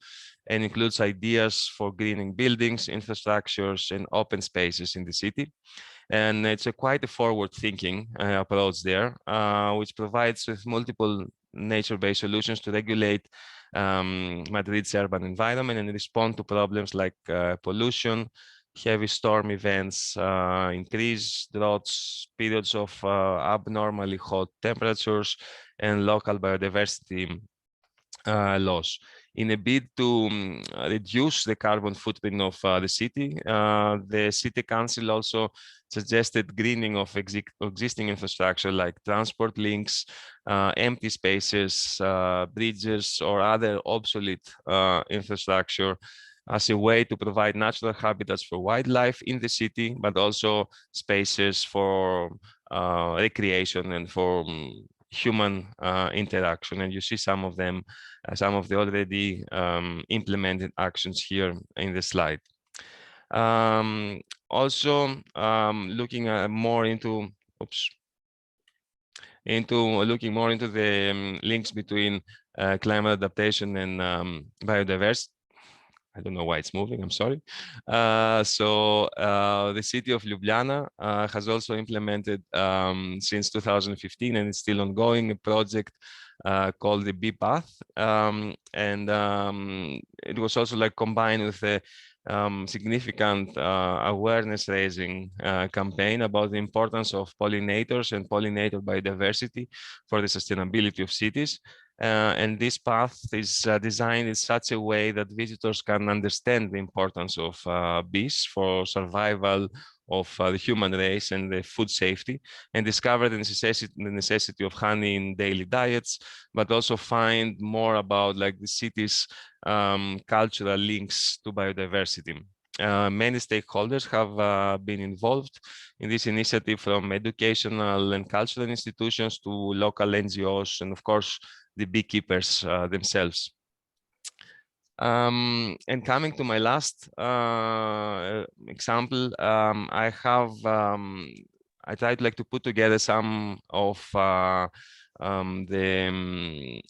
and includes ideas for greening buildings, infrastructures, and open spaces in the city. And it's quite a forward-thinking approach there, which provides with multiple nature-based solutions to regulate Madrid's urban environment and respond to problems like pollution, heavy storm events, increased droughts, periods of abnormally hot temperatures, and local biodiversity loss. In a bid to reduce the carbon footprint of the city council also suggested greening of existing infrastructure like transport links, empty spaces, bridges, or other obsolete infrastructure as a way to provide natural habitats for wildlife in the city, but also spaces for recreation and for human interaction. And you see some of them, some of the already implemented actions here in the slide. Also, looking more into, looking more into the links between climate adaptation and biodiversity. I don't know why it's moving, I'm sorry. The city of Ljubljana has also implemented since 2015, and it's still ongoing, a project called the Bee Path. It was also like combined with a significant awareness raising campaign about the importance of pollinators and pollinator biodiversity for the sustainability of cities. And this path is designed in such a way that visitors can understand the importance of bees for survival of the human race and the food safety, and discover the necessity of honey in daily diets, but also find more about like the city's cultural links to biodiversity. Many stakeholders have been involved in this initiative, from educational and cultural institutions to local NGOs, and of course, the beekeepers themselves. And coming to my last example, I tried like to put together some of the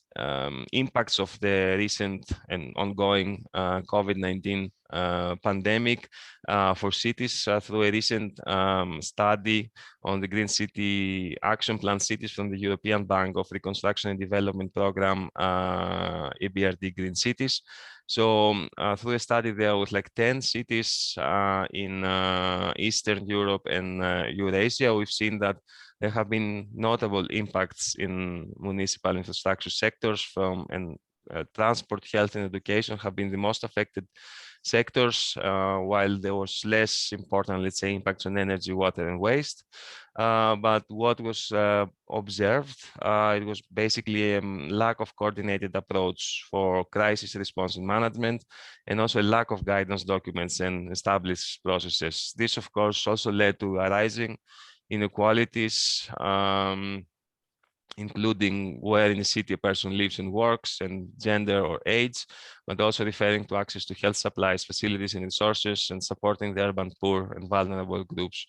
impacts of the recent and ongoing COVID-19 pandemic for cities through a recent study on the Green City Action Plan cities from the European Bank of Reconstruction and Development Program, EBRD Green Cities. So through a study there with like 10 cities in Eastern Europe and Eurasia, we've seen that there have been notable impacts in municipal infrastructure sectors and transport, health, and education have been the most affected sectors, while there was less important, let's say, impacts on energy, water, and waste. But what was observed, it was basically a lack of coordinated approach for crisis response and management, and also a lack of guidance documents and established processes. This, of course, also led to a rising inequalities, including where in the city a person lives and works, and gender or age, but also referring to access to health supplies, facilities, and resources, and supporting the urban poor and vulnerable groups.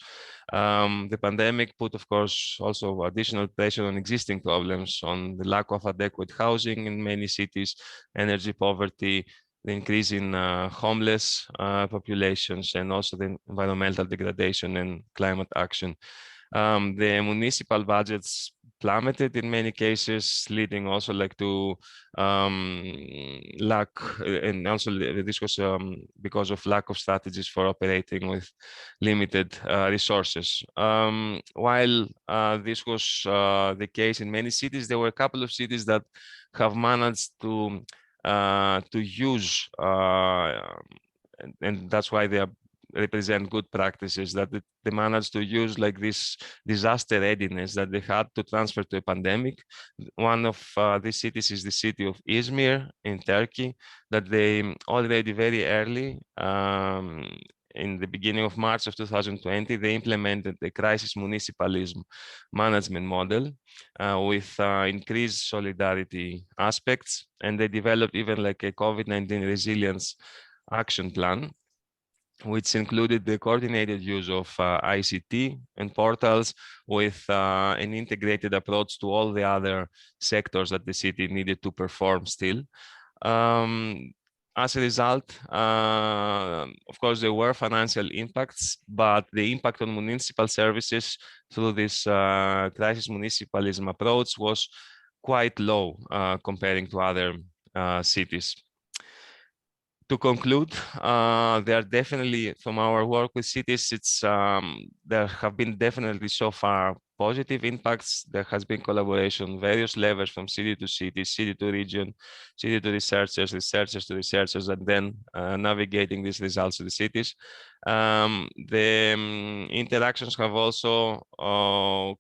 The pandemic put, of course, also additional pressure on existing problems, on the lack of adequate housing in many cities, energy poverty, the increase in homeless populations, and also the environmental degradation and climate action. The municipal budgets plummeted in many cases, leading also like to lack, and also this was because of lack of strategies for operating with limited resources. While this was the case in many cities, there were a couple of cities that have managed to use, and that's why they represent good practices, that they managed to use like this disaster readiness that they had to transfer to a pandemic. One of these cities is the city of Izmir in Turkey, that they already very early in the beginning of March of 2020, they implemented the crisis municipalism management model with increased solidarity aspects, and they developed even like a COVID-19 resilience action plan, which included the coordinated use of ICT and portals with an integrated approach to all the other sectors that the city needed to perform still. As a result, of course, there were financial impacts, but the impact on municipal services through this crisis municipalism approach was quite low comparing to other cities. To conclude, there are definitely, from our work with cities, there have been definitely so far positive impacts. There has been collaboration, various levels from city to city, city to region, city to researchers, researchers to researchers, and then navigating these results to the cities. The interactions have also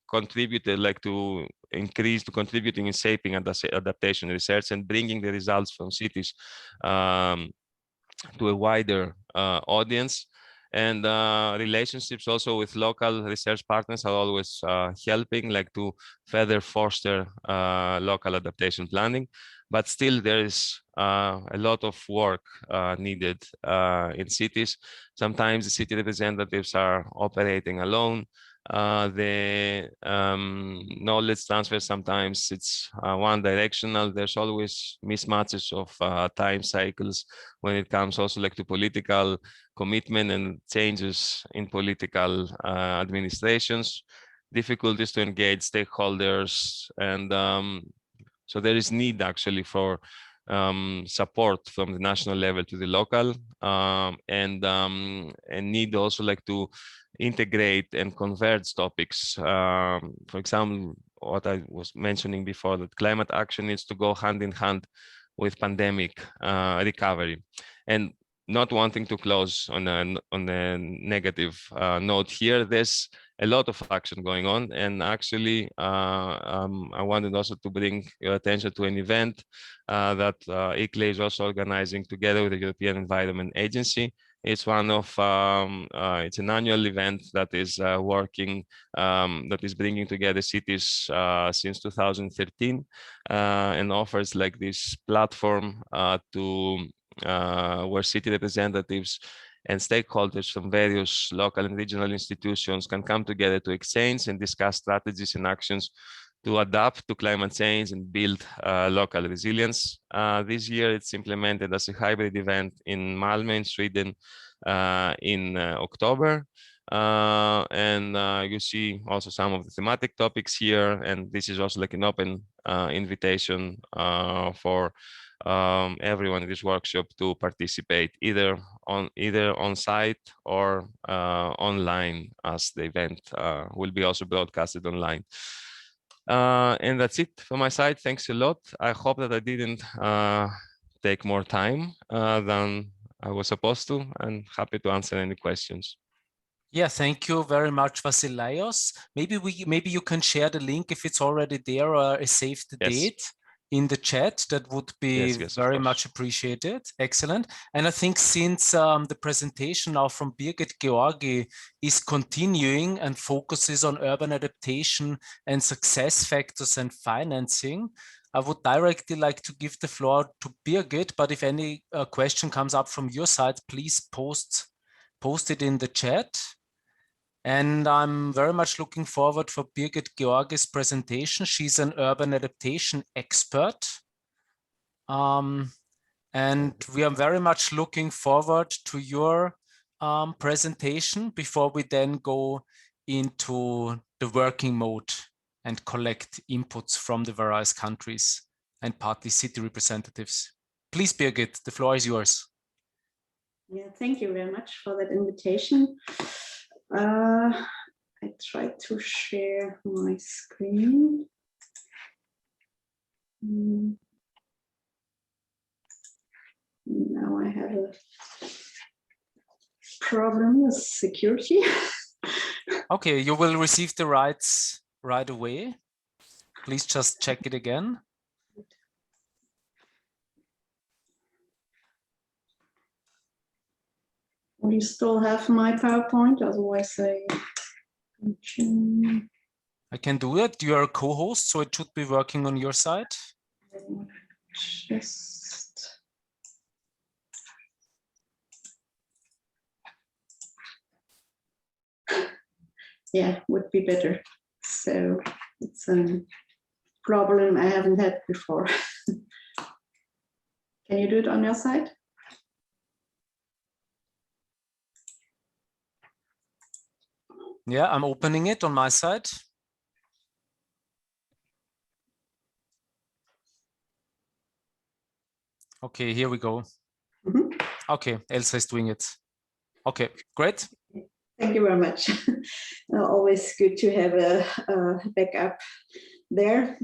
contributed like to contributing in shaping adaptation research and bringing the results from cities to a wider audience. And relationships also with local research partners are always helping like to further foster local adaptation planning. But still there is a lot of work needed in cities. Sometimes the city representatives are operating alone. The knowledge transfer, sometimes it's one directional. There's always mismatches of time cycles when it comes also like to political commitment and changes in political administrations, difficulties to engage stakeholders, and so there is need actually for support from the national level to the local, and need also like to integrate and converge topics. For example, what I was mentioning before, that climate action needs to go hand in hand with pandemic recovery. And not wanting to close on a negative note here, there's a lot of action going on, and actually I wanted also to bring your attention to an event that ICLEI is also organizing together with the European Environment Agency. It's one of it's an annual event that is working, that is bringing together cities since 2013, and offers like this platform to where city representatives and stakeholders from various local and regional institutions can come together to exchange and discuss strategies and actions to adapt to climate change and build local resilience. This year, it's implemented as a hybrid event in Malmö, in Sweden, in October. You see also some of the thematic topics here, and this is also like an open invitation for everyone in this workshop to participate either on site or online, as the event will be also broadcasted online. And that's it from my side. Thanks a lot. I hope that I didn't take more time than I was supposed to, and happy to answer any questions. Yeah, thank you very much, Vasilios. Maybe you can share the link if it's already there, or a save the date in the chat. That would be very much appreciated. Excellent. And I think since the presentation now from Birgit Georgi is continuing and focuses on urban adaptation and success factors and financing, I would directly like to give the floor to Birgit, but if any question comes up from your side, please post it in the chat. And I'm very much looking forward for Birgit Georgi's presentation. She's an urban adaptation expert. And we are very much looking forward to your presentation before we then go into the working mode and collect inputs from the various countries and party city representatives. Please, Birgit, the floor is yours. Yeah, thank you very much for that invitation. I try to share my screen. Now I have a problem with security. Okay, you will receive the rights right away. Please just check it again. Will you still have my PowerPoint? Otherwise, I can do it. You are a co-host, so it should be working on your side. Just yeah, would be better. So it's a problem I haven't had before. Can you do it on your side? Yeah, I'm opening it on my side. Okay, here we go. Okay, Elsa is doing it. Okay, great. Thank you very much. Always good to have a backup there.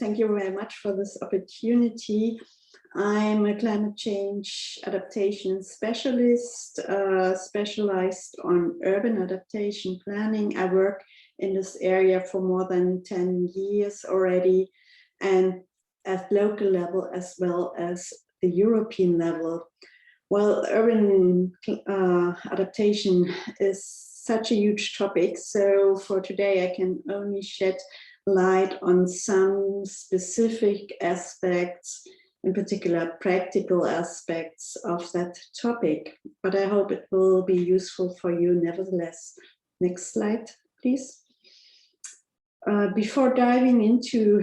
Thank you very much for this opportunity. I'm a climate change adaptation specialist, specialized on urban adaptation planning. I work in this area for more than 10 years already, and at local level as well as the European level. Well, urban adaptation is such a huge topic. So for today, I can only shed light on some specific aspects, in particular practical aspects of that topic, but I hope it will be useful for you nevertheless. Next slide, please. Before diving into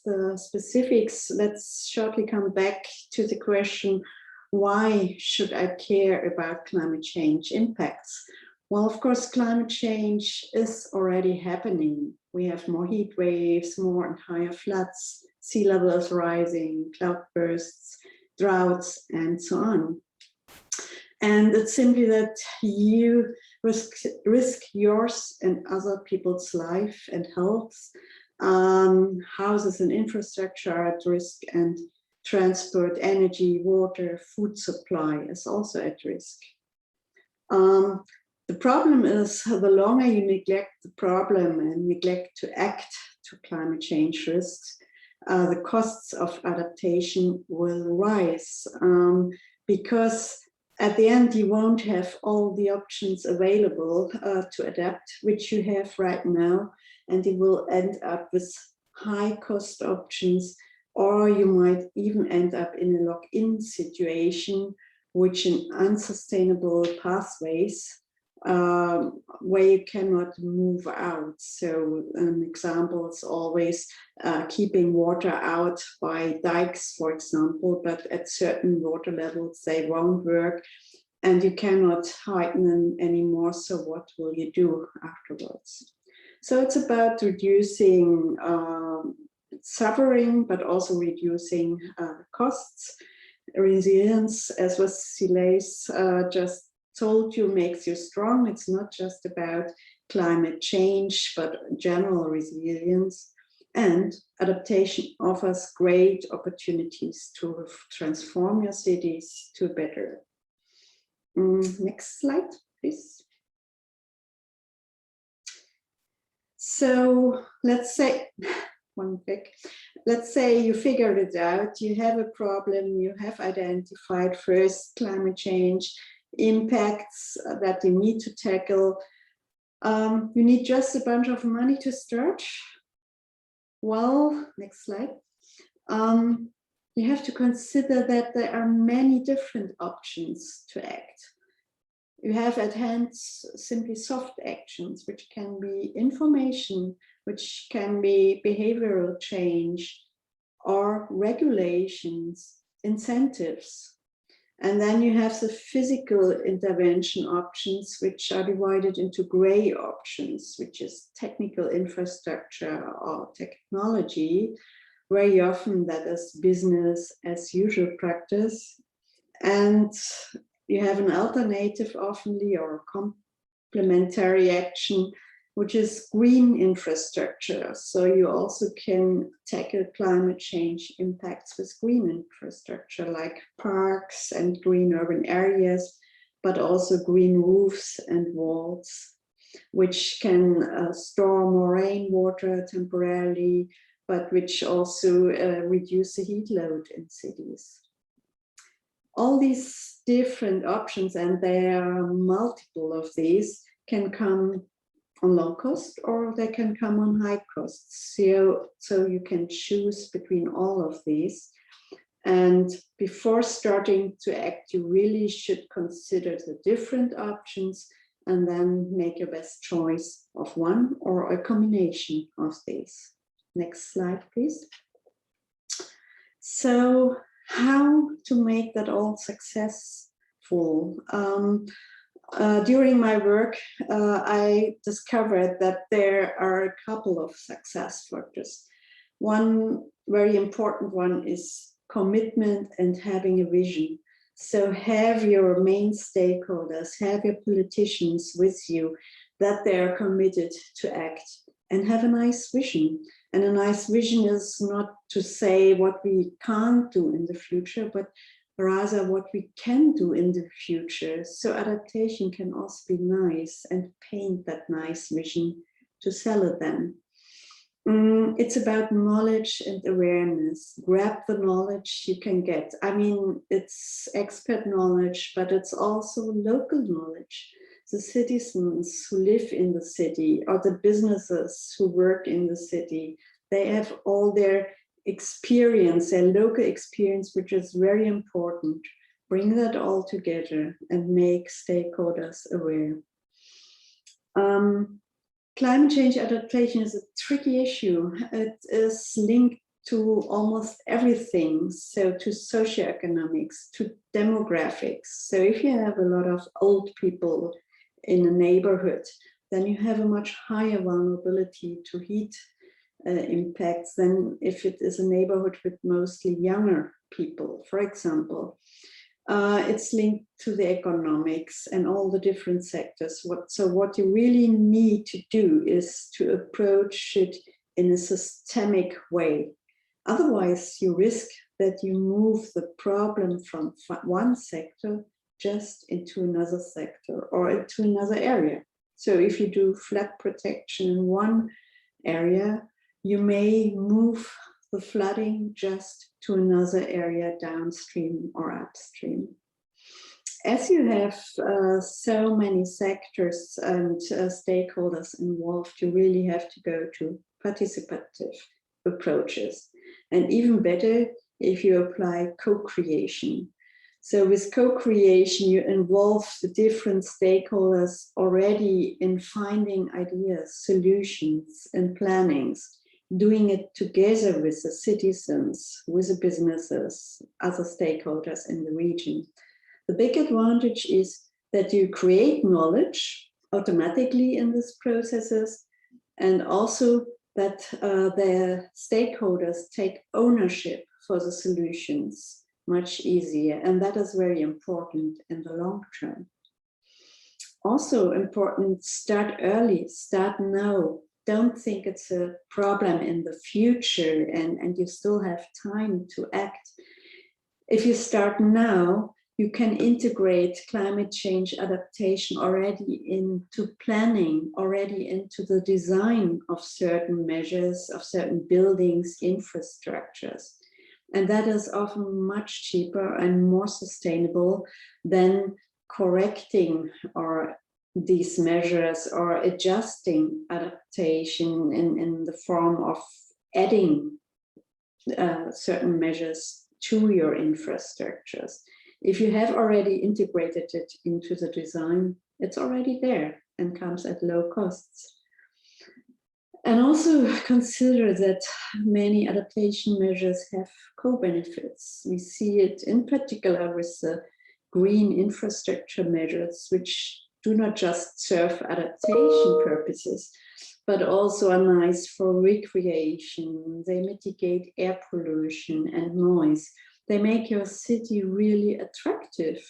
the specifics, let's shortly come back to the question, why should I care about climate change impacts? Well, of course, climate change is already happening. We have more heat waves, more and higher floods, sea levels rising, cloudbursts, droughts, and so on. And it's simply that you risk yours and other people's life and health. Houses and infrastructure are at risk, and transport, energy, water, food supply is also at risk. The problem is, the longer you neglect the problem and neglect to act to climate change risks, the costs of adaptation will rise, because at the end you won't have all the options available to adapt, which you have right now, and you will end up with high cost options, or you might even end up in a lock-in situation, which in unsustainable pathways where you cannot move out. So an example is always keeping water out by dikes, for example, but at certain water levels they won't work and you cannot heighten them anymore. So what will you do afterwards? So it's about reducing suffering, but also reducing costs. Resilience, as Vasilis just told you, makes you strong. It's not just about climate change, but general resilience. And adaptation offers great opportunities to transform your cities to better. Next slide, please. So let's say, let's say you figured it out, you have a problem, you have identified first climate change impacts that you need to tackle. You need just a bunch of money to start. Well, next slide. You have to consider that there are many different options to act. You have at hand simply soft actions, which can be information, which can be behavioral change, or regulations, incentives. And then you have the physical intervention options, which are divided into gray options, which is technical infrastructure or technology. Very often that is business as usual practice. And you have an alternative oftenly or complementary action, which is green infrastructure. So you also can tackle climate change impacts with green infrastructure like parks and green urban areas, but also green roofs and walls, which can store more rainwater temporarily, but which also reduce the heat load in cities. All these different options, and there are multiple of these, can come on low cost or they can come on high costs. So you can choose between all of these. And before starting to act, you really should consider the different options and then make your best choice of one or a combination of these. Next slide, please. So how to make that all successful? During my work, I discovered that there are a couple of success factors. One very important one is commitment and having a vision. So have your main stakeholders, have your politicians with you, that they are committed to act, and have a nice vision. And a nice vision is not to say what we can't do in the future, but rather what we can do in the future. So adaptation can also be nice and paint that nice vision to sell it then. It's about knowledge and awareness. Grab the knowledge you can get. I mean, it's expert knowledge, but it's also local knowledge. The citizens who live in the city or the businesses who work in the city, they have all their experience, their local experience, which is very important. Bring that all together and make stakeholders aware. Climate change adaptation is a tricky issue. It is linked to almost everything. So to socioeconomics, to demographics. So if you have a lot of old people in a neighborhood, then you have a much higher vulnerability to heat impacts than if it is a neighborhood with mostly younger people, for example. It's linked to the economics and all the different sectors. So what you really need to do is to approach it in a systemic way. Otherwise, you risk that you move the problem from one sector just into another sector or into another area. So if you do flood protection in one area, you may move the flooding just to another area downstream or upstream. As you have so many sectors and stakeholders involved, you really have to go to participative approaches. And even better if you apply co-creation. So with co-creation, you involve the different stakeholders already in finding ideas, solutions, and plannings, doing it together with the citizens, with the businesses, other stakeholders in the region. The big advantage is that you create knowledge automatically in these processes, and also that the stakeholders take ownership for the solutions much easier. And that is very important in the long term. Also important, start early, start now. Don't think it's a problem in the future and you still have time to act. If you start now, you can integrate climate change adaptation already into planning, already into the design of certain measures, of certain buildings, infrastructures. And that is often much cheaper and more sustainable than correcting or these measures or adjusting adaptation in the form of adding certain measures to your infrastructures. If you have already integrated it into the design, it's already there and comes at low costs. And also consider that many adaptation measures have co-benefits. We see it in particular with the green infrastructure measures, which do not just serve adaptation purposes, but also are nice for recreation. They mitigate air pollution and noise. They make your city really attractive,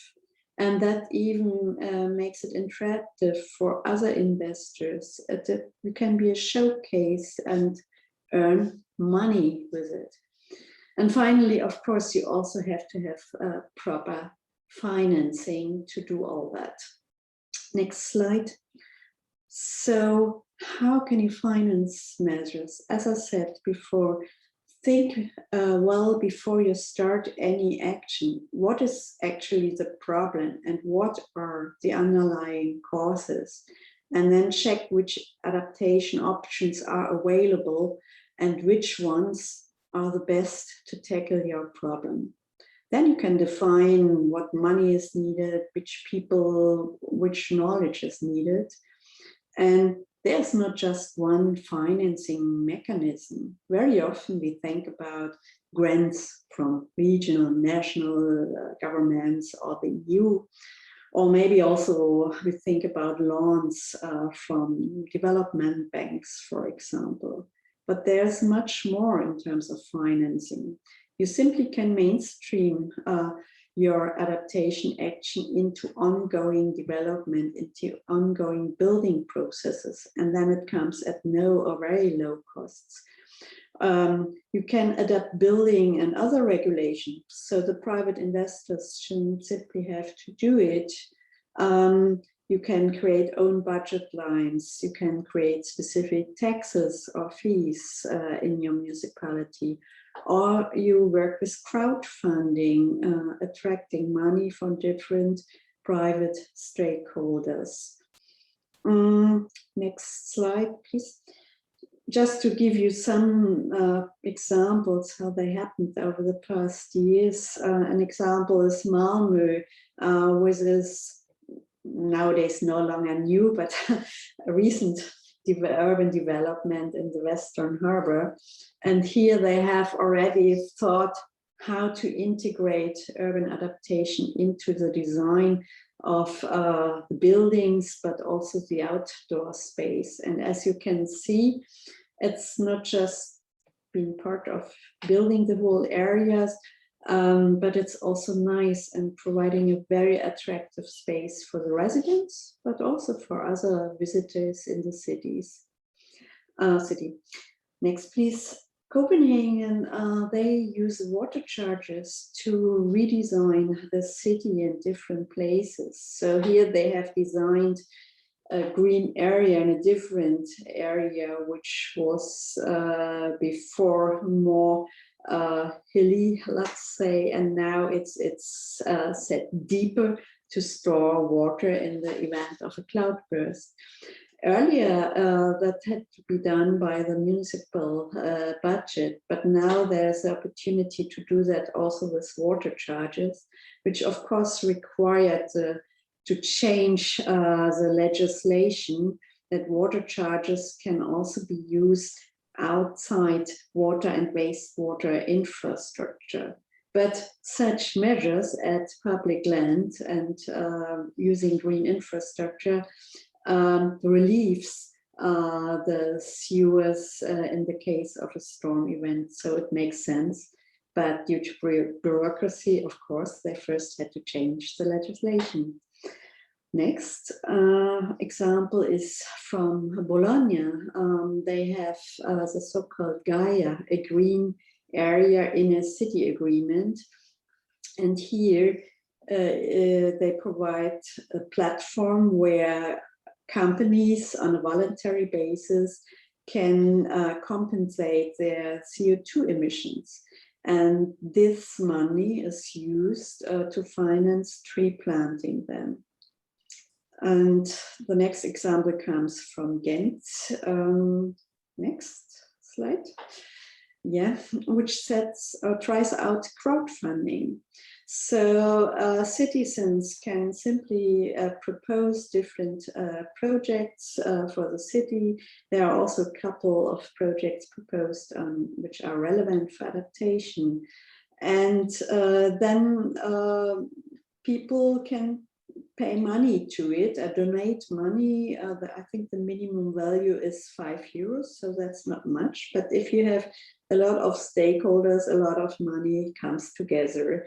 and that even makes it attractive for other investors. You can be a showcase and earn money with it. And finally, of course, you also have to have proper financing to do all that. Next slide. So how can you finance measures? As I said before, think well before you start any action. What is actually the problem and what are the underlying causes? And then check which adaptation options are available and which ones are the best to tackle your problem. Then you can define what money is needed, which people, which knowledge is needed. And there's not just one financing mechanism. Very often we think about grants from regional, national governments or the EU, or maybe also we think about loans from development banks, for example. But there's much more in terms of financing. You simply can mainstream your adaptation action into ongoing development, into ongoing building processes, and then it comes at no or very low costs. You can adapt building and other regulations, so the private investors shouldn't simply have to do it. You can create own budget lines, you can create specific taxes or fees in your municipality, or you work with crowdfunding, attracting money from different private stakeholders. Next slide, please. Just to give you some examples how they happened over the past years. An example is Malmö, with this nowadays no longer new, but a recent urban development in the Western Harbor. And here they have already thought how to integrate urban adaptation into the design of the buildings, but also the outdoor space. And as you can see, it's not just being part of building the whole areas, but it's also nice and providing a very attractive space for the residents, but also for other visitors in the city. Next, please. Copenhagen, they use water chargers to redesign the city in different places. So here they have designed a green area in a different area, which was before more hilly, let's say, and now it's set deeper to store water in the event of a cloudburst. Earlier, that had to be done by the municipal budget, but now there's the opportunity to do that also with water charges, which of course required to change the legislation that water charges can also be used outside water and wastewater infrastructure. But such measures at public land and using green infrastructure relieves the sewers in the case of a storm event. So it makes sense. But due to bureaucracy, of course, they first had to change the legislation. Next example is from Bologna. They have the so-called Gaia, a green area in a city agreement. And here they provide a platform where companies on a voluntary basis can compensate their CO2 emissions. And this money is used to finance tree planting then. And the next example comes from Ghent. Next slide. Yeah, which sets or tries out crowdfunding. So citizens can simply propose different projects for the city. There are also a couple of projects proposed which are relevant for adaptation. And then people can pay money to it, donate money. I think the minimum value is €5, so that's not much. But if you have a lot of stakeholders, a lot of money comes together.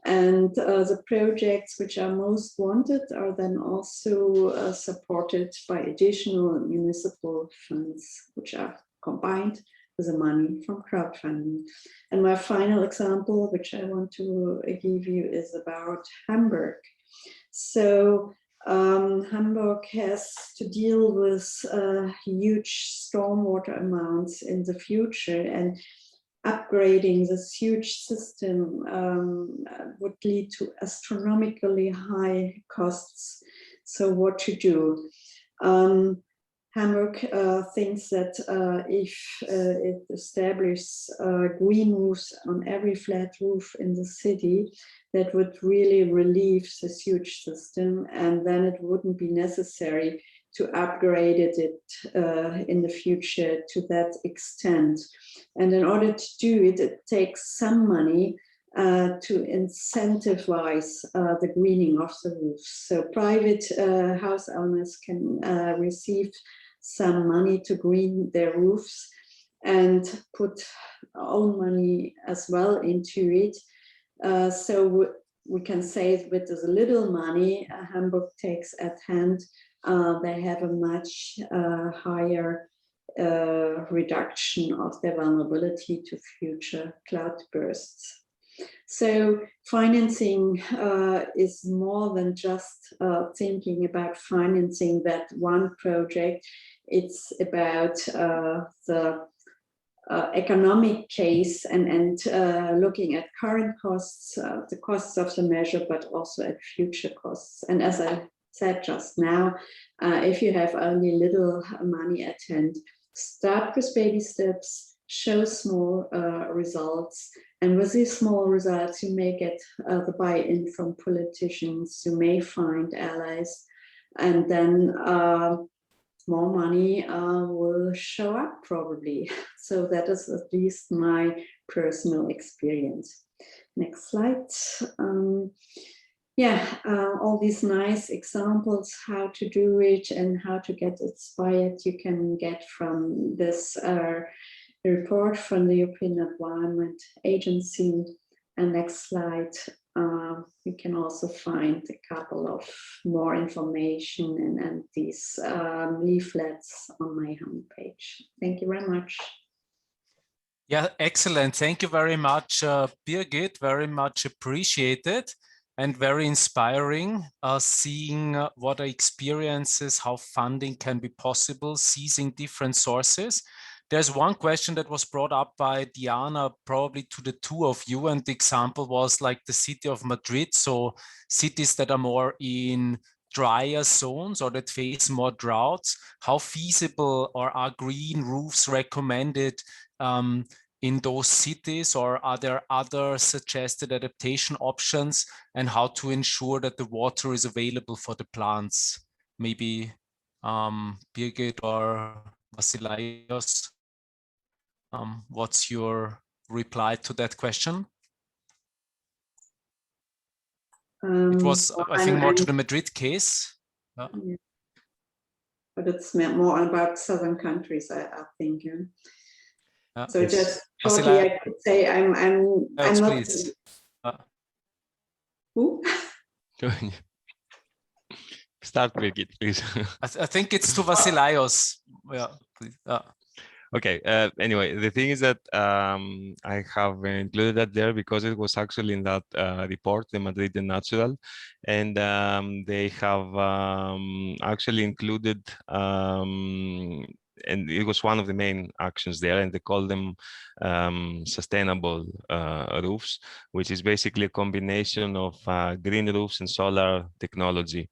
And the projects which are most wanted are then also supported by additional municipal funds, which are combined with the money from crowdfunding. And my final example, which I want to give you, is about Hamburg. So Hamburg has to deal with huge stormwater amounts in the future, and upgrading this huge system would lead to astronomically high costs. So what to do? Hamburg thinks that if it establishes green roofs on every flat roof in the city, that would really relieve this huge system, and then it wouldn't be necessary to upgrade it in the future to that extent. And in order to do it, it takes some money to incentivize the greening of the roofs. So private house owners can receive some money to green their roofs and put own money as well into it. So we can say with as little money Hamburg takes at hand, they have a much higher reduction of their vulnerability to future cloud bursts. So financing is more than just thinking about financing that one project. It's about the economic case and looking at current costs, the costs of the measure, but also at future costs. And as I said just now, if you have only little money at hand, start with baby steps, show small results. And with these small results, you may get the buy-in from politicians, you may find allies, and then more money will show up probably. So that is at least my personal experience. Next slide. All these nice examples how to do it and how to get inspired you can get from this report from the European Environment Agency. And next slide. You can also find a couple of more information and these leaflets on my homepage. Thank you very much. Yeah, excellent. Thank you very much, Birgit. Very much appreciated and very inspiring seeing what are experiences, how funding can be possible, seizing different sources. There's one question that was brought up by Diana, probably to the two of you, and the example was like the city of Madrid. So cities that are more in drier zones or that face more droughts? How feasible or are green roofs recommended in those cities, or are there other suggested adaptation options, and how to ensure that the water is available for the plants? Maybe Birgit or Vassilios, what's your reply to that question? It was, I think, more to the Madrid case. Yeah. But it's more about southern countries, I think. So yes. just shortly, I could say I'm not. Please. Who? Start, Birgit, please. I think it's to Vassilios. Yeah, please. Okay. Anyway, the thing is that I have included that there because it was actually in that report, the Madrid Natural, and they have actually included, and it was one of the main actions there, and they call them sustainable roofs, which is basically a combination of green roofs and solar technology.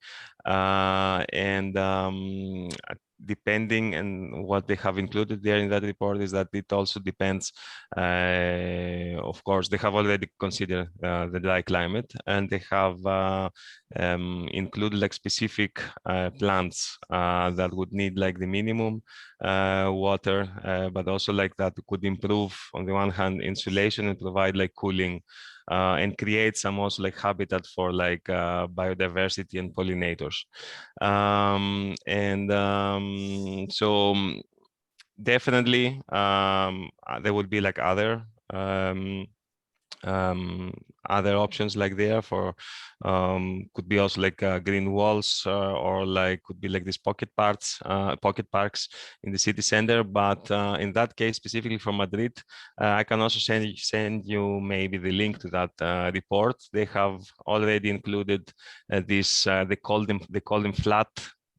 Depending on what they have included there in that report is that it also depends, of course, they have already considered the dry climate, and they have included like specific plants that would need like the minimum water, but also like that could improve on the one hand insulation and provide like cooling and create some also like habitat for like biodiversity and pollinators. So definitely there would be like other options like there for could be also like green walls or like could be like these pocket parks in the city center. But in that case, specifically for Madrid, I can also send you maybe the link to that report. They have already included this. They call them flat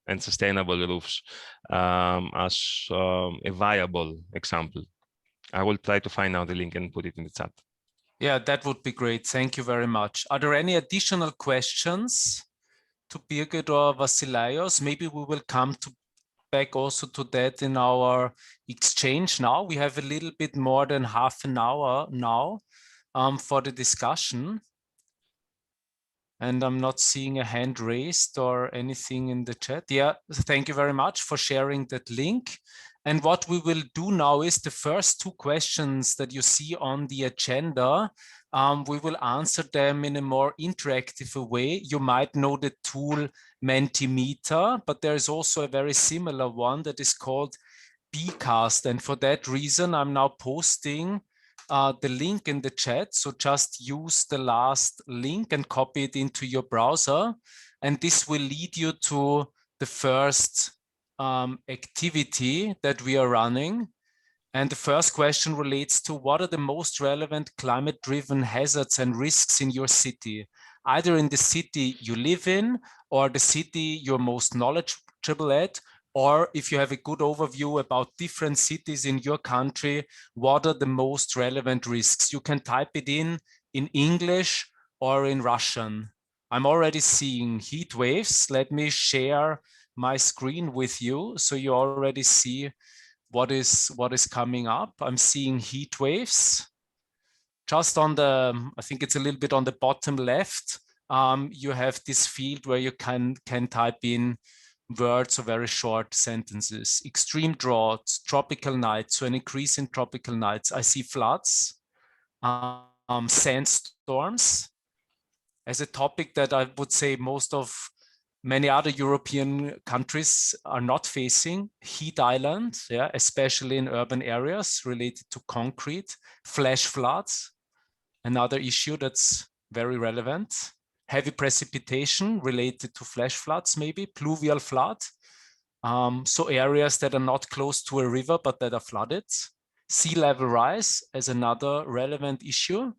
and sustainable roofs as a viable example. I will try to find out the link and put it in the chat. Yeah, that would be great. Thank you very much. Are there any additional questions to Birgit or Vassilios? Maybe we will come back also to that in our exchange now. We have a little bit more than half an hour now for the discussion. And I'm not seeing a hand raised or anything in the chat. Yeah, thank you very much for sharing that link. And what we will do now is the first two questions that you see on the agenda, we will answer them in a more interactive way. You might know the tool Mentimeter, but there is also a very similar one that is called Bcast. And for that reason, I'm now posting the link in the chat. So just use the last link and copy it into your browser. And this will lead you to the first activity that we are running. And the first question relates to what are the most relevant climate-driven hazards and risks in your city, either in the city you live in or the city you're most knowledgeable at, or if you have a good overview about different cities in your country, what are the most relevant risks? You can type it in English or in Russian. I'm already seeing heat waves. Let me share my screen with you so you already see what is coming up. I'm seeing heat waves. Just on the, I think it's a little bit on the bottom left, you have this field where you can type in words or very short sentences. Extreme droughts, tropical nights, so an increase in tropical nights. I see floods, sandstorms as a topic that I would say most of many other European countries are not facing. Heat island, yeah, especially in urban areas related to concrete. Flash floods, another issue that's very relevant. Heavy precipitation related to flash floods, maybe pluvial flood. So areas that are not close to a river, but that are flooded. Sea level rise as another relevant issue.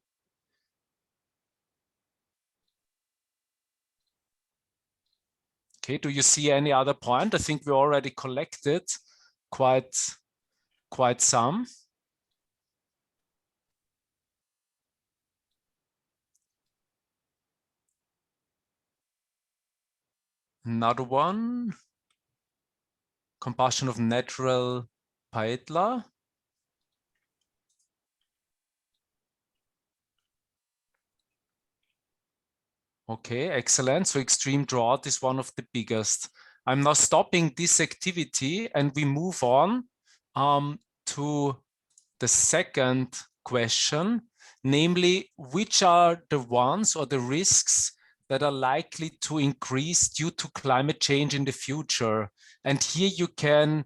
Okay, do you see any other point? I think we already collected quite some. Another one, combustion of natural paella. Okay, excellent. So extreme drought is one of the biggest. I'm now stopping this activity and we move on to the second question, namely, which are the ones or the risks that are likely to increase due to climate change in the future? And here you can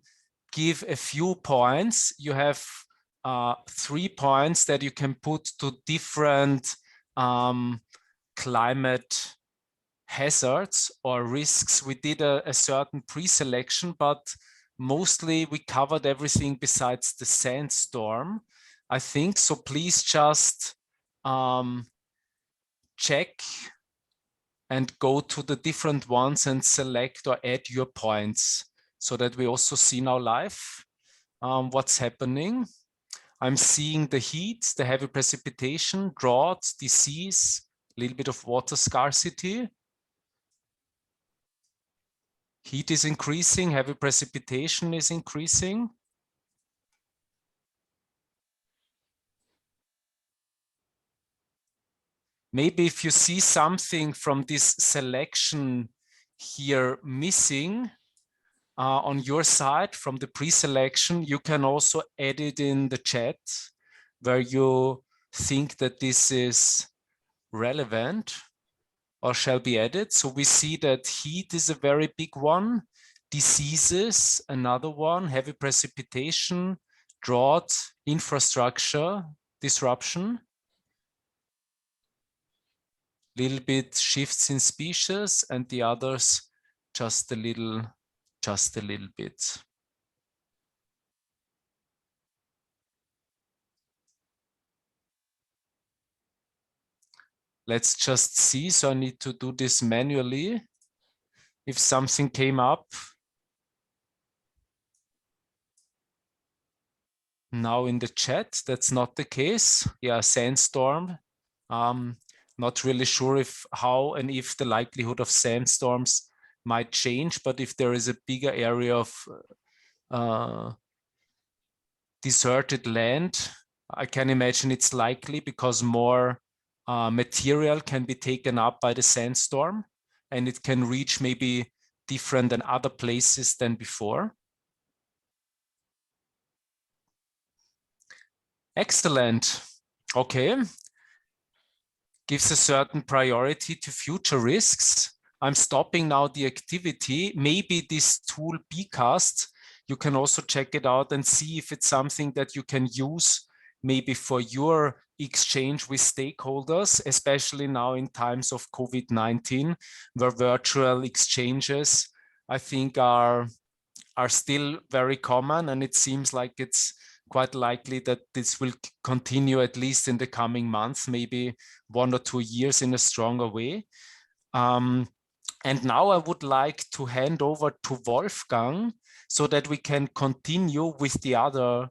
give a few points. You have 3 points that you can put to different climate hazards or risks. We did a certain pre-selection, but mostly we covered everything besides the sandstorm, I think. So please just check and go to the different ones and select or add your points so that we also see now live what's happening. I'm seeing the heat, the heavy precipitation, drought, disease, a little bit of water scarcity. Heat is increasing, heavy precipitation is increasing. Maybe if you see something from this selection here missing on your side from the pre-selection, you can also add it in the chat where you think that this is relevant or shall be added. So we see that heat is a very big one, diseases, another one, heavy precipitation, drought, infrastructure, disruption. Little bit shifts in species and the others just a little bit. Let's just see. So I need to do this manually. If something came up. Now in the chat, that's not the case. Yeah, sandstorm. Not really sure if how and if the likelihood of sandstorms might change, but if there is a bigger area of deserted land, I can imagine it's likely because more material can be taken up by the sandstorm and it can reach maybe different than other places than before. Excellent. Okay. Gives a certain priority to future risks. I'm stopping now the activity. Maybe this tool Bcast, you can also check it out and see if it's something that you can use maybe for your exchange with stakeholders, especially now in times of COVID-19, where virtual exchanges, I think, are still very common, and it seems like it's quite likely that this will continue at least in the coming months, maybe 1 or 2 years in a stronger way. And now I would like to hand over to Wolfgang so that we can continue with the other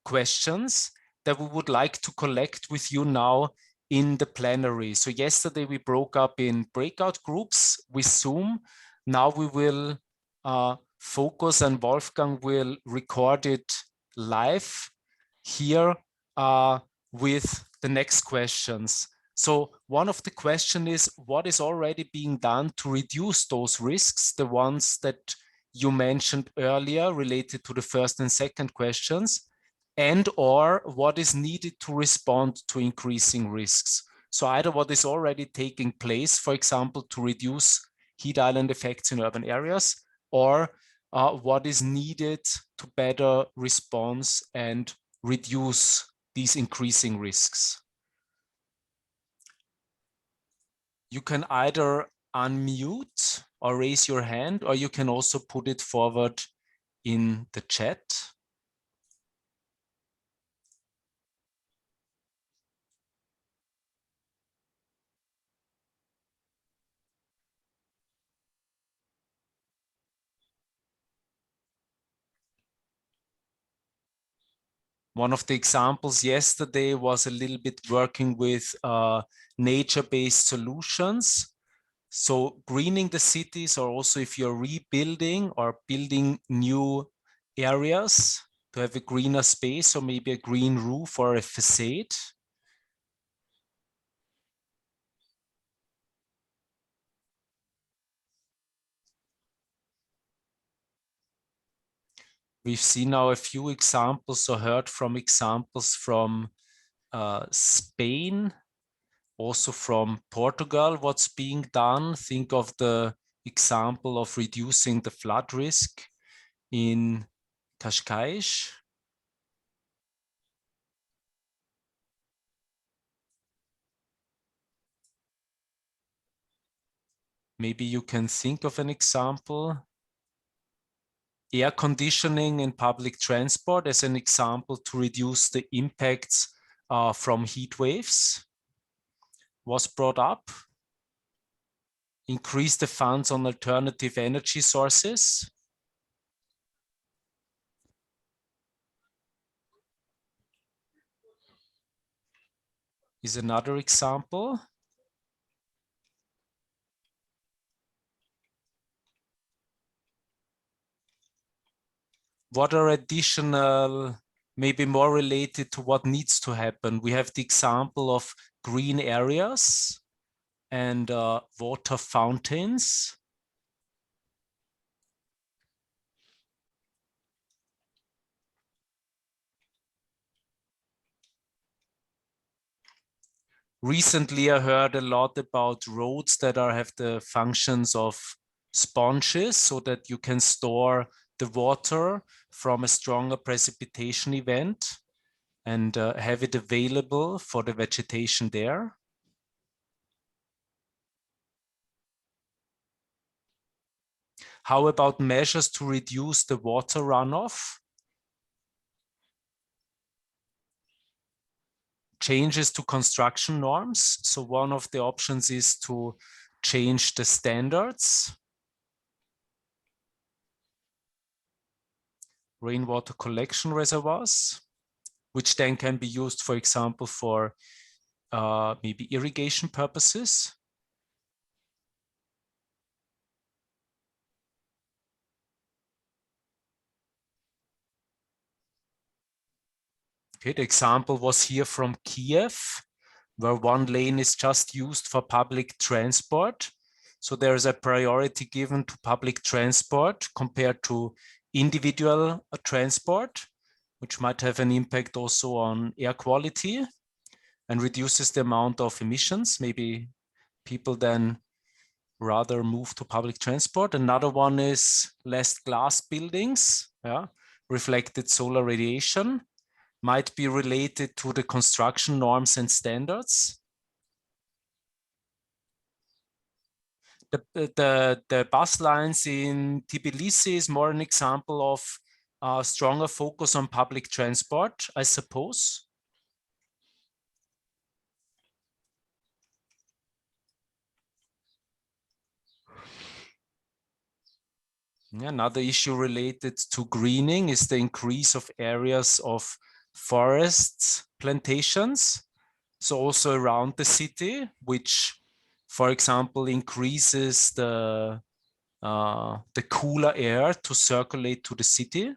questions that we would like to collect with you now in the plenary. So yesterday we broke up in breakout groups with Zoom. Now we will focus and Wolfgang will record it live here with the next questions. So one of the questions is, what is already being done to reduce those risks, the ones that you mentioned earlier related to the first and second questions, and or what is needed to respond to increasing risks? So either what is already taking place, for example, to reduce heat island effects in urban areas, or what is needed to better respond and reduce these increasing risks. You can either unmute or raise your hand, or you can also put it forward in the chat. One of the examples yesterday was a little bit working with nature-based solutions. So greening the cities, or also if you're rebuilding or building new areas to have a greener space, or maybe a green roof or a facade. We've seen now a few examples, or heard from examples from Spain, also from Portugal, what's being done. Think of the example of reducing the flood risk in Cascais. Maybe you can think of an example. Air conditioning in public transport as an example to reduce the impacts from heat waves was brought up. Increase the funds on alternative energy sources. Is another example. What are additional, maybe more related to what needs to happen? We have the example of green areas and water fountains. Recently, I heard a lot about roads that have the functions of sponges, so that you can store the water from a stronger precipitation event and have it available for the vegetation there. How about measures to reduce the water runoff? Changes to construction norms. So one of the options is to change the standards. Rainwater collection reservoirs, which then can be used, for example, for maybe irrigation purposes. Okay, the example was here from Kiev, where one lane is just used for public transport. So there is a priority given to public transport compared to individual transport, which might have an impact also on air quality and reduces the amount of emissions. Maybe people then rather move to public transport. Another one is less glass buildings, reflected solar radiation, might be related to the construction norms and standards. The bus lines in Tbilisi is more an example of a stronger focus on public transport, I suppose. Another issue related to greening is the increase of areas of forests, plantations, so also around the city, which, for example, increases the cooler air to circulate to the city.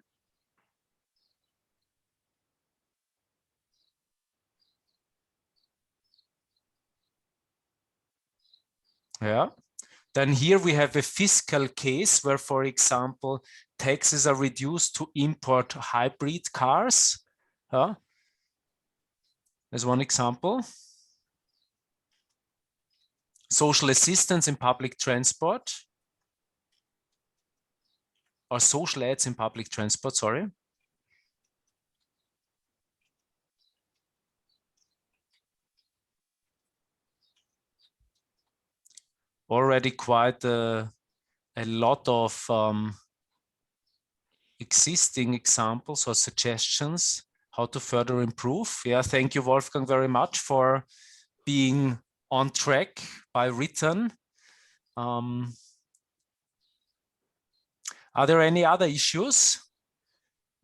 Yeah. Then here we have a fiscal case where, for example, taxes are reduced to import hybrid cars. As one example. Social assistance in public transport, or social ads in public transport, sorry. Already quite a lot of existing examples or suggestions how to further improve. Yeah, thank you, Wolfgang, very much for being on track by written. Are there any other issues?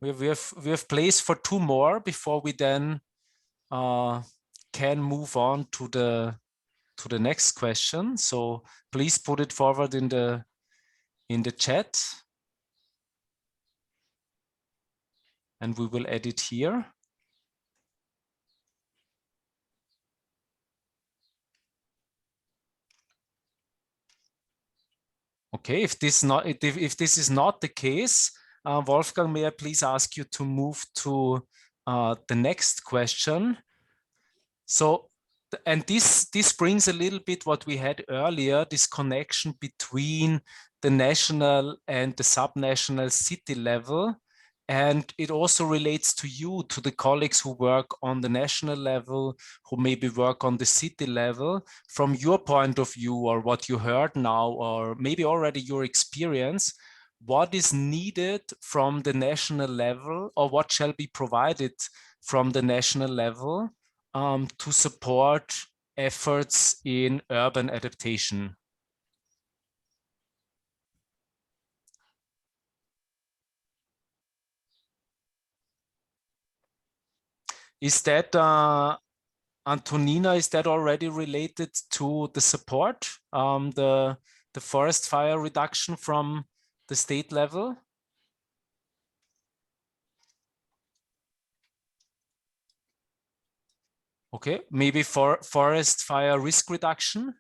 We have place for 2 more before we then can move on to the to the next question. So please put it forward in the chat. And we will add it here. Okay, if this is not the case, Wolfgang, may I please ask you to move to the next question? So, and this brings a little bit what we had earlier, this connection between the national and the subnational city level. And it also relates to you, to the colleagues who work on the national level, who maybe work on the city level. From your point of view, or what you heard now, or maybe already your experience, what is needed from the national level, or what shall be provided from the national level to support efforts in urban adaptation? Is that, Antonina, is that already related to the support, the forest fire reduction from the state level? Okay, maybe for forest fire risk reduction?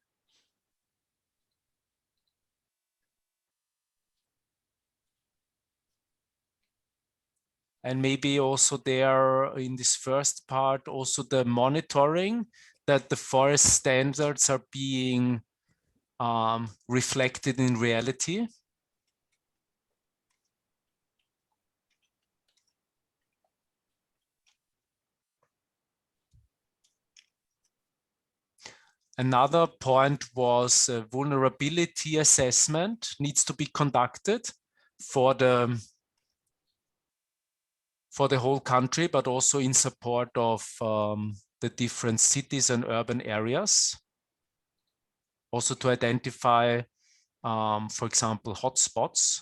And maybe also there in this first part, also the monitoring that the forest standards are being reflected in reality. Another point was vulnerability assessment needs to be conducted for the whole country, but also in support of the different cities and urban areas. Also to identify, for example, hotspots.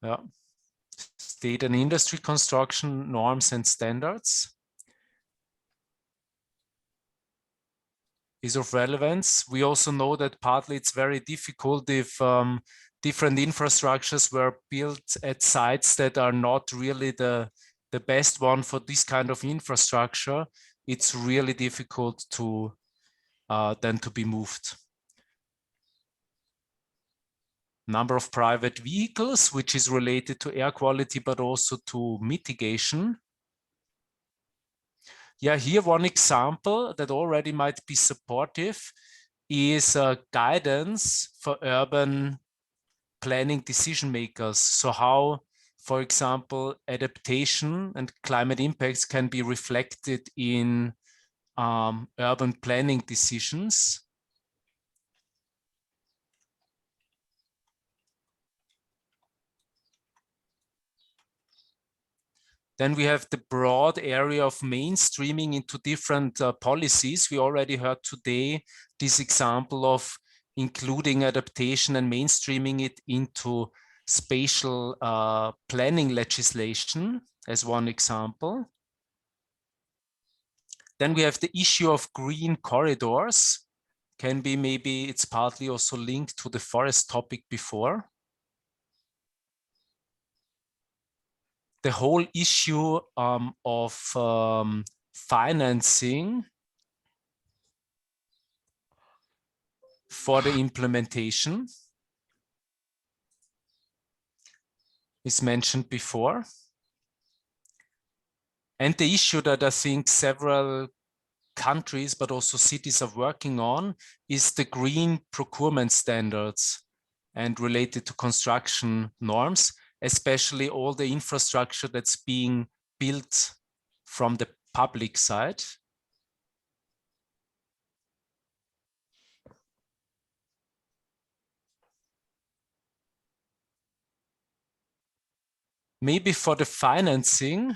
Yeah. State and industry construction norms and standards is of relevance. We also know that partly it's very difficult if different infrastructures were built at sites that are not really the best one for this kind of infrastructure. It's really difficult to then to be moved. Number of private vehicles, which is related to air quality, but also to mitigation. Yeah, here one example that already might be supportive is guidance for urban planning decision makers. So how, for example, adaptation and climate impacts can be reflected in urban planning decisions. Then we have the broad area of mainstreaming into different policies. We already heard today this example of including adaptation and mainstreaming it into spatial planning legislation as one example. Then we have the issue of green corridors. Can be maybe it's partly also linked to the forest topic before. The whole issue of financing for the implementation is mentioned before. And the issue that I think several countries, but also cities are working on is the green procurement standards and related to construction norms, especially all the infrastructure that's being built from the public side. Maybe for the financing,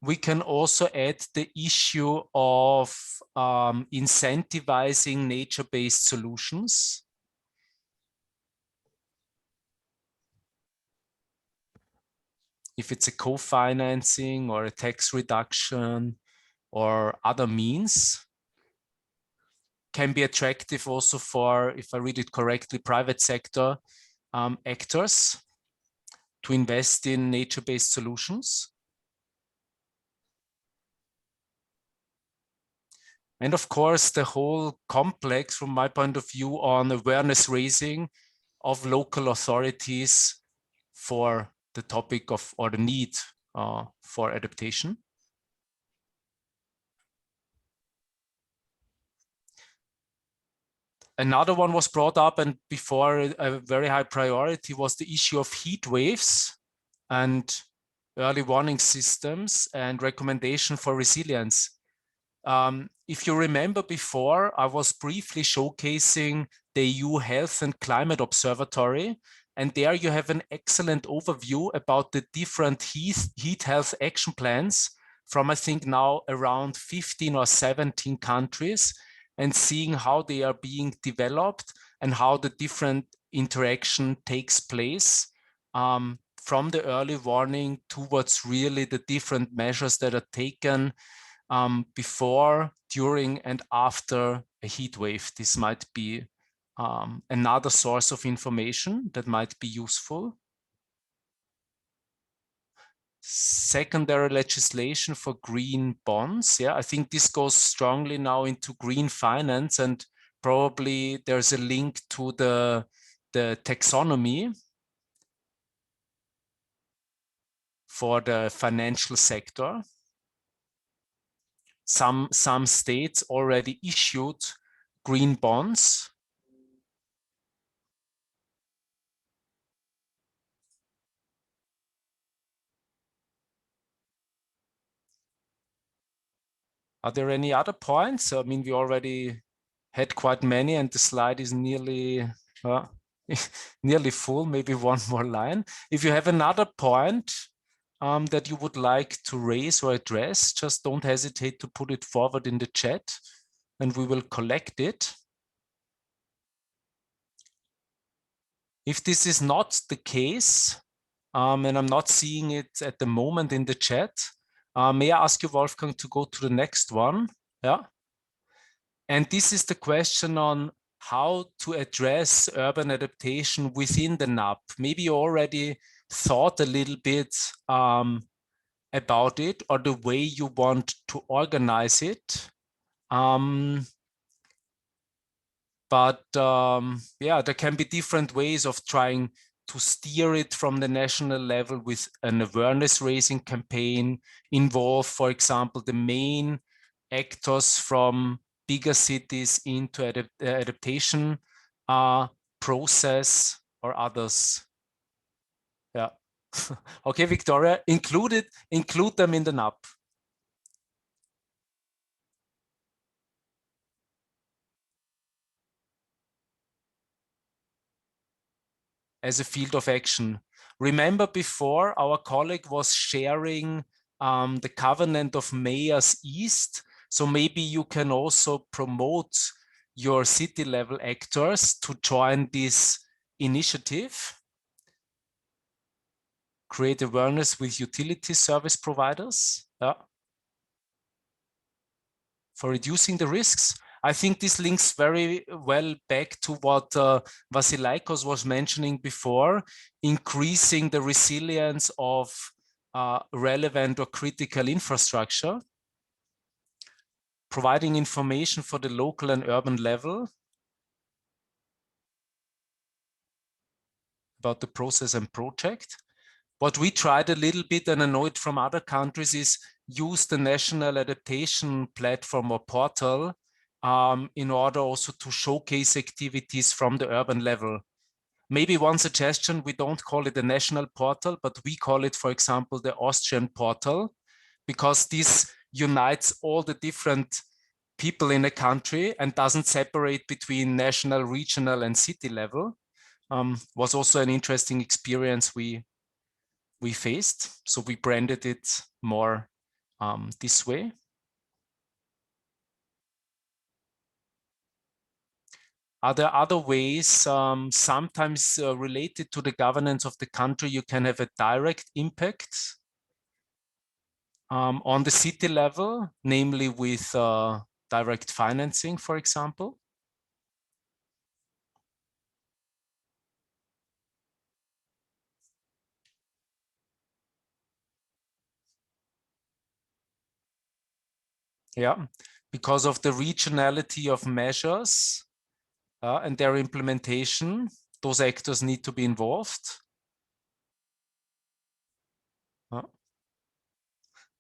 we can also add the issue of incentivizing nature-based solutions. If it's a co-financing or a tax reduction or other means, can be attractive also for, if I read it correctly, private sector actors to invest in nature-based solutions. And of course, the whole complex, from my point of view, on awareness raising of local authorities for the topic of, or the need for adaptation. Another one was brought up, and before a very high priority, was the issue of heat waves and early warning systems and recommendation for resilience. If you remember before, I was briefly showcasing the EU Health and Climate Observatory, and there you have an excellent overview about the different heat health action plans from, I think now, around 15 or 17 countries, and seeing how they are being developed and how the different interaction takes place from the early warning towards really the different measures that are taken before, during, and after a heat wave. This might be another source of information that might be useful. Secondary legislation for green bonds. Yeah, I think this goes strongly now into green finance, and probably there's a link to the taxonomy for the financial sector. Some states already issued green bonds. Are there any other points? I mean, we already had quite many, and the slide is nearly nearly full. Maybe one more line. If you have another point that you would like to raise or address, just don't hesitate to put it forward in the chat, and we will collect it. If this is not the case, and I'm not seeing it at the moment in the chat, may I ask you, Wolfgang, to go to the next one? Yeah. And this is the question on how to address urban adaptation within the NAP. Maybe you already thought a little bit about it, or the way you want to organize it. Yeah, there can be different ways of trying to steer it from the national level with an awareness raising campaign, involve, for example, the main actors from bigger cities into adaptation process, or others. Yeah. Okay, Victoria, include them in the NAP. As a field of action. Remember before, our colleague was sharing the Covenant of Mayors East. So maybe you can also promote your city level actors to join this initiative. Create awareness with utility service providers for reducing the risks. I think this links very well back to what Vasileikos was mentioning before, increasing the resilience of relevant or critical infrastructure, providing information for the local and urban level about the process and project. What we tried a little bit, and I know it from other countries, is use the National Adaptation Platform or portal in order also to showcase activities from the urban level. Maybe one suggestion, we don't call it a national portal, but we call it, for example, the Austrian portal, because this unites all the different people in a country and doesn't separate between national, regional, and city level. Was also an interesting experience we faced. So we branded it more this way. Are there other ways, sometimes related to the governance of the country, you can have a direct impact on the city level, namely with direct financing, for example? Yeah, because of the regionality of measures and their implementation, those actors need to be involved.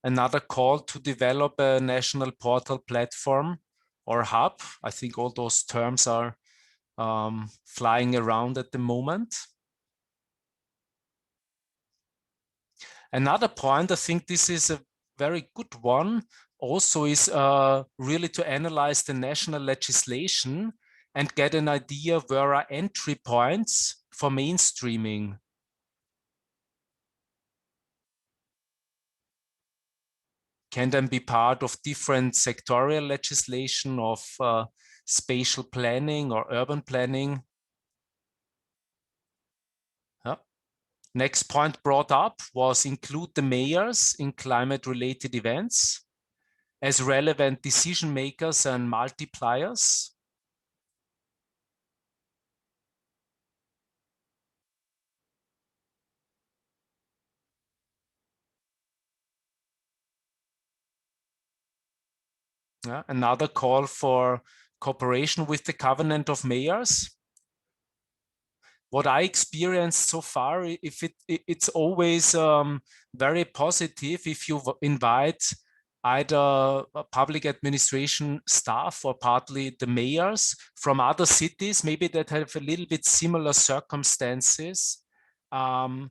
Another call to develop a national portal platform or hub. I think all those terms are flying around at the moment. Another point, I think this is a very good one, also is really to analyze the national legislation and get an idea where are entry points for mainstreaming. Can then be part of different sectorial legislation of spatial planning or urban planning. Next point brought up was include the mayors in climate-related events as relevant decision makers and multipliers. Another call for cooperation with the Covenant of Mayors. What I experienced so far, it's always very positive if you invite either public administration staff or partly the mayors from other cities, maybe that have a little bit similar circumstances and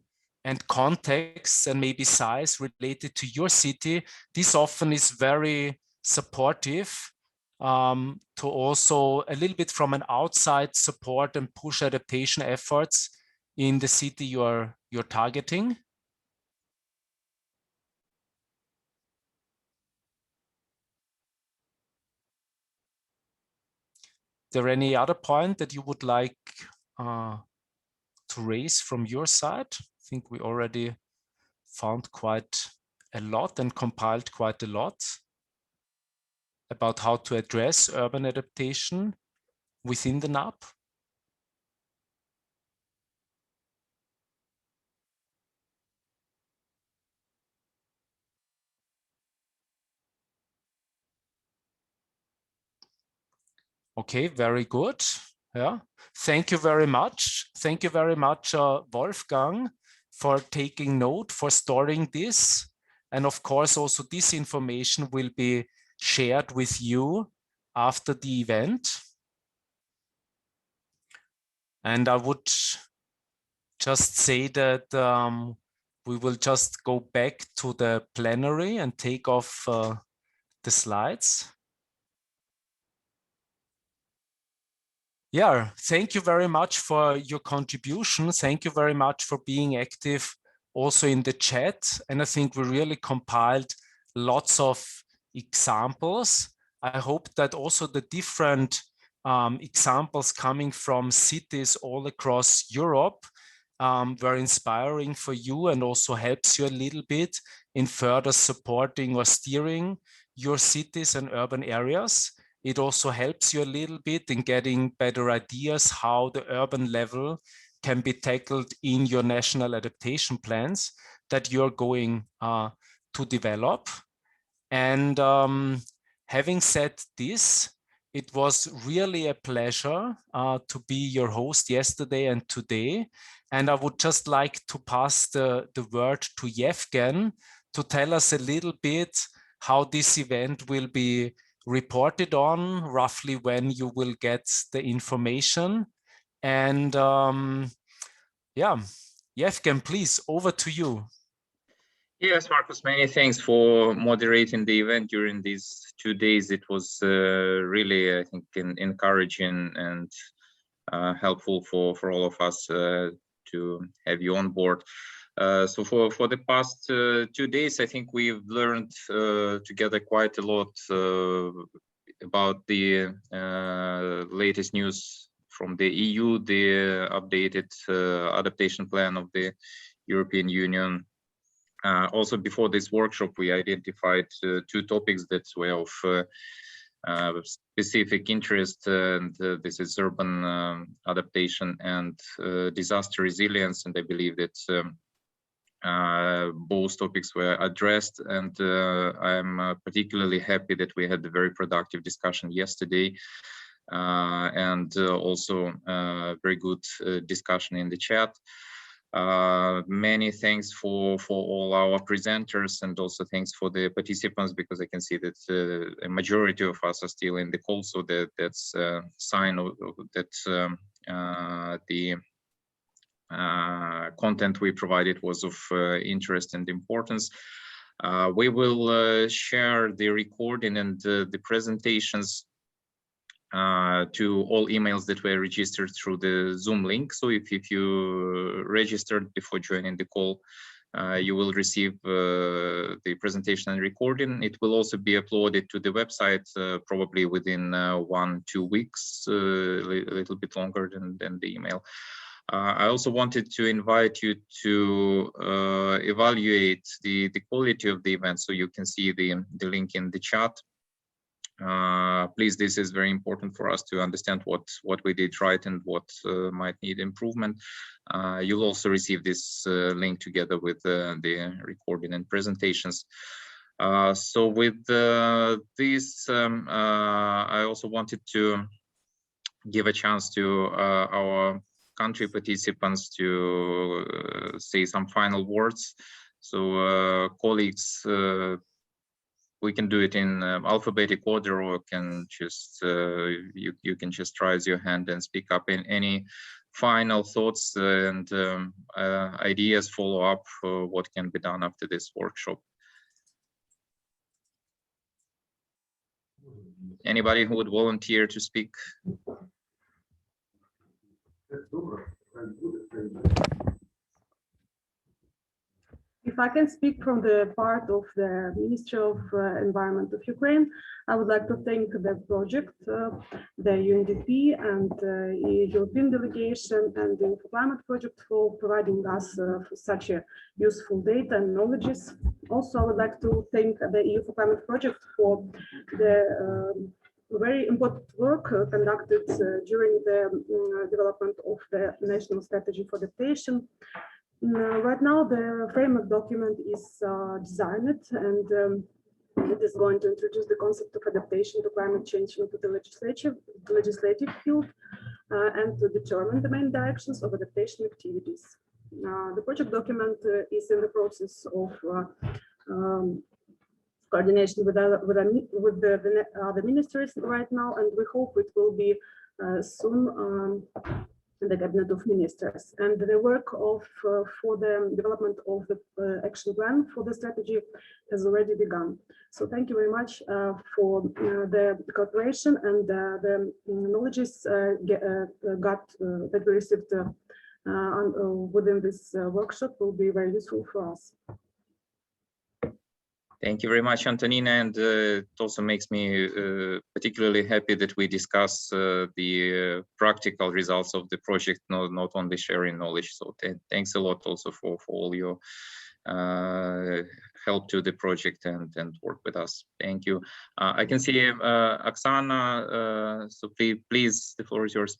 contexts and maybe size related to your city. This often is very supportive to also a little bit from an outside support and push adaptation efforts in the city you're targeting. Is there any other point that you would like to raise from your side? I think we already found quite a lot and compiled quite a lot about how to address urban adaptation within the NAP. Okay, very good. Yeah, thank you very much. Thank you very much, Wolfgang, for taking note, for storing this. And of course, also this information will be shared with you after the event. And I would just say that we will just go back to the plenary and take off the slides. Yeah, thank you very much for your contribution. Thank you very much for being active also in the chat. And I think we really compiled lots of examples. I hope that also the different examples coming from cities all across Europe were inspiring for you and also helps you a little bit in further supporting or steering your cities and urban areas. It also helps you a little bit in getting better ideas how the urban level can be tackled in your national adaptation plans that you're going to develop. And having said this, it was really a pleasure to be your host yesterday and today. And I would just like to pass the word to Yevgen to tell us a little bit how this event will be reported on, roughly when you will get the information. And yeah, Yevgen, please, over to you. Yes, Marcus, many thanks for moderating the event during these 2 days. It was really, I think, encouraging and helpful for all of us to have you on board. So for the past 2 days, I think we've learned together quite a lot about the latest news from the EU, the updated adaptation plan of the European Union. Also, before this workshop, we identified 2 topics that were of specific interest, and this is urban adaptation and disaster resilience. And I believe that both topics were addressed, and I'm particularly happy that we had a very productive discussion yesterday, and also very good discussion in the chat. Many thanks for all our presenters, and also thanks for the participants, because I can see that a majority of us are still in the call, so that's a sign of that the content we provided was of interest and importance. We will share the recording and the presentations to all emails that were registered through the Zoom link. So if you registered before joining the call, you will receive the presentation and recording. It will also be uploaded to the website probably within 1-2 weeks, a little bit longer than the email. I also wanted to invite you to evaluate the quality of the event, so you can see the link in the chat. Please, this is very important for us to understand what we did right and what might need improvement. You'll also receive this link together with the recording and presentations. So with this, I also wanted to give a chance to our country participants to say some final words. So colleagues, we can do it in alphabetic order, or can just you can just raise your hand and speak up. In any final thoughts and ideas, follow up what can be done after this workshop. Anybody who would volunteer to speak? If I can speak from the part of the Ministry of Environment of Ukraine, I would like to thank the project, the UNDP and European delegation and the Climate Project for providing us such a useful data and knowledges. Also, I would like to thank the EU for Climate Project for the very important work conducted during the development of the National Strategy for Adaptation. Right now, the framework document is designed, and it is going to introduce the concept of adaptation to climate change into the legislative field and to determine the main directions of adaptation activities. The project document is in the process of coordination with the other ministries right now, and we hope it will be soon in the Cabinet of Ministers. And the work for the development of the action plan for the strategy has already begun. So thank you very much for the cooperation, and the knowledges that we received within this workshop will be very useful for us. Thank you very much, Antonina, and it also makes me particularly happy that we discuss the practical results of the project, not only sharing knowledge. So thanks a lot also for all your help to the project and work with us. Thank you. I can see Oksana, so please, the floor is yours.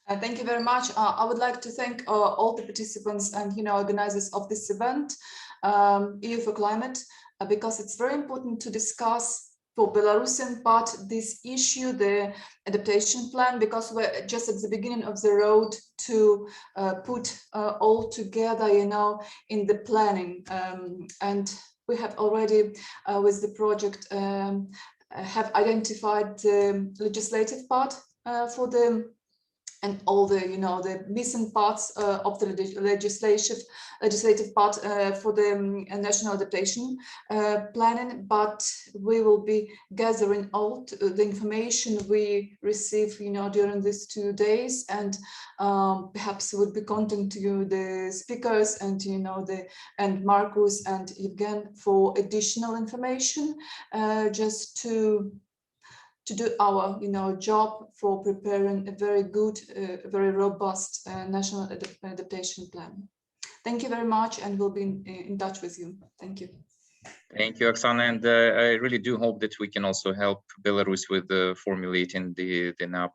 Thank you very much. I would like to thank all the participants and organizers of this event, EU for Climate, because it's very important to discuss for Belarusian part this issue, the adaptation plan, because we're just at the beginning of the road to put all together, in the planning. And we have already with the project have identified the legislative part for the and all the, you know, the missing parts of the legislative part for the national adaptation planning. But we will be gathering all the information we receive, you know, during these 2 days, and perhaps would be contacting you, the speakers, and you know, and Marcus and Evgen for additional information, just to do our, you know, job for preparing a very good, very robust national adaptation plan. Thank you very much, and we'll be in touch with you. Thank you. Thank you, Oksana, and I really do hope that we can also help Belarus with formulating the NAP.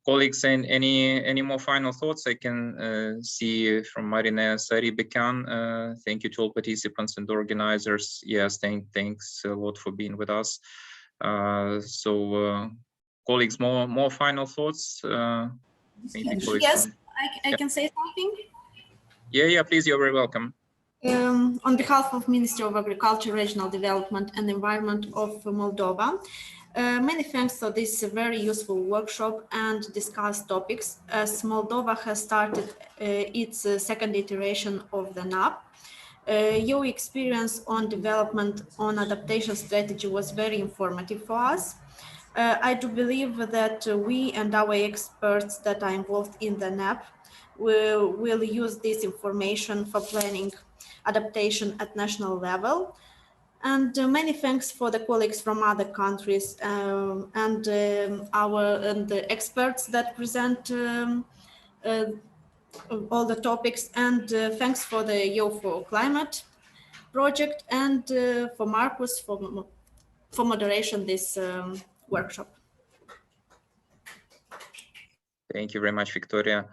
Colleagues, and any more final thoughts? I can see from Marina Sari-Bekan. Thank you to all participants and organizers. Yes, thanks a lot for being with us. Colleagues, more final thoughts? Maybe yes, I can say something. Yeah, please, you're very welcome. On behalf of Ministry of Agriculture, Regional Development and Environment of Moldova, many thanks for this very useful workshop and discussed topics, as Moldova has started its second iteration of the NAP. Your experience on development on adaptation strategy was very informative for us. I do believe that we and our experts that are involved in the NAP will use this information for planning adaptation at national level. And many thanks for the colleagues from other countries and the experts that present all the topics, and thanks for the Yo for Climate project, and for Marcus for moderation this workshop. Thank you very much, Victoria.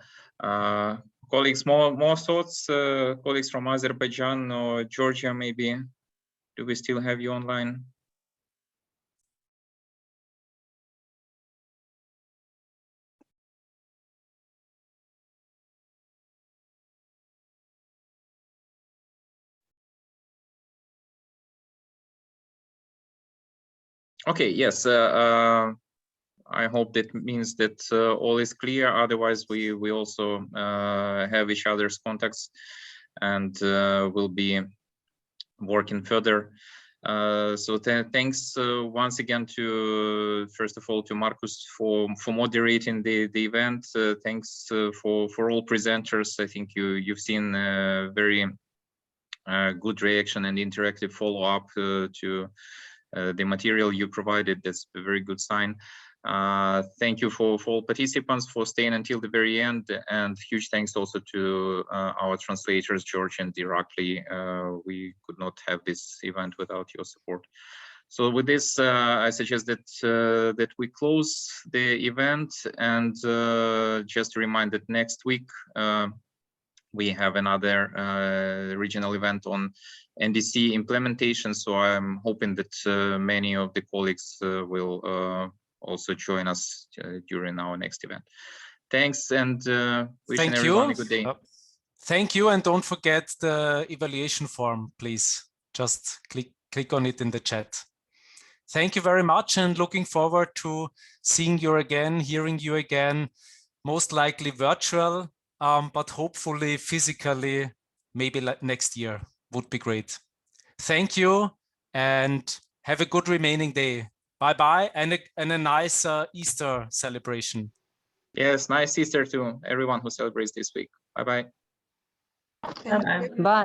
Colleagues, more thoughts? Colleagues from Azerbaijan or Georgia, maybe? Do we still have you online? Okay, yes. I hope that means that all is clear. Otherwise, we also have each other's contacts, and we'll be working further. So thanks once again to, first of all, to Marcus for moderating the event. Thanks for all presenters. I think you've seen very good reaction and interactive follow-up to the material you provided. That's a very good sign. Thank you for all participants for staying until the very end, and huge thanks also to our translators, George and Irakli. We could not have this event without your support. So with this, I suggest that we close the event, and just to remind that next week we have another regional event on NDC implementation. So I'm hoping that many of the colleagues will also join us during our next event. Thanks, and wishing everyone a good day. Thank you, and don't forget the evaluation form, please. Just click on it in the chat. Thank you very much, and looking forward to seeing you again, hearing you again, most likely virtual, but hopefully physically, maybe next year would be great. Thank you, and have a good remaining day. Bye-bye, and a nice Easter celebration. Yes, nice Easter to everyone who celebrates this week. Bye-bye. Bye. Bye.